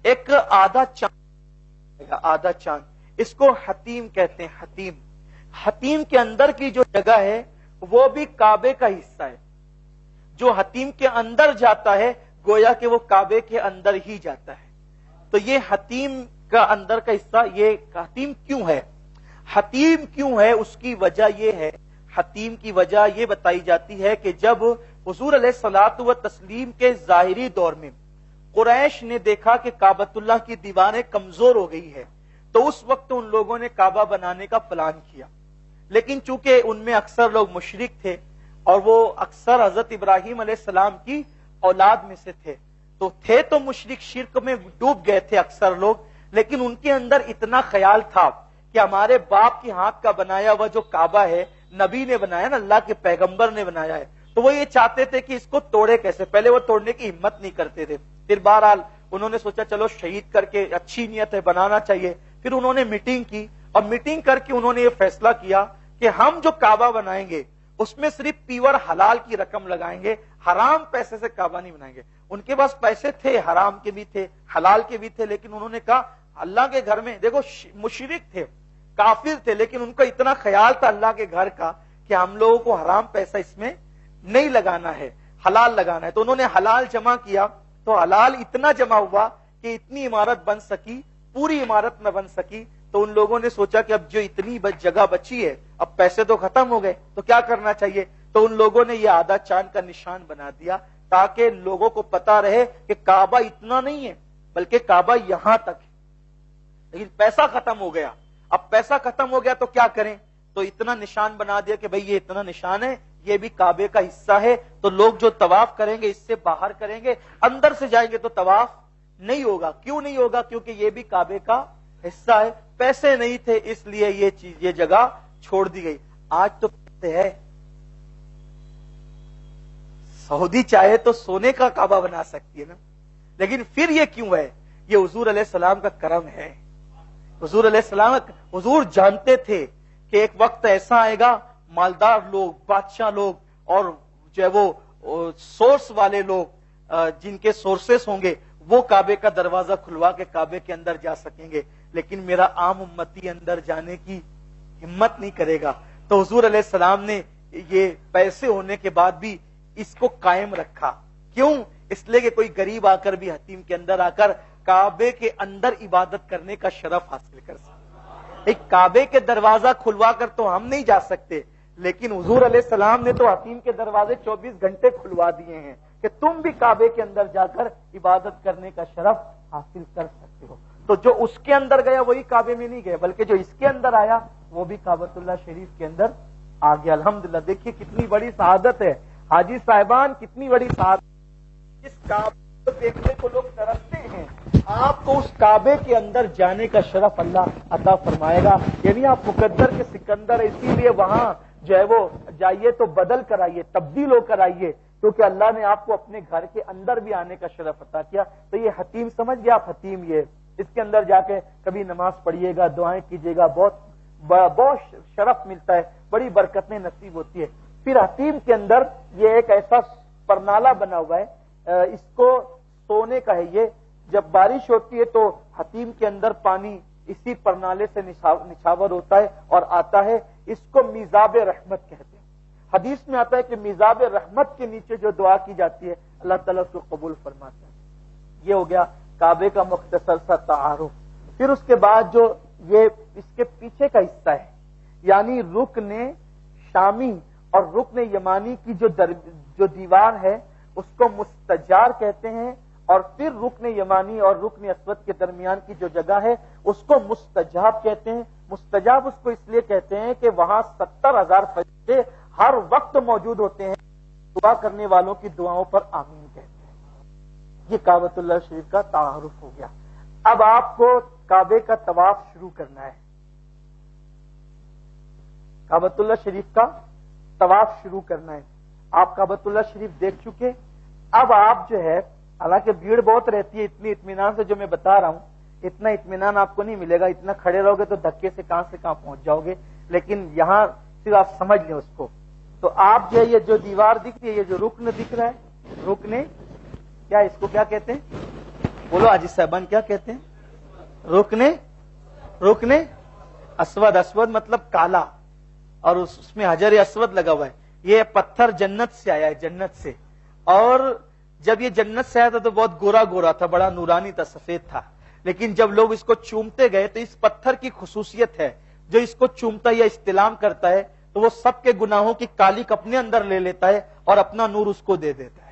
Speaker 3: ایک آدھا چاند، اس کو حتیم کہتے ہیں، حتیم۔ حتیم کے اندر کی جو جگہ ہے وہ بھی کعبے کا حصہ ہے، جو حتیم کے اندر جاتا ہے گویا کہ وہ کعبے کے اندر ہی جاتا ہے۔ تو یہ حتیم کا اندر کا حصہ، یہ حتیم کیوں ہے؟ حتیم کیوں ہے؟ اس کی وجہ یہ ہے، حتیم کی وجہ یہ بتائی جاتی ہے کہ جب حضور علیہ الصلوۃ والتسلیم کے ظاہری دور میں قریش نے دیکھا کہ کعبۃ اللہ کی دیواریں کمزور ہو گئی ہے، تو اس وقت ان لوگوں نے کعبہ بنانے کا پلان کیا، لیکن چونکہ ان میں اکثر لوگ مشرک تھے اور وہ اکثر حضرت ابراہیم علیہ السلام کی اولاد میں سے تھے تو مشرک شرک میں ڈوب گئے تھے اکثر لوگ، لیکن ان کے اندر اتنا خیال تھا کہ ہمارے باپ کی ہاتھ کا بنایا ہوا جو کعبہ ہے، نبی نے بنایا نا، اللہ کے پیغمبر نے بنایا ہے، تو وہ یہ چاہتے تھے کہ اس کو توڑے کیسے، پہلے وہ توڑنے کی ہمت نہیں کرتے تھے۔ پھر بہرحال انہوں نے سوچا چلو شہید کر کے، اچھی نیت ہے، بنانا چاہیے۔ پھر انہوں نے میٹنگ کی، اور میٹنگ کر کے انہوں نے یہ فیصلہ کیا کہ ہم جو کعبہ بنائیں گے اس میں صرف پیور حلال کی رقم لگائیں گے، حرام پیسے سے کعبہ نہیں بنائیں گے۔ ان کے پاس پیسے تھے، حرام کے بھی تھے، حلال کے بھی تھے، لیکن انہوں نے کہا اللہ کے گھر میں، دیکھو مشرک تھے، کافر تھے، لیکن ان کا اتنا خیال تھا اللہ کے گھر کا کہ ہم لوگوں کو حرام پیسہ اس میں نہیں لگانا ہے، حلال لگانا ہے۔ تو انہوں نے حلال جمع کیا، تو حلال اتنا جمع ہوا کہ اتنی عمارت بن سکی، پوری عمارت نہ بن سکی۔ تو ان لوگوں نے سوچا کہ اب جو اتنی جگہ بچی ہے، اب پیسے تو ختم ہو گئے، تو کیا کرنا چاہیے؟ تو ان لوگوں نے یہ آدھا چاند کا نشان بنا دیا تاکہ لوگوں کو پتا رہے کہ کعبہ اتنا نہیں ہے بلکہ کعبہ یہاں تک ہے۔ لیکن پیسہ ختم ہو گیا، اب پیسہ ختم ہو گیا تو کیا کریں؟ تو اتنا نشان بنا دیا کہ بھئی یہ اتنا نشان ہے، یہ بھی کعبے کا حصہ ہے، تو لوگ جو طواف کریں گے اس سے باہر کریں گے، اندر سے جائیں گے تو طواف نہیں ہوگا۔ کیوں نہیں ہوگا؟ کیونکہ یہ بھی کعبے کا حصہ ہے۔ پیسے نہیں تھے، اس لیے یہ چیز، یہ جگہ چھوڑ دی گئی۔ آج تو پیسے ہے، سعودی چاہے تو سونے کا کعبہ بنا سکتی ہے نا، لیکن پھر یہ کیوں ہے؟ یہ حضور علیہ السلام کا کرم ہے۔ حضور علیہ السلام، حضور جانتے تھے کہ ایک وقت ایسا آئے گا، مالدار لوگ، بادشاہ لوگ، اور جو ہے وہ سورس والے لوگ، جن کے سورسز ہوں گے، وہ کعبے کا دروازہ کھلوا کے کعبے کے اندر جا سکیں گے، لیکن میرا عام امتی اندر جانے کی ہمت نہیں کرے گا۔ تو حضور علیہ السلام نے یہ پیسے ہونے کے بعد بھی اس کو قائم رکھا۔ کیوں؟ اس لیے کہ کوئی غریب آ کر بھی حتیم کے اندر آ کر کعبے کے اندر عبادت کرنے کا شرف حاصل کر سکیں۔ ایک کعبے کے دروازہ کھلوا کر تو ہم نہیں جا سکتے، لیکن حضور علیہ السلام نے تو حتیم کے دروازے 24 گھنٹے کھلوا دیے ہیں کہ تم بھی کعبے کے اندر جا کر عبادت کرنے کا شرف حاصل کر سکتے ہو۔ تو جو اس کے اندر گیا وہی کعبے میں نہیں گئے، بلکہ جو اس کے اندر آیا وہ بھی کعبۃ اللہ شریف کے اندر آ گیا۔ الحمدللہ، دیکھیے کتنی بڑی سعادت ہے حاجی صاحبان، کتنی بڑی سعادت۔ اس کعبے کو دیکھنے کو لوگ ترستے ہیں، آپ کو اس کعبے کے اندر جانے کا شرف اللہ عطا فرمائے گا۔ یعنی آپ مقدر کے سکندر، اسی لیے وہاں جو ہے وہ جائیے تو بدل کر آئیے، تبدیل ہو کر آئیے، کیونکہ اللہ نے آپ کو اپنے گھر کے اندر بھی آنے کا شرف عطا کیا۔ تو یہ حتیم سمجھ گیا آپ، حتیم یہ اس کے اندر جا کے کبھی نماز پڑھیے گا، دعائیں کیجیے گا، بہت شرف ملتا ہے، بڑی برکتیں نصیب ہوتی ہے۔ پھر حتیم کے اندر یہ ایک ایسا پرنالہ بنا ہوا ہے، اس کو سونے کا ہے، یہ جب بارش ہوتی ہے تو حتیم کے اندر پانی اسی پرنالے سے نچھاور ہوتا ہے اور آتا ہے، اس کو میزاب رحمت کہتے ہیں۔ حدیث میں آتا ہے کہ میزاب رحمت کے نیچے جو دعا کی جاتی ہے اللہ تعالیٰ اس کو قبول فرماتا ہے۔ یہ ہو گیا کعبے کا مختصر سا تعارف۔ پھر اس کے بعد جو یہ اس کے پیچھے کا حصہ ہے، یعنی رکن شامی اور رکن یمانی کی جو دیوار ہے اس کو مستجار کہتے ہیں، اور پھر رکن یمانی اور رکن اسود کے درمیان کی جو جگہ ہے اس کو مستجاب کہتے ہیں۔ مستجاب اس کو اس لیے کہتے ہیں کہ وہاں 70,000 فرشتے ہر وقت موجود ہوتے ہیں، دعا کرنے والوں کی دعاؤں پر آمین کہتے ہیں۔ یہ کعبۃ اللہ شریف کا تعارف ہو گیا۔ اب آپ کو کعبے کا طواف شروع کرنا ہے، کعبۃ اللہ شریف کا طواف شروع کرنا ہے۔ آپ کعبۃ اللہ شریف دیکھ چکے، اب آپ جو ہے، حالانکہ بھیڑ بہت رہتی ہے، اتنی اطمینان سے جو میں بتا رہا ہوں اتنا اطمینان آپ کو نہیں ملے گا، اتنا کھڑے رہو گے تو دھکے سے کہاں پہنچ جاؤ گے، لیکن یہاں صرف آپ سمجھ لیں اس کو۔ تو آپ جو یہ جو دیوار دکھ رہی ہے، یہ جو رکن دکھ رہا ہے، رکن کیا اس کو کیا کہتے ہیں؟ بولو حاجی صاحبان، کیا کہتے ہیں؟ رکن اسود، اسود مطلب کالا، اور اس میں حجر اسود لگا ہوا ہے۔ یہ پتھر جنت سے آیا ہے، جنت سے، اور جب یہ جنت سے آیا تھا تو بہت گورا گورا تھا، بڑا نورانی تھا، سفید تھا، لیکن جب لوگ اس کو چومتے گئے تو اس پتھر کی خصوصیت ہے، جو اس کو چومتا یا استلام کرتا ہے تو وہ سب کے گناہوں کی کالک اپنے اندر لے لیتا ہے اور اپنا نور اس کو دے دیتا ہے۔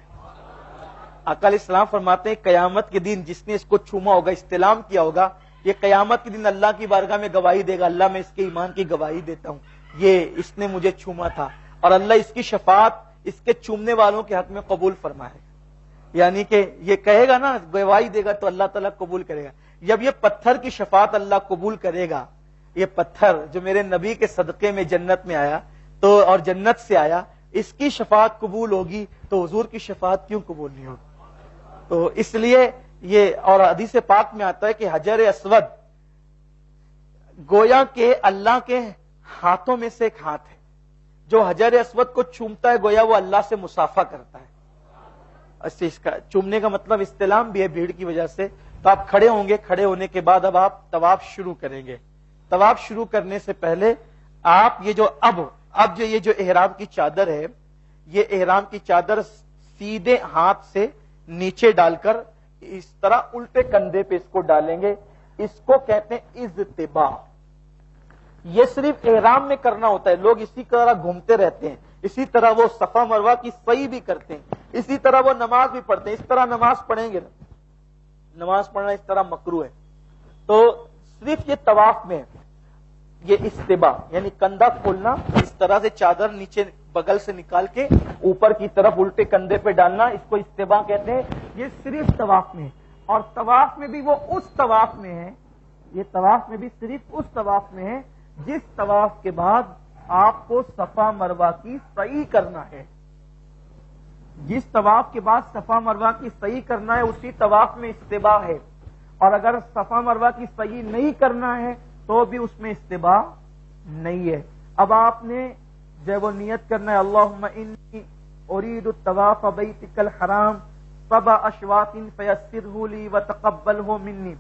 Speaker 3: آقا علیہ السلام فرماتے ہیں قیامت کے دن جس نے اس کو چوما ہوگا، استلام کیا ہوگا، یہ قیامت کے دن اللہ کی بارگاہ میں گواہی دے گا، اللہ میں اس کے ایمان کی گواہی دیتا ہوں، یہ اس نے مجھے چوما تھا، اور اللہ اس کی شفاعت اس کے چومنے والوں کے حق میں قبول فرمائے گا۔ یعنی کہ یہ کہے گا نا، گواہی دے گا تو اللہ تعالیٰ قبول کرے گا۔ جب یہ پتھر کی شفاعت اللہ قبول کرے گا، یہ پتھر جو میرے نبی کے صدقے میں جنت میں آیا تو اور جنت سے آیا، اس کی شفاعت قبول ہوگی تو حضور کی شفاعت کیوں قبول نہیں ہوگی؟ تو اس لیے یہ، اور حدیث پاک میں آتا ہے کہ حجر اسود گویا کہ اللہ کے ہاتھوں میں سے ایک ہاتھ ہے، جو حجر اسود کو چومتا ہے گویا وہ اللہ سے مصافحہ کرتا ہے۔ اس کا چومنے کا مطلب استلام بھی ہے بھیڑ کی وجہ سے۔ تو آپ کھڑے ہوں گے، کھڑے ہونے کے بعد اب آپ طواف شروع کریں گے۔ طواف شروع کرنے سے پہلے آپ یہ جو اب جو یہ جو احرام کی چادر ہے، یہ احرام کی چادر سیدھے ہاتھ سے نیچے ڈال کر اس طرح الٹے کندھے پہ اس کو ڈالیں گے، اس کو کہتے ہیں اضطباء۔ یہ صرف احرام میں کرنا ہوتا ہے، لوگ اسی طرح گھومتے رہتے ہیں، اسی طرح وہ صفا مروہ کی سعی بھی کرتے ہیں، اسی طرح وہ نماز بھی پڑھتے ہیں، اس طرح نماز پڑھیں گے، نماز پڑھنا اس طرح مکروہ ہے۔ تو صرف یہ طواف میں یہ استباء یعنی کندھا کھولنا، اس طرح سے چادر نیچے بغل سے نکال کے اوپر کی طرف الٹے کندھے پہ ڈالنا، اس کو استباء کہتے ہیں۔ یہ صرف طواف میں، اور طواف میں بھی وہ اس طواف میں ہے، یہ طواف میں بھی صرف اس طواف میں ہے جس طواف کے بعد آپ کو صفا مروہ کی سعی کرنا ہے۔ جس طواف کے بعد صفا مروہ کی سعی کرنا ہے اسی طواف میں استباء ہے، اور اگر صفا مروہ کی سعی نہیں کرنا ہے تو بھی اس میں استباء نہیں ہے۔ اب آپ نے جب وہ نیت کرنا ہے، اللہم انی ارید الطواف بیتک الحرام 7 اشواط فیسرہ لی وتقبلہ منی،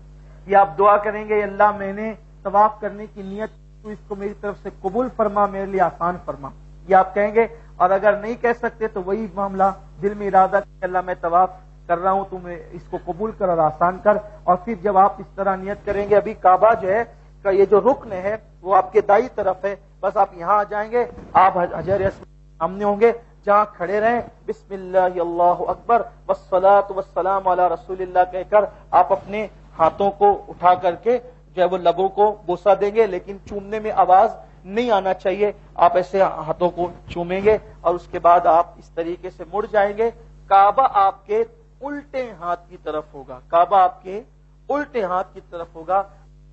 Speaker 3: یہ آپ دعا کریں گے، اللہ میں نے طواف کرنے کی نیت، تو اس کو میری طرف سے قبول فرما، میرے لیے آسان فرما، یہ آپ کہیں گے۔ اور اگر نہیں کہہ سکتے تو وہی معاملہ دل میں ارادہ کہ اللہ میں طواف کر رہا ہوں، تم اس کو قبول کر اور آسان کر، اور پھر جب آپ اس طرح نیت کریں گے، ابھی کعبہ جو ہے کا یہ جو رکن ہے وہ آپ کے دائیں طرف ہے، بس آپ یہاں آ جائیں گے، آپ حجر اسود سامنے ہوں گے، جہاں کھڑے رہیں بسم اللہ اللہ اکبر والصلاۃ والسلام علی رسول اللہ کہہ کر آپ اپنے ہاتھوں کو اٹھا کر کے جو ہے وہ لبوں کو بوسہ دیں گے، لیکن چومنے میں آواز نہیں آنا چاہیے، آپ ایسے ہاتھوں کو چومیں گے اور اس کے بعد آپ اس طریقے سے مڑ جائیں گے، کعبہ آپ کے الٹے ہاتھ کی طرف ہوگا، کعبہ آپ کے الٹے ہاتھ کی طرف ہوگا۔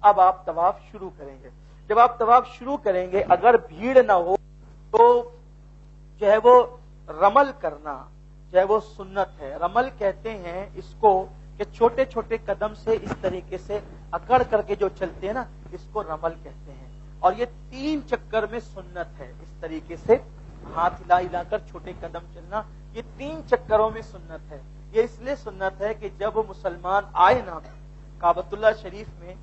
Speaker 3: اب آپ طواف شروع کریں گے، جب آپ طواف شروع کریں گے اگر بھیڑ نہ ہو تو جو ہے وہ رمل کرنا جو ہے وہ سنت ہے۔ رمل کہتے ہیں اس کو کہ چھوٹے چھوٹے قدم سے اس طریقے سے اکڑ کر کے جو چلتے ہیں نا، اس کو رمل کہتے ہیں، اور یہ 3 چکر میں سنت ہے، اس طریقے سے ہاتھ ہلا ہلا کر چھوٹے قدم چلنا، یہ 3 چکروں میں سنت ہے۔ یہ اس لیے سنت ہے کہ جب مسلمان آئے نا کعبۃ اللہ شریف میں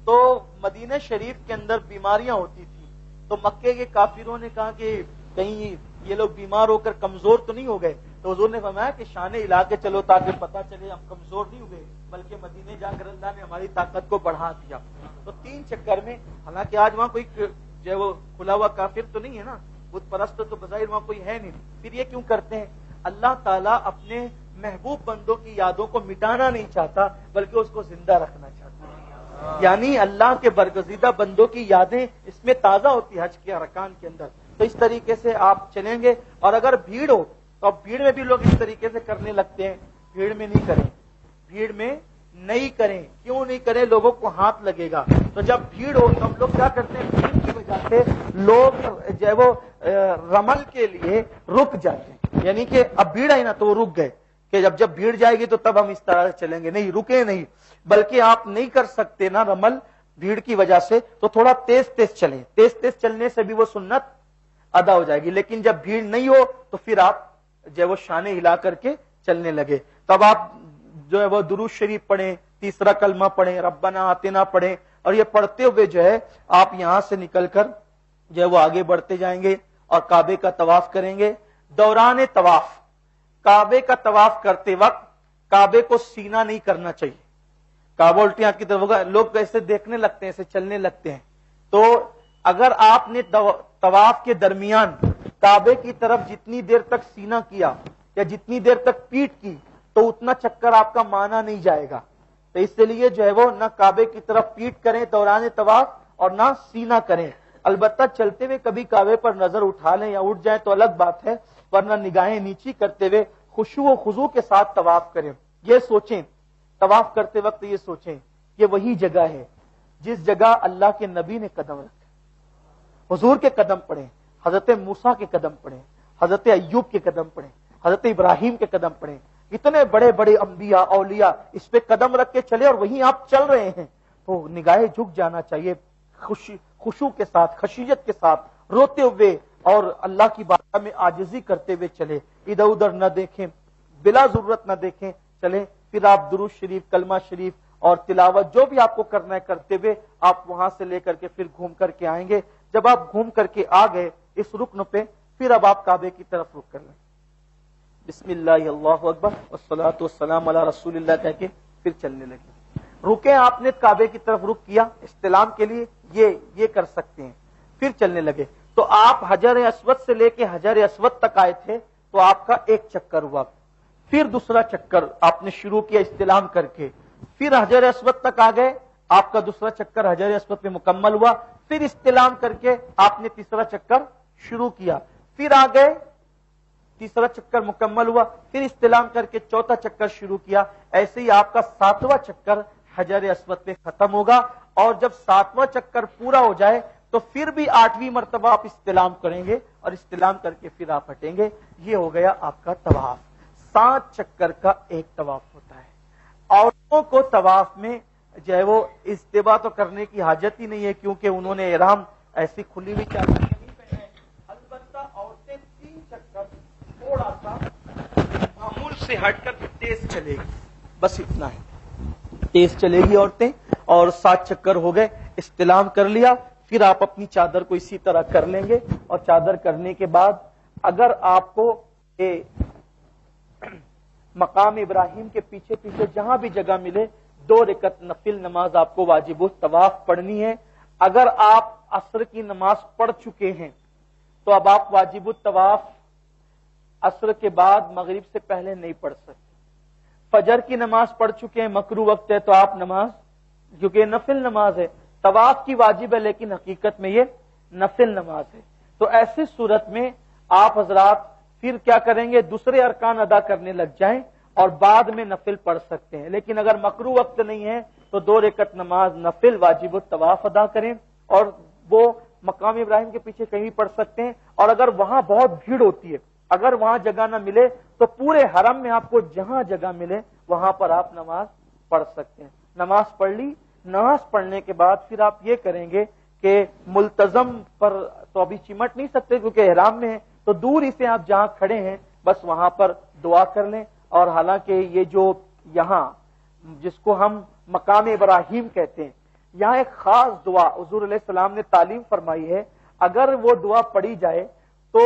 Speaker 3: تو مدینہ شریف کے اندر بیماریاں ہوتی تھیں، تو مکے کے کافروں نے کہا کہ کہیں یہ لوگ بیمار ہو کر کمزور تو نہیں ہو گئے، تو حضور نے فرمایا کہ شانے ہلا کے چلو تاکہ پتہ چلے ہم کمزور نہیں ہوئے، بلکہ مدینے جا کر اللہ نے ہماری طاقت کو بڑھا دیا۔ تو 3 چکر میں، حالانکہ آج وہاں کوئی جو ہے وہ کھلا ہوا کافر تو نہیں ہے نا، بت پرست تو بظاہر وہاں کوئی ہے نہیں، پھر یہ کیوں کرتے ہیں؟ اللہ تعالیٰ اپنے محبوب بندوں کی یادوں کو مٹانا نہیں چاہتا بلکہ اس کو زندہ رکھنا چاہتا ہے، یعنی اللہ کے برگزیدہ بندوں کی یادیں اس میں تازہ ہوتی حج کے ارکان کے اندر۔ تو اس طریقے سے آپ چلیں گے، اور اگر بھیڑ ہو تو اب بھیڑ میں بھی لوگ اس طریقے سے کرنے لگتے ہیں، بھیڑ میں نہیں کریں، بھیڑ میں نہیں کریں، کیوں نہیں کریں؟ لوگوں کو ہاتھ لگے گا، تو جب بھیڑ ہو تو ہم لوگ کیا کرتے ہیں، بھیڑ کی وجہ سے لوگ جو ہے وہ رمل کے لیے رک جاتے ہیں، یعنی کہ اب بھیڑ آئی نا تو وہ رک گئے کہ جب بھیڑ جائے گی تو تب ہم اس طرح سے چلیں گے، نہیں رکے نہیں، بلکہ آپ نہیں کر سکتے نا رمل بھیڑ کی وجہ سے، تو تھوڑا تیز تیز چلیں، تیز تیز چلنے سے بھی وہ سنت ادا ہو جائے گی، لیکن جب بھیڑ نہیں ہو تو پھر آپ جو ہے وہ شانے ہلا کر کے چلنے لگے، تب آپ جو ہے وہ درود شریف پڑھیں، تیسرا کلمہ پڑھیں، ربنا آتنا پڑھیں، اور یہ پڑھتے ہوئے جو ہے آپ یہاں سے نکل کر جو ہے وہ آگے بڑھتے جائیں گے اور کعبے کا طواف کریں گے۔ دوران طواف کعبے کا طواف کرتے وقت کعبے کو سینہ نہیں کرنا چاہیے، کعبہ الٹی ہاتھ کی طرف ہوگا، لوگ ایسے دیکھنے لگتے ہیں، ایسے چلنے لگتے ہیں، تو اگر آپ نے طواف کے درمیان کعبے کی طرف جتنی دیر تک سینہ کیا یا جتنی دیر تک پیٹ کی تو اتنا چکر آپ کا مانا نہیں جائے گا، تو اس لیے جو ہے وہ نہ کعبے کی طرف پیٹ کریں دوران طواف اور نہ سینہ کریں، البتہ چلتے ہوئے کبھی کعبے پر نظر اٹھا لیں یا اٹھ جائیں تو الگ بات ہے، ورنہ نگاہیں نیچی کرتے ہوئے خشوع و خضوع کے ساتھ طواف کریں۔ یہ سوچیں طواف کرتے وقت، یہ سوچیں یہ وہی جگہ ہے جس جگہ اللہ کے نبی نے قدم رکھے، حضور کے قدم پڑے، حضرت موسیٰ کے قدم پڑے، حضرت ایوب کے قدم پڑے، حضرت ابراہیم کے قدم پڑے، اتنے بڑے بڑے انبیاء اولیاء اس پہ قدم رکھ کے چلے اور وہیں آپ چل رہے ہیں، تو نگاہیں جھک جانا چاہیے، خشوع کے ساتھ، خشیت کے ساتھ، روتے ہوئے اور اللہ کی بارگاہ میں عاجزی کرتے ہوئے چلے، ادھر ادھر نہ دیکھیں، بلا ضرورت نہ دیکھیں، چلیں، پھر آپ درود شریف، کلمہ شریف اور تلاوت جو بھی آپ کو کرنا ہے کرتے ہوئے آپ وہاں سے لے کر کے پھر گھوم کر کے آئیں گے۔ جب آپ گھوم کر کے آ گئے اس رکن پہ، پھر اب آپ کعبے کی طرف رخ کر لیں، بسم اللہ اللہ اکبر والصلاۃ والسلام علی رسول اللہ کہہ کے پھر چلنے لگے۔ رکے آپ نے کعبے کی طرف رخ کیا استلام کے لیے، یہ کر سکتے ہیں، پھر چلنے لگے، تو آپ حجر اسود سے لے کے حجر اسود تک آئے تھے تو آپ کا 1 چکر ہوا، پھر دوسرا چکر آپ نے شروع کیا استلام کر کے، پھر حجر اسود تک آ گئے، آپ کا دوسرا چکر حجر اسود پہ مکمل ہوا، پھر استلام کر کے آپ نے تیسرا چکر شروع کیا، پھر آ گئے، تیسرا چکر مکمل ہوا، پھر استلام کر کے چوتھا چکر شروع کیا، ایسے ہی آپ کا 7واں چکر حجر اسود پہ ختم ہوگا، اور جب 7واں چکر پورا ہو جائے تو پھر بھی 8ویں مرتبہ آپ استلام کریں گے اور استلام کر کے پھر آپ ہٹیں گے۔ یہ ہو گیا آپ کا طواف۔ 7 چکر کا ایک طواف ہوتا ہے۔ عورتوں کو طواف میں جو ہے وہ اجتباع تو کرنے کی حاجت ہی نہیں ہے، کیونکہ انہوں نے احرام ایسی کھلی ہوئی چادر نہیں پہنا ہے، البتہ عورتیں 3 چکر تھوڑا سا معمول سے ہٹ کر تیز چلے گی، بس اتنا ہے، تیز چلے گی عورتیں، اور 7 چکر ہو گئے، استلام کر لیا، پھر آپ اپنی چادر کو اسی طرح کر لیں گے، اور چادر کرنے کے بعد اگر آپ کو مقام ابراہیم کے پیچھے پیچھے جہاں بھی جگہ ملے 2 رکعت نفل نماز آپ کو واجب الطواف پڑھنی ہے۔ اگر آپ عصر کی نماز پڑھ چکے ہیں تو اب آپ واجب الطواف عصر کے بعد مغرب سے پہلے نہیں پڑھ سکتے۔ فجر کی نماز پڑھ چکے ہیں، مکروہ وقت ہے، تو آپ نماز، کیونکہ نفل نماز ہے، طواف کی واجب ہے لیکن حقیقت میں یہ نفل نماز ہے، تو ایسی صورت میں آپ حضرات پھر کیا کریں گے، دوسرے ارکان ادا کرنے لگ جائیں اور بعد میں نفل پڑھ سکتے ہیں۔ لیکن اگر مکروہ وقت نہیں ہے تو 2 رکعت نماز نفل واجب الطواف ادا کریں، اور وہ مقام ابراہیم کے پیچھے کہیں پڑھ سکتے ہیں۔ اور اگر وہاں بہت بھیڑ ہوتی ہے، اگر وہاں جگہ نہ ملے تو پورے حرم میں آپ کو جہاں جگہ ملے وہاں پر آپ نماز پڑھ سکتے ہیں۔ نماز پڑھ لی، نماز پڑھنے کے بعد پھر آپ یہ کریں گے کہ ملتزم پر تو ابھی چمٹ نہیں سکتے کیونکہ احرام میں ہے، تو دور ہی سے آپ جہاں کھڑے ہیں بس وہاں پر دعا کر لیں۔ اور حالانکہ یہ جو یہاں جس کو ہم مقام ابراہیم کہتے ہیں، یہاں ایک خاص دعا حضور علیہ السلام نے تعلیم فرمائی ہے، اگر وہ دعا پڑھی جائے تو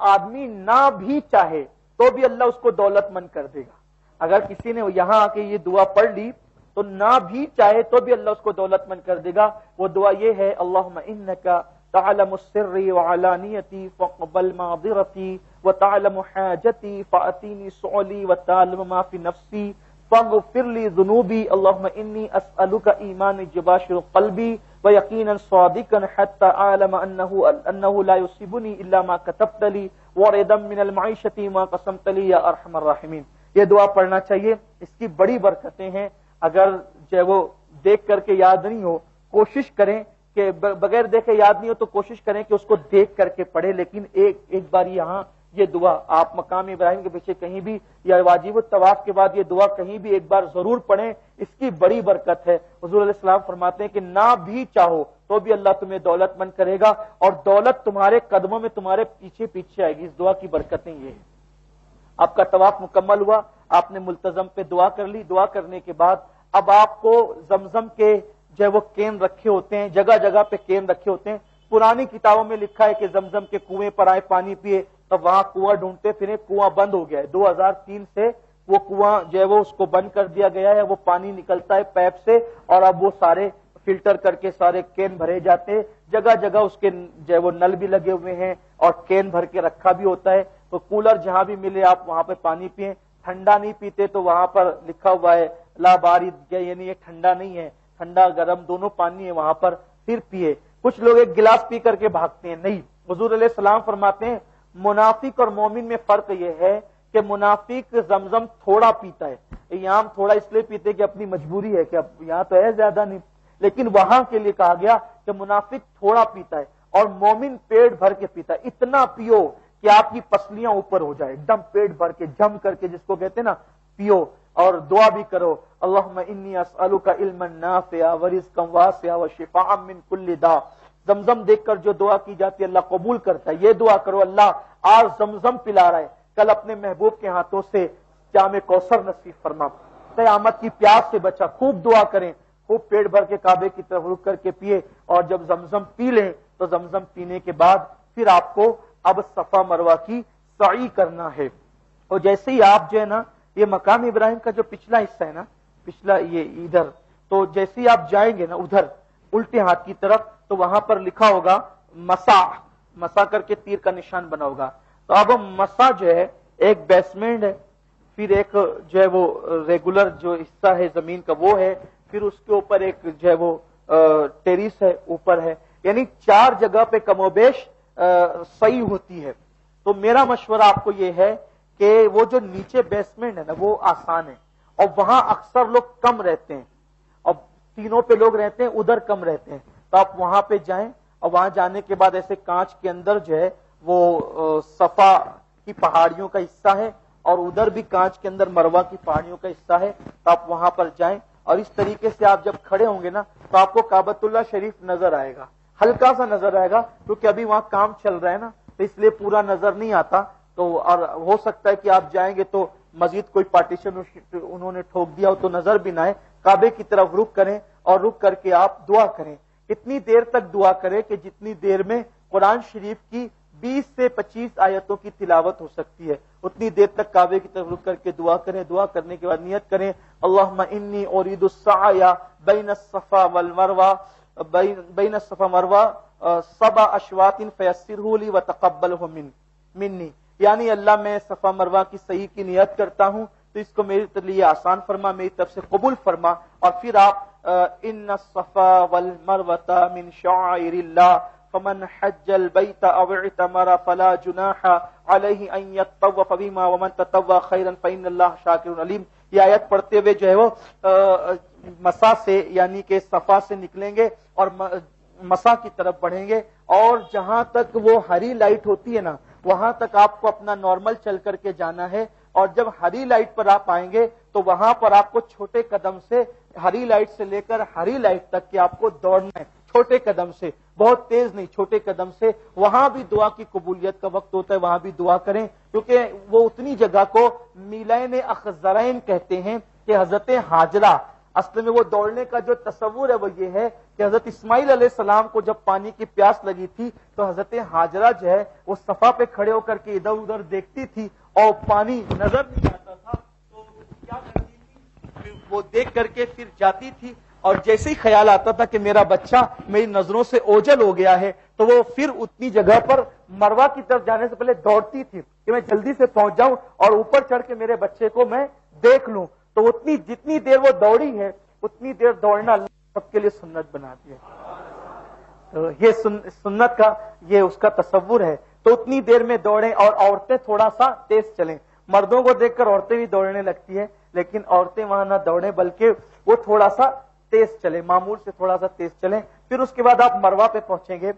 Speaker 3: آدمی نہ بھی چاہے تو بھی اللہ اس کو دولت مند کر دے گا۔ اگر کسی نے یہاں آ کے یہ دعا پڑھ لی تو نہ بھی چاہے تو بھی اللہ اس کو دولت مند کر دے گا۔ وہ دعا یہ ہے، اللہم انکا تعلم السر وعلانیتی فاقبل معذرتی وتعلم حاجتی فاتینی سؤلی وتعلم ما فی نفسی فاغفر لی ذنوبی اللہم انی اسألک ایمان جباشر قلبی ویقینا صادقا حتی اعلم انه لا یصیبنی الا ما کتبت لی وردا من المعیشت ما قسمت لی یا ارحم الراحمین۔ یہ دعا پڑھنا چاہیے، اس کی بڑی برکتیں ہیں۔ اگر جو وہ دیکھ کر کے یاد نہیں ہو، کوشش کریں کہ بغیر دیکھے یاد نہیں ہو تو کوشش کریں کہ اس کو دیکھ کر کے پڑھے، لیکن ایک بار یہاں یہ دعا آپ مقام ابراہیم کے پیچھے کہیں بھی یا واجب الطواف کے بعد یہ دعا کہیں بھی ایک بار ضرور پڑھیں، اس کی بڑی برکت ہے۔ حضور علیہ السلام فرماتے ہیں کہ نہ بھی چاہو تو بھی اللہ تمہیں دولت مند کرے گا، اور دولت تمہارے قدموں میں تمہارے پیچھے پیچھے آئے گی۔ اس دعا کی برکتیں یہ ہیں۔ آپ کا طواف مکمل ہوا، آپ نے ملتزم پہ دعا کر لی، دعا کرنے کے بعد اب آپ کو زمزم کے جو وہ کین رکھے ہوتے ہیں، جگہ جگہ پہ کین رکھے ہوتے ہیں۔ پرانی کتابوں میں لکھا ہے کہ زمزم کے کنویں پر آئے پانی پیے، تب وہاں کنواں ڈھونڈتے پھرے، کنواں بند ہو گیا ہے۔ 2003 سے وہ کنواں جو ہے وہ اس کو بند کر دیا گیا ہے، وہ پانی نکلتا ہے پیپ سے، اور اب وہ سارے فلٹر کر کے سارے کین بھرے جاتے ہیں۔ جگہ جگہ اس کے جو ہے وہ نل بھی لگے ہوئے ہیں اور کین بھر کے رکھا بھی ہوتا ہے، تو کولر جہاں بھی ملے آپ وہاں پہ پانی پئیں۔ ٹھنڈا نہیں پیتے تو وہاں پر لکھا ہوا ہے لا بارد، یعنی یہ ٹھنڈا نہیں ہے، ٹھنڈا گرم دونوں پانی ہے وہاں پر، پھر پیے۔ کچھ لوگ ایک گلاس پی کر کے بھاگتے ہیں، نہیں۔ حضور علیہ السلام فرماتے ہیں منافق اور مومن میں فرق یہ ہے کہ منافق زمزم تھوڑا پیتا ہے، یہاں ہم تھوڑا اس لیے پیتے کہ اپنی مجبوری ہے کہ اب یہاں تو ہے زیادہ نہیں، لیکن وہاں کے لیے کہا گیا کہ منافق تھوڑا پیتا ہے اور مومن پیٹ بھر کے پیتا ہے۔ اتنا پیو کہ آپ کی پسلیاں اوپر ہو جائے، ایک دم پیٹ بھر کے جم کر کے، جس کو کہتے ہیں نا، پیو۔ اور دعا بھی کرو، اللہم انی اسألک علما نافعا ورزقا واسعا وشفاء من کل داء۔ زمزم دیکھ کر جو دعا کی جاتی ہے اللہ قبول کرتا ہے۔ یہ دعا کرو، اللہ آج زمزم پلا رہا ہے، کل اپنے محبوب کے ہاتھوں سے جام کوثر نصیب فرما، قیامت کی پیاس سے بچا۔ خوب دعا کریں، خوب پیٹ بھر کے کعبے کی طرف رک کر کے پیے، اور جب زمزم پی لیں تو زمزم پینے کے بعد پھر آپ کو اب صفا مروہ کی سعی کرنا ہے۔ اور جیسے ہی آپ جو ہے نا، یہ مقام ابراہیم کا جو پچھلا حصہ ہے نا، پچھلا یہ ادھر، تو جیسے ہی آپ جائیں گے نا ادھر الٹے ہاتھ کی طرف، تو وہاں پر لکھا ہوگا مسا، مسا کر کے تیر کا نشان بنا ہوگا۔ تو اب مسا جو ہے ایک بیسمنٹ ہے، پھر ایک جو ہے وہ ریگولر جو حصہ ہے زمین کا وہ ہے، پھر اس کے اوپر ایک جو ہے وہ ٹیریس ہے اوپر ہے، یعنی 4 جگہ پہ کم و بیش صحیح ہوتی ہے۔ تو میرا مشورہ آپ کو یہ ہے کہ وہ جو نیچے بیسمنٹ ہے نا وہ آسان ہے، اور وہاں اکثر لوگ کم رہتے ہیں، اور تینوں پہ لوگ رہتے ہیں، ادھر کم رہتے ہیں، تو آپ وہاں پہ جائیں، اور وہاں جانے کے بعد ایسے کانچ کے اندر جو ہے وہ صفا کی پہاڑیوں کا حصہ ہے، اور ادھر بھی کانچ کے اندر مروہ کی پہاڑیوں کا حصہ ہے، تو آپ وہاں پر جائیں، اور اس طریقے سے آپ جب کھڑے ہوں گے نا تو آپ کو کعبۃ اللہ شریف نظر آئے گا، ہلکا سا نظر آئے گا، کیونکہ ابھی وہاں کام چل رہا ہے نا، تو اس لیے پورا نظر نہیں آتا۔ تو اور ہو سکتا ہے کہ آپ جائیں گے تو مزید کوئی پارٹیشن انہوں نے ٹھوک دیا ہو تو نظر بھی نہ آئے۔ کعبے کی طرف رک کریں اور رک کر کے آپ دعا کریں، اتنی دیر تک دعا کریں کہ جتنی دیر میں قرآن شریف کی 20 سے 25 آیتوں کی تلاوت ہو سکتی ہے. اتنی دیر تک کعبے کی طرف رک کر کے دعا کریں. دعا کرنے کے بعد نیت کریں اللہم انی ارید السعی بین الصفا والمروہ بین الصفا مروہ 7 اشواط فیسرہ لی وتقبلہ منی. یعنی اللہ میں صفا مروہ کی صحیح کی نیت کرتا ہوں تو اس کو میرے لیے آسان فرما, میری طرف سے قبول فرما. اور پھر آپ ان الصفا والمروۃ من شعائر اللہ فمن حج البیت او اعتمر فلا جناح علیہ ان یطوف بہما ومن تطوع خیرا فإن اللہ شاکر علیم. یہ آیت پڑھتے ہوئے جو ہے وہ مسا سے یعنی کہ صفا سے نکلیں گے اور مسا کی طرف بڑھیں گے, اور جہاں تک وہ ہری لائٹ ہوتی ہے نا وہاں تک آپ کو اپنا نارمل چل کر کے جانا ہے. اور جب ہری لائٹ پر آپ آئیں گے تو وہاں پر آپ کو چھوٹے قدم سے ہری لائٹ سے لے کر ہری لائٹ تک کہ آپ کو دوڑنا ہے, چھوٹے قدم سے, بہت تیز نہیں, چھوٹے قدم سے. وہاں بھی دعا کی قبولیت کا وقت ہوتا ہے, وہاں بھی دعا کریں, کیونکہ وہ اتنی جگہ کو میلین اخضرین کہتے ہیں کہ حضرت ہاجرہ, اصل میں وہ دوڑنے کا جو تصور ہے وہ یہ ہے کہ حضرت اسماعیل علیہ السلام کو جب پانی کی پیاس لگی تھی تو حضرت ہاجرہ جو ہے وہ صفا پہ کھڑے ہو کر کے ادھر ادھر دیکھتی تھی اور پانی نظر نہیں آتا تھا, تو کیا کرتی تھی, وہ دیکھ کر کے پھر جاتی تھی, اور جیسے ہی خیال آتا تھا کہ میرا بچہ میری نظروں سے اوجھل ہو گیا ہے تو وہ پھر اتنی جگہ پر مروہ کی طرف جانے سے پہلے دوڑتی تھی کہ میں جلدی سے پہنچ جاؤں اور اوپر چڑھ کے میرے بچے کو میں دیکھ لوں. تو اتنی جتنی دیر وہ دوڑی ہے اتنی دیر دوڑنا اللہ سب کے لیے سنت بنا دی ہے. تو یہ سنت کا یہ اس کا تصور ہے. تو اتنی دیر میں دوڑیں, اور عورتیں تھوڑا سا تیز چلیں. مردوں کو دیکھ کر عورتیں بھی دوڑنے لگتی ہیں, لیکن عورتیں وہاں نہ دوڑیں بلکہ وہ تھوڑا سا تیز چلیں, معمول سے تھوڑا سا تیز چلیں. پھر اس کے بعد آپ مروہ پہ پہنچیں گے.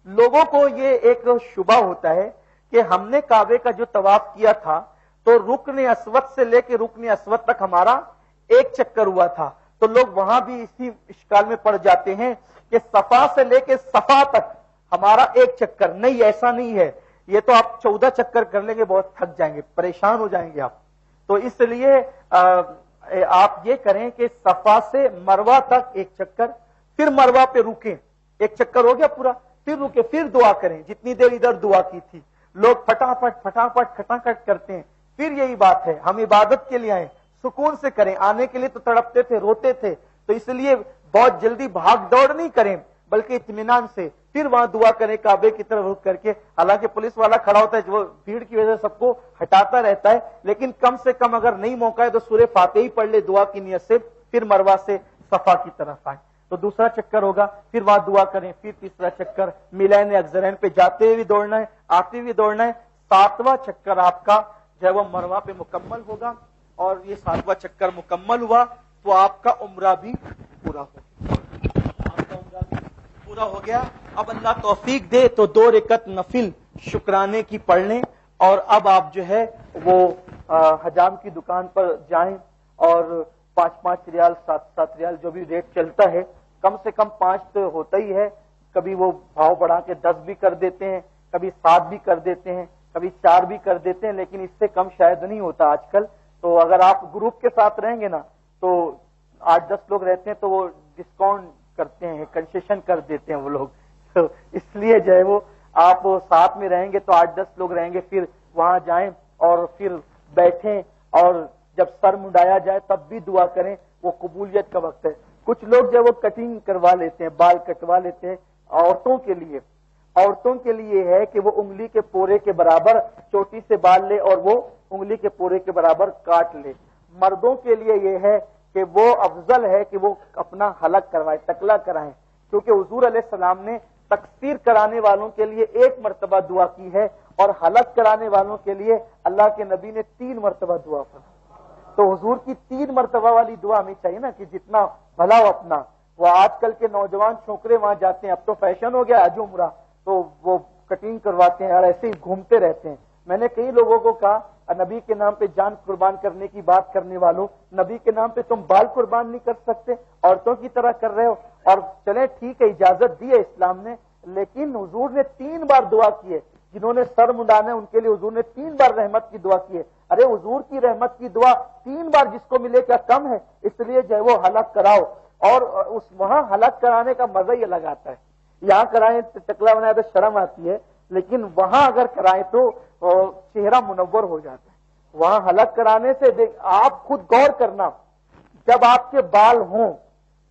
Speaker 3: لوگوں کو یہ ایک شبہ ہوتا ہے کہ ہم نے کعبے کا جو طواف کیا تھا تو رکن اسود سے لے کے رکن اسود تک ہمارا ایک چکر ہوا تھا, تو لوگ وہاں بھی اسی اشکال میں پڑ جاتے ہیں کہ صفا سے لے کے صفا تک ہمارا ایک چکر. نہیں, ایسا نہیں ہے. یہ تو آپ 14 چکر کر لیں گے, بہت تھک جائیں گے, پریشان ہو جائیں گے آپ. تو اس لیے آپ یہ کریں کہ صفا سے مروہ تک ایک چکر, پھر مروہ پہ رکیں, ایک چکر ہو گیا پورا, پھر رکے, پھر دعا کریں جتنی دیر ادھر دعا کی تھی. لوگ پھٹافٹ کھٹاکھٹ کرتے ہیں. پھر یہی بات ہے, ہم عبادت کے لیے آئے, سکون سے کریں. آنے کے لیے تو تڑپتے تھے, روتے تھے, تو اس لیے بہت جلدی بھاگ دوڑ نہیں کریں بلکہ اطمینان سے. پھر وہاں دعا کریں کعبے کی طرف رک کر کے. حالانکہ پولیس والا کھڑا ہوتا ہے جو بھیڑ کی وجہ سے سب کو ہٹاتا رہتا ہے, لیکن کم سے کم اگر نہیں موقع ہے تو سورہ فاتحہ ہی پڑھ لے دعا کی نیت سے, پھر مروہ سے صفا کی طرف آئیں. تو دوسرا چکر ہوگا, پھر وہاں دعا کریں, پھر تیسرا چکر میلین اخضرین پہ جاتے ہوئے دوڑنا ہے, آتے ہوئے دوڑنا ہے. 7واں چکر آپ کا جو ہے وہ مروہ پہ مکمل ہوگا, اور یہ 7واں چکر مکمل ہوا تو آپ کا عمرہ بھی پورا ہو گیا. اب اللہ توفیق دے تو 2 رکعت نفل شکرانے کی پڑھ لیں, اور اب آپ جو ہے وہ حجام کی دکان پر جائیں اور 5-5 ریال 7-7 ریال جو بھی ریٹ چلتا ہے, کم سے کم 5 تو ہوتا ہی ہے. کبھی وہ بھاؤ بڑھا کے 10 بھی کر دیتے ہیں, کبھی 7 بھی کر دیتے ہیں, کبھی 4 بھی کر دیتے ہیں, لیکن اس سے کم شاید نہیں ہوتا آج کل. تو اگر آپ گروپ کے ساتھ رہیں گے نا تو 8-10 لوگ رہتے ہیں تو وہ ڈسکاؤنٹ کرتے ہیں, کنسیشن کر دیتے ہیں وہ لوگ. تو اس لیے جو ہے وہ آپ ساتھ میں رہیں گے تو 8-10 لوگ رہیں گے, پھر وہاں جائیں اور پھر بیٹھیں, اور جب سر منڈایا جائے تب بھی دعا کریں. وہ قبولیت کا وقت ہے. کچھ لوگ جو وہ کٹنگ کروا لیتے ہیں, بال کٹوا لیتے ہیں. عورتوں کے لیے ہے کہ وہ انگلی کے پورے کے برابر چوٹی سے بال لے اور وہ انگلی کے پورے کے برابر کاٹ لے. مردوں کے لیے یہ ہے کہ وہ افضل ہے کہ وہ اپنا حلق کروائے, ٹکلا کرائیں, کیونکہ حضور علیہ السلام نے تقصیر کرانے والوں کے لیے 1 مرتبہ دعا کی ہے, اور حلق کرانے والوں کے لیے اللہ کے نبی نے 3 مرتبہ دعا کی. تو حضور کی 3 مرتبہ والی دعا ہمیں چاہیے نا کہ جتنا بھلا ہو اپنا. وہ آج کل کے نوجوان چھوکرے وہاں جاتے ہیں, اب تو فیشن ہو گیا حج عمرہ, تو وہ کٹنگ کرواتے ہیں اور ایسے ہی گھومتے رہتے ہیں. میں نے کئی لوگوں کو کہا نبی کے نام پہ جان قربان کرنے کی بات کرنے والوں, نبی کے نام پہ تم بال قربان نہیں کر سکتے, عورتوں کی طرح کر رہے ہو. اور چلیں ٹھیک ہے, اجازت دی ہے اسلام نے, لیکن حضور نے 3 بار دعا کی ہے. جنہوں نے سر منڈانا ہے ان کے لیے حضور نے 3 بار رحمت کی دعا کی ہے. ارے حضور کی رحمت کی دعا 3 بار جس کو ملے کیا کم ہے؟ اس لیے جو ہے وہ حلق کراؤ, اور اس وہاں حلق کرانے کا مزہ ہی الگ آتا ہے. یہاں کرائیں ٹکلا بنایا تو شرم آتی ہے, لیکن وہاں اگر کرائیں تو چہرہ منور ہو جاتا ہے. وہاں حلق کرانے سے آپ خود غور کرنا، جب آپ کے بال ہوں،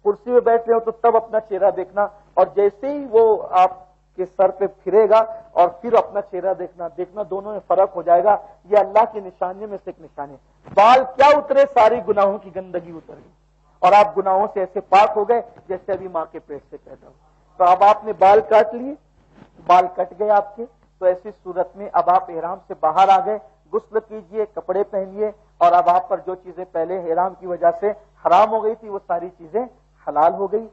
Speaker 3: کرسی میں بیٹھ رہے ہو تو تب اپنا چہرہ دیکھنا، اور جیسے ہی وہ آپ کے سر پہ پھرے گا اور پھر اپنا چہرہ دیکھنا دونوں میں فرق ہو جائے گا. یہ اللہ کی نشانیوں میں سے ایک نشانی ہے. بال کیا اترے؟ ساری گناہوں کی گندگی اتر گئی اور آپ گناہوں سے ایسے پاک ہو گئے جیسے ابھی ماں کے پیٹ سے پیدا ہو. تو اب آپ نے بال کاٹ لیے، بال کٹ گئے آپ کے، تو ایسی صورت میں اب آپ احرام سے باہر آ گئے. غسل کیجئے، کپڑے پہنیے، اور اب آپ پر جو چیزیں پہلے احرام کی وجہ سے حرام ہو گئی تھی وہ ساری چیزیں حلال ہو گئی.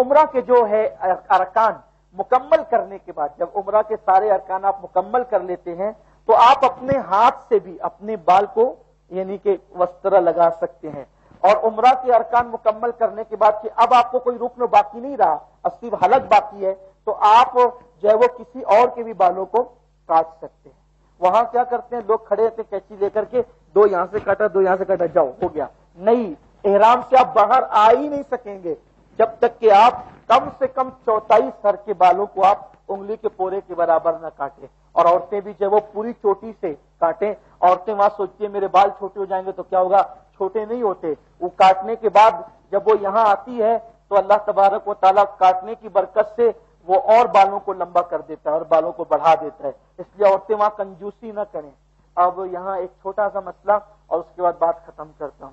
Speaker 3: عمرہ کے جو ہے ارکان مکمل کرنے کے بعد، جب عمرہ کے سارے ارکان آپ مکمل کر لیتے ہیں تو آپ اپنے ہاتھ سے بھی اپنے بال کو یعنی کہ وسترا لگا سکتے ہیں. اور عمرہ کے ارکان مکمل کرنے کے بعد کہ اب آپ کو کوئی رکن باقی نہیں رہا، اب صرف حلق باقی ہے، تو آپ جو ہے وہ کسی اور کے بھی بالوں کو کاٹ سکتے ہیں. وہاں کیا کرتے ہیں لوگ کھڑے ہوتے کینچی لے کر کے، دو یہاں سے کاٹا، دو یہاں سے کاٹا، جاؤ ہو گیا. نہیں، احرام سے آپ باہر آ ہی نہیں سکیں گے جب تک کہ آپ کم سے کم 4 سر کے بالوں کو آپ انگلی کے پورے کے برابر نہ کاٹیں. اور عورتیں بھی جو وہ پوری چوٹی سے کاٹیں. عورتیں وہاں سوچتی ہیں میرے بال چھوٹے ہو جائیں گے تو کیا ہوگا؟ چھوٹے نہیں ہوتے. وہ کاٹنے کے بعد جب وہ یہاں آتی ہے تو اللہ تبارک و تعالیٰ کاٹنے کی برکت سے وہ اور بالوں کو لمبا کر دیتا ہے اور بالوں کو بڑھا دیتا ہے. اس لیے عورتیں وہاں کنجوسی نہ کریں. اب یہاں ایک چھوٹا سا مسئلہ اور اس کے بعد بات ختم کرتا ہوں.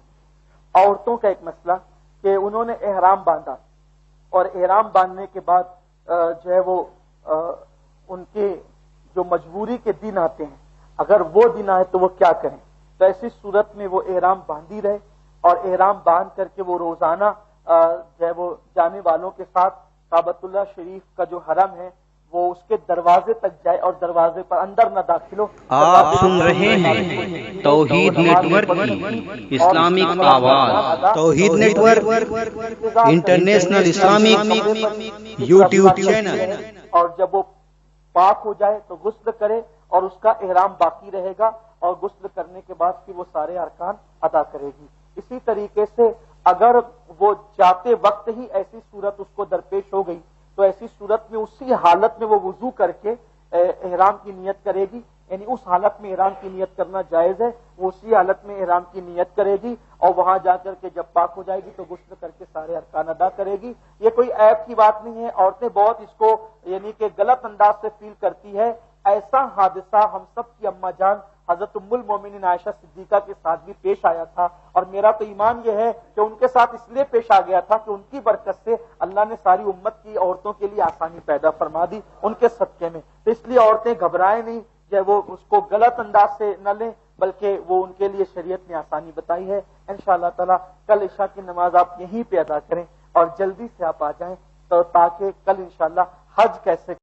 Speaker 3: عورتوں کا ایک مسئلہ کہ انہوں نے احرام باندھا اور احرام باندھنے کے بعد جو ہے وہ ان کے جو مجبوری کے دن آتے ہیں، اگر وہ دن آئے تو وہ کیا کریں؟ تو ایسی صورت میں وہ احرام باندھی رہے اور احرام باندھ کر کے وہ روزانہ جو ہے وہ جانے والوں کے ساتھ کعبۃ اللہ شریف کا جو حرم ہے وہ اس کے دروازے تک جائے اور دروازے پر اندر نہ داخل ہو.
Speaker 2: آپ سن رہے ہیں توحید نیٹ ورک کی اسلامک آواز. Tawheed network international Islamic YouTube channel.
Speaker 3: اور جب وہ پاک ہو جائے تو غسل کرے اور اس کا احرام باقی رہے گا اور غسل کرنے کے بعد پھر وہ سارے ارکان ادا کرے گی. اسی طریقے سے اگر وہ جاتے وقت ہی ایسی صورت اس کو درپیش ہو گئی تو ایسی صورت میں اسی حالت میں وہ وضو کر کے احرام کی نیت کرے گی. یعنی اس حالت میں احرام کی نیت کرنا جائز ہے. وہ اسی حالت میں احرام کی نیت کرے گی اور وہاں جا کر کے جب پاک ہو جائے گی تو غسل کر کے سارے ارکان ادا کرے گی. یہ کوئی عیب کی بات نہیں ہے. عورتیں بہت اس کو یعنی کہ غلط انداز سے فیل کرتی ہے. ایسا حادثہ ہم سب کی اماں جان حضرت ام المومنین عائشہ صدیقہ کے ساتھ بھی پیش آیا تھا، اور میرا تو ایمان یہ ہے کہ ان کے ساتھ اس لیے پیش آ گیا تھا کہ ان کی برکت سے اللہ نے ساری امت کی عورتوں کے لیے آسانی پیدا فرما دی ان کے صدقے میں. تو اس لیے عورتیں گھبرائیں نہیں، جو وہ اس کو غلط انداز سے نہ لیں، بلکہ وہ ان کے لیے شریعت نے آسانی بتائی ہے. انشاءاللہ تعالی کل عشاء کی نماز آپ یہیں پہ ادا کریں اور جلدی سے آپ آ جائیں تو تاکہ کل انشاءاللہ حج کیسے